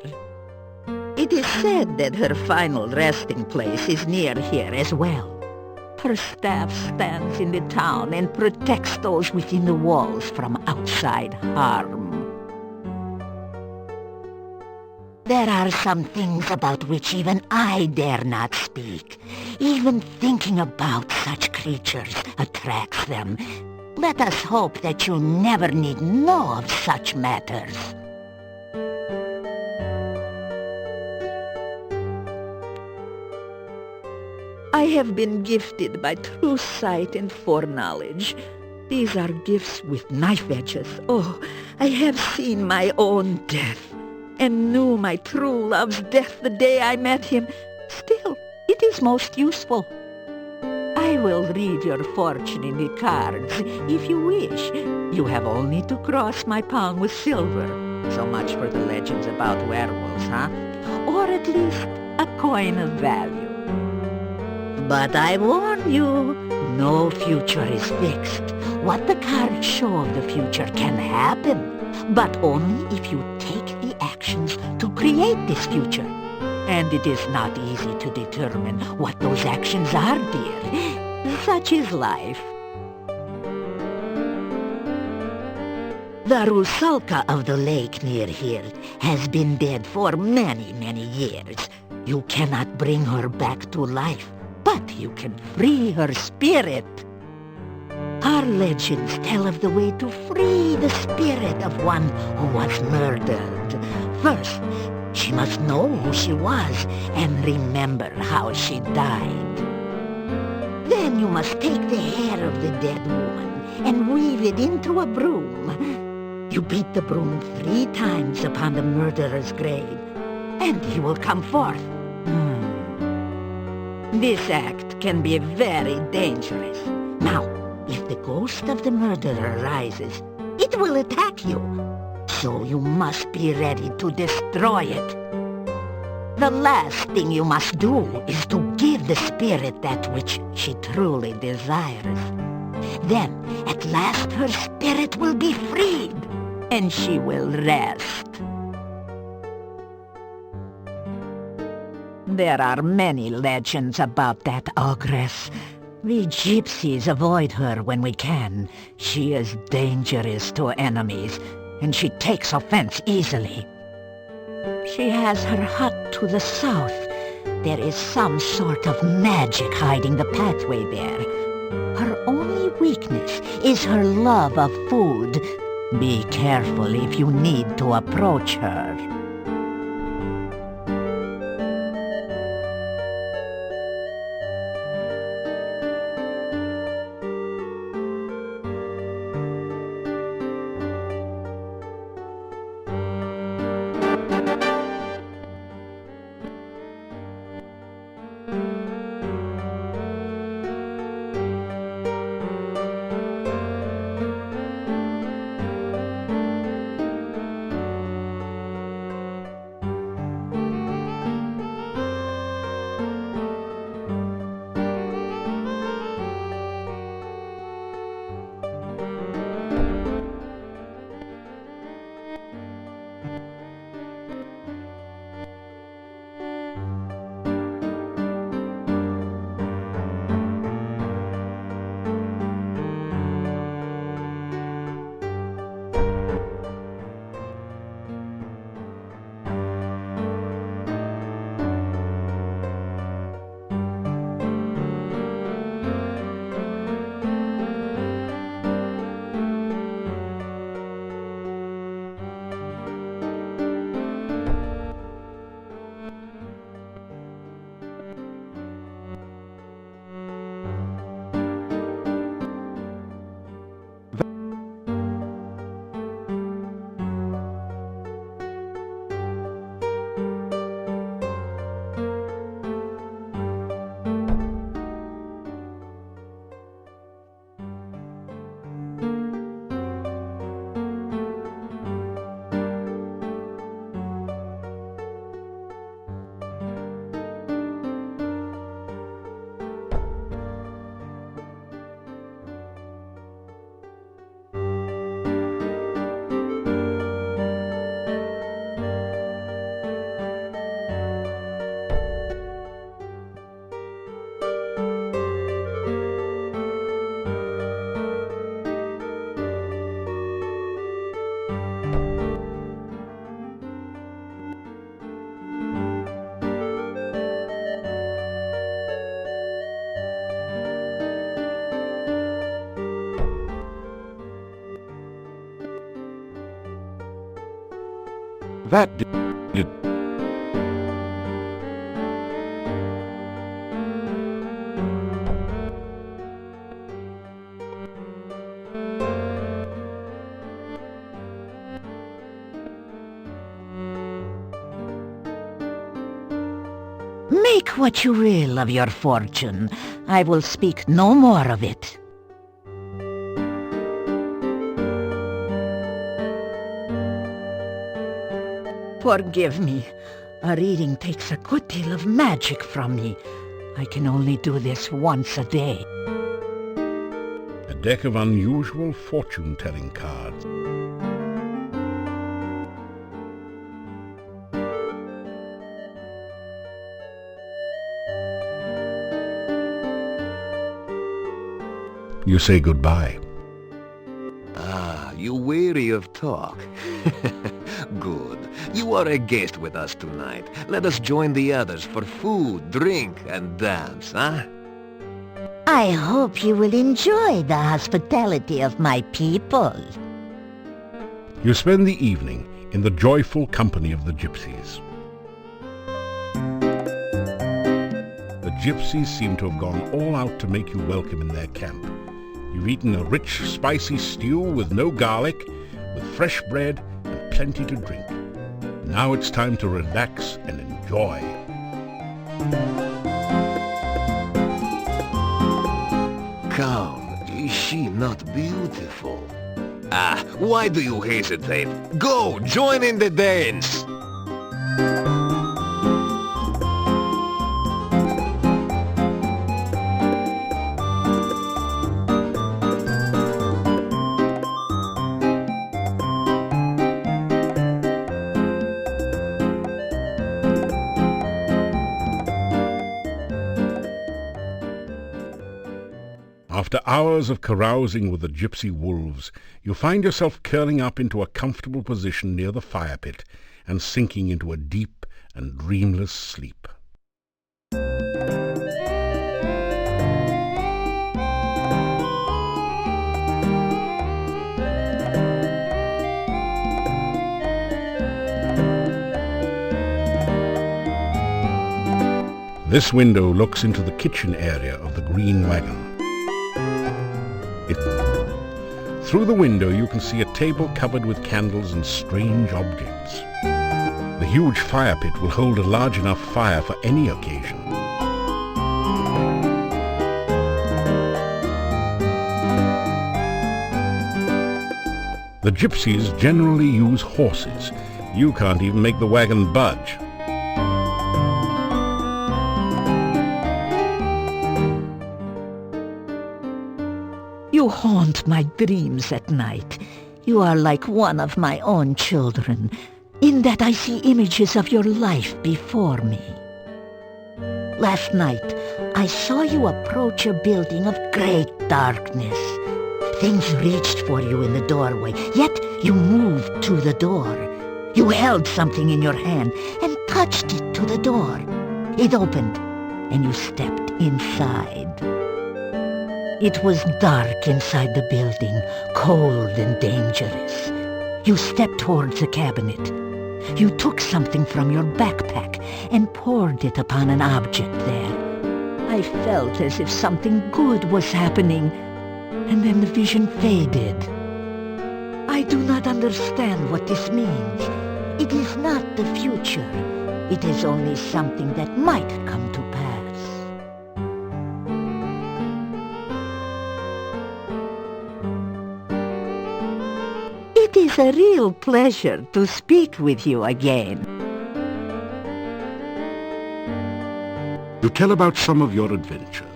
It is said that her final resting place is near here as well. Her staff stands in the town and protects those within the walls from outside harm. There are some things about which even I dare not speak. Even thinking about such creatures attracts them. Let us hope that you never need know of such matters. I have been gifted by true sight and foreknowledge. These are gifts with knife edges. Oh, I have seen my own death, and knew my true love's death the day I met him. Still, it is most useful. I will read your fortune in the cards, if you wish. You have only to cross my palm with silver. So much for the legends about werewolves, huh? Or at least a coin of value. But I warn you, no future is fixed. What the cards show of the future can happen, but only if you take the actions to create this future. And it is not easy to determine what those actions are, dear. Such is life. The Rusalka of the lake near here has been dead for many, many years. You cannot bring her back to life, but you can free her spirit. Our legends tell of the way to free the spirit of one who was murdered. First, she must know who she was and remember how she died. Then you must take the hair of the dead woman and weave it into a broom. You beat the broom 3 times upon the murderer's grave, and he will come forth. This act can be very dangerous. Now, if the ghost of the murderer rises, it will attack you. So you must be ready to destroy it. The last thing you must do is to give the spirit that which she truly desires. Then, at last her spirit will be freed, and she will rest. There are many legends about that ogress. We gypsies avoid her when we can. She is dangerous to enemies, and she takes offense easily. She has her hut to the south. There is some sort of magic hiding the pathway there. Her only weakness is her love of food. Be careful if you need to approach her. That did... Make what you will of your fortune. I will speak no more of it. Forgive me. A reading takes a good deal of magic from me. I can only do this once a day. A deck of unusual fortune-telling cards. You say goodbye. Ah, you weary of talk? Good. You are a guest with us tonight. Let us join the others for food, drink, and dance, huh? I hope you will enjoy the hospitality of my people. You spend the evening in the joyful company of the gypsies. The gypsies seem to have gone all out to make you welcome in their camp. You've eaten a rich, spicy stew with no garlic, with fresh bread and plenty to drink. Now it's time to relax and enjoy. Come, is she not beautiful? Ah, why do you hesitate? Go, join in the dance! After hours of carousing with the gypsy wolves, you find yourself curling up into a comfortable position near the fire pit and sinking into a deep and dreamless sleep. This window looks into the kitchen area of the green wagon. Through the window you can see a table covered with candles and strange objects. The huge fire pit will hold a large enough fire for any occasion. The gypsies generally use horses. You can't even make the wagon budge. You haunt my dreams at night. You are like one of my own children, in that I see images of your life before me. Last night, I saw you approach a building of great darkness. Things reached for you in the doorway, yet you moved to the door. You held something in your hand and touched it to the door. It opened, and you stepped inside. It was dark inside the building, cold and dangerous. You stepped towards the cabinet. You took something from your backpack and poured it upon an object there. I felt as if something good was happening, and then the vision faded. I do not understand what this means. It is not the future. It is only something that might come to pass. It is a real pleasure to speak with you again. You tell about some of your adventures.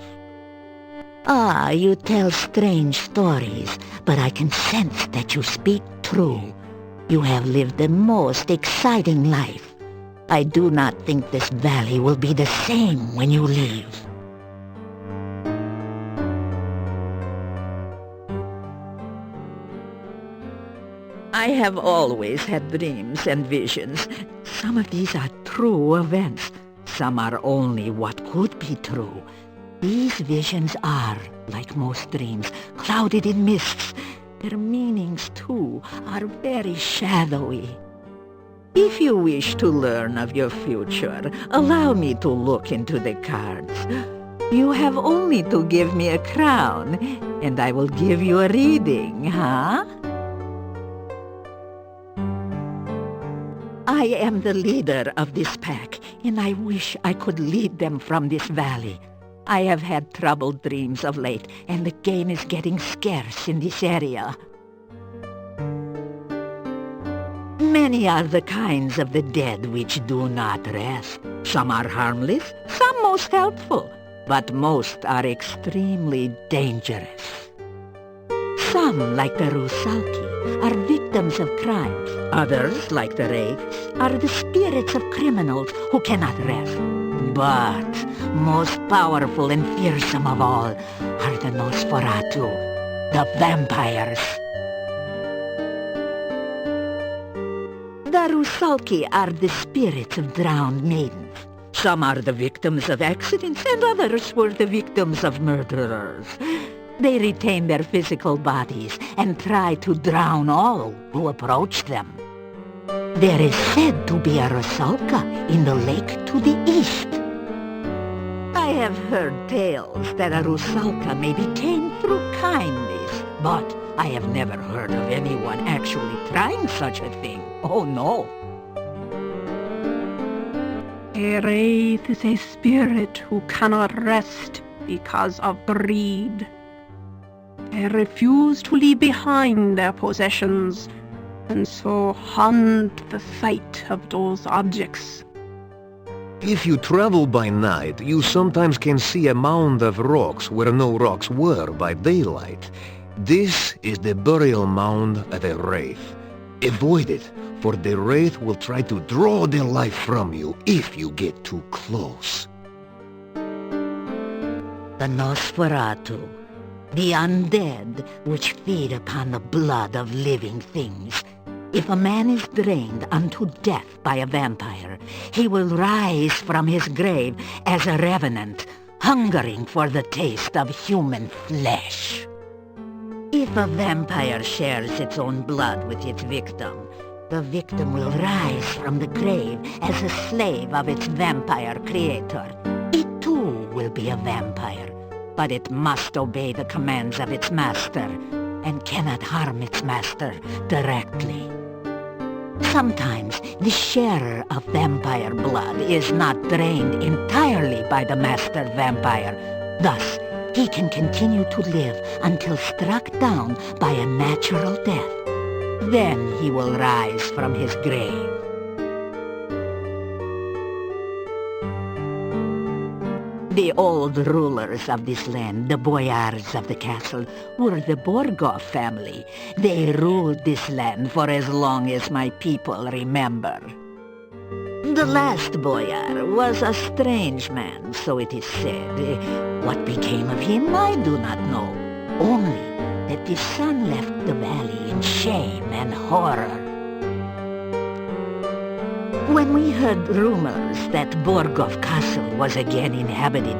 Ah, you tell strange stories, but I can sense that you speak true. You have lived the most exciting life. I do not think this valley will be the same when you leave. I have always had dreams and visions. Some of these are true events. Some are only what could be true. These visions are, like most dreams, clouded in mists. Their meanings, too, are very shadowy. If you wish to learn of your future, allow me to look into the cards. You have only to give me a crown, and I will give you a reading, huh? I am the leader of this pack, and I wish I could lead them from this valley. I have had troubled dreams of late, and the game is getting scarce in this area. Many are the kinds of the dead which do not rest. Some are harmless, some most helpful, but most are extremely dangerous. Some, like the Rusalki, are victims of crimes. Others, like the wraiths, are the spirits of criminals who cannot rest. But most powerful and fearsome of all are the Nosferatu, the vampires. The Rusalki are the spirits of drowned maidens. Some are the victims of accidents, and others were the victims of murderers. They retain their physical bodies and try to drown all who approach them. There is said to be a Rusalka in the lake to the east. I have heard tales that a Rusalka may be tamed through kindness, but I have never heard of anyone actually trying such a thing. Oh no. A wraith is a spirit who cannot rest because of greed. They refuse to leave behind their possessions, and so haunt the sight of those objects. If you travel by night, you sometimes can see a mound of rocks where no rocks were by daylight. This is the burial mound of a wraith. Avoid it, for the wraith will try to draw their life from you if you get too close. The Nosferatu, the undead which feed upon the blood of living things. If a man is drained unto death by a vampire, he will rise from his grave as a revenant, hungering for the taste of human flesh. If a vampire shares its own blood with its victim, the victim will rise from the grave as a slave of its vampire creator. It too will be a vampire, but it must obey the commands of its master, and cannot harm its master directly. Sometimes the sharer of vampire blood is not drained entirely by the master vampire. Thus, he can continue to live until struck down by a natural death. Then he will rise from his grave. The old rulers of this land, the boyars of the castle, were the Borgov family. They ruled this land for as long as my people remember. The last boyar was a strange man, so it is said. What became of him, I do not know. Only that his son left the valley in shame and horror. When we heard rumors that Borgov Castle was again inhabited,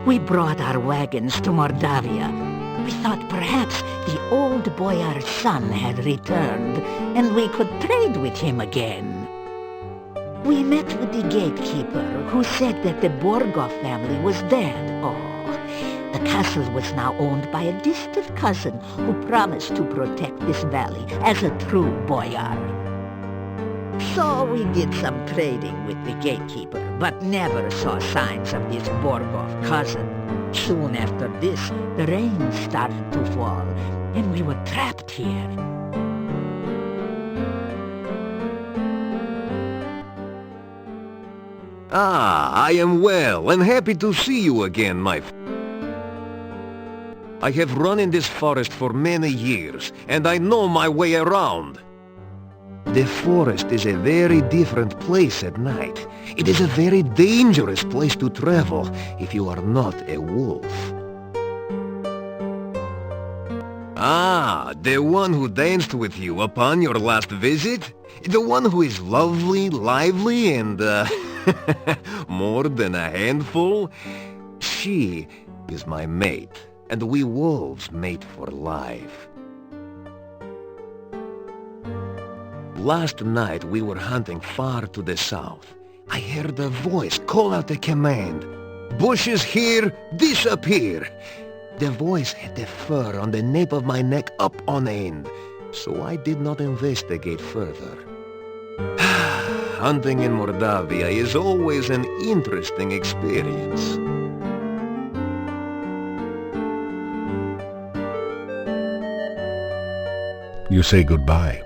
we brought our wagons to Mordavia. We thought perhaps the old boyar's son had returned, and we could trade with him again. We met with the gatekeeper, who said that the Borgov family was dead. Oh, the castle was now owned by a distant cousin who promised to protect this valley as a true boyar. So we did some trading with the gatekeeper, but never saw signs of this Borgov cousin. Soon after this, the rain started to fall, and we were trapped here. Ah, I am well and happy to see you again, my friend. I have run in this forest for many years, and I know my way around. The forest is a very different place at night. It is a very dangerous place to travel if you are not a wolf. Ah, the one who danced with you upon your last visit? The one who is lovely, lively, and, more than a handful? She is my mate, and we wolves mate for life. Last night we were hunting far to the south. I heard a voice call out a command. Bushes here, disappear! The voice had the fur on the nape of my neck up on end, so I did not investigate further. Hunting in Mordavia is always an interesting experience. You say goodbye.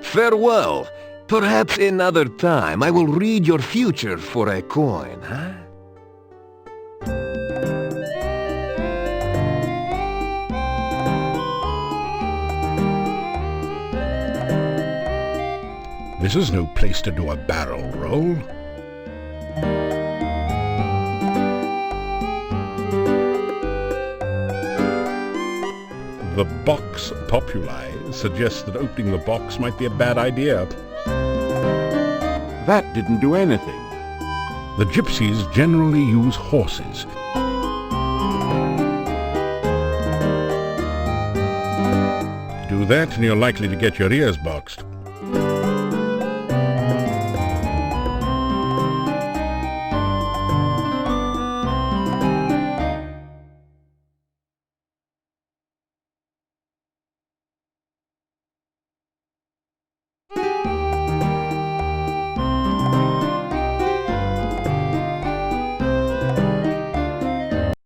Farewell. Perhaps another time I will read your future for a coin, huh? This is no place to do a barrel roll. The box populi suggests that opening the box might be a bad idea. That didn't do anything. The gypsies generally use horses. Do that and you're likely to get your ears boxed.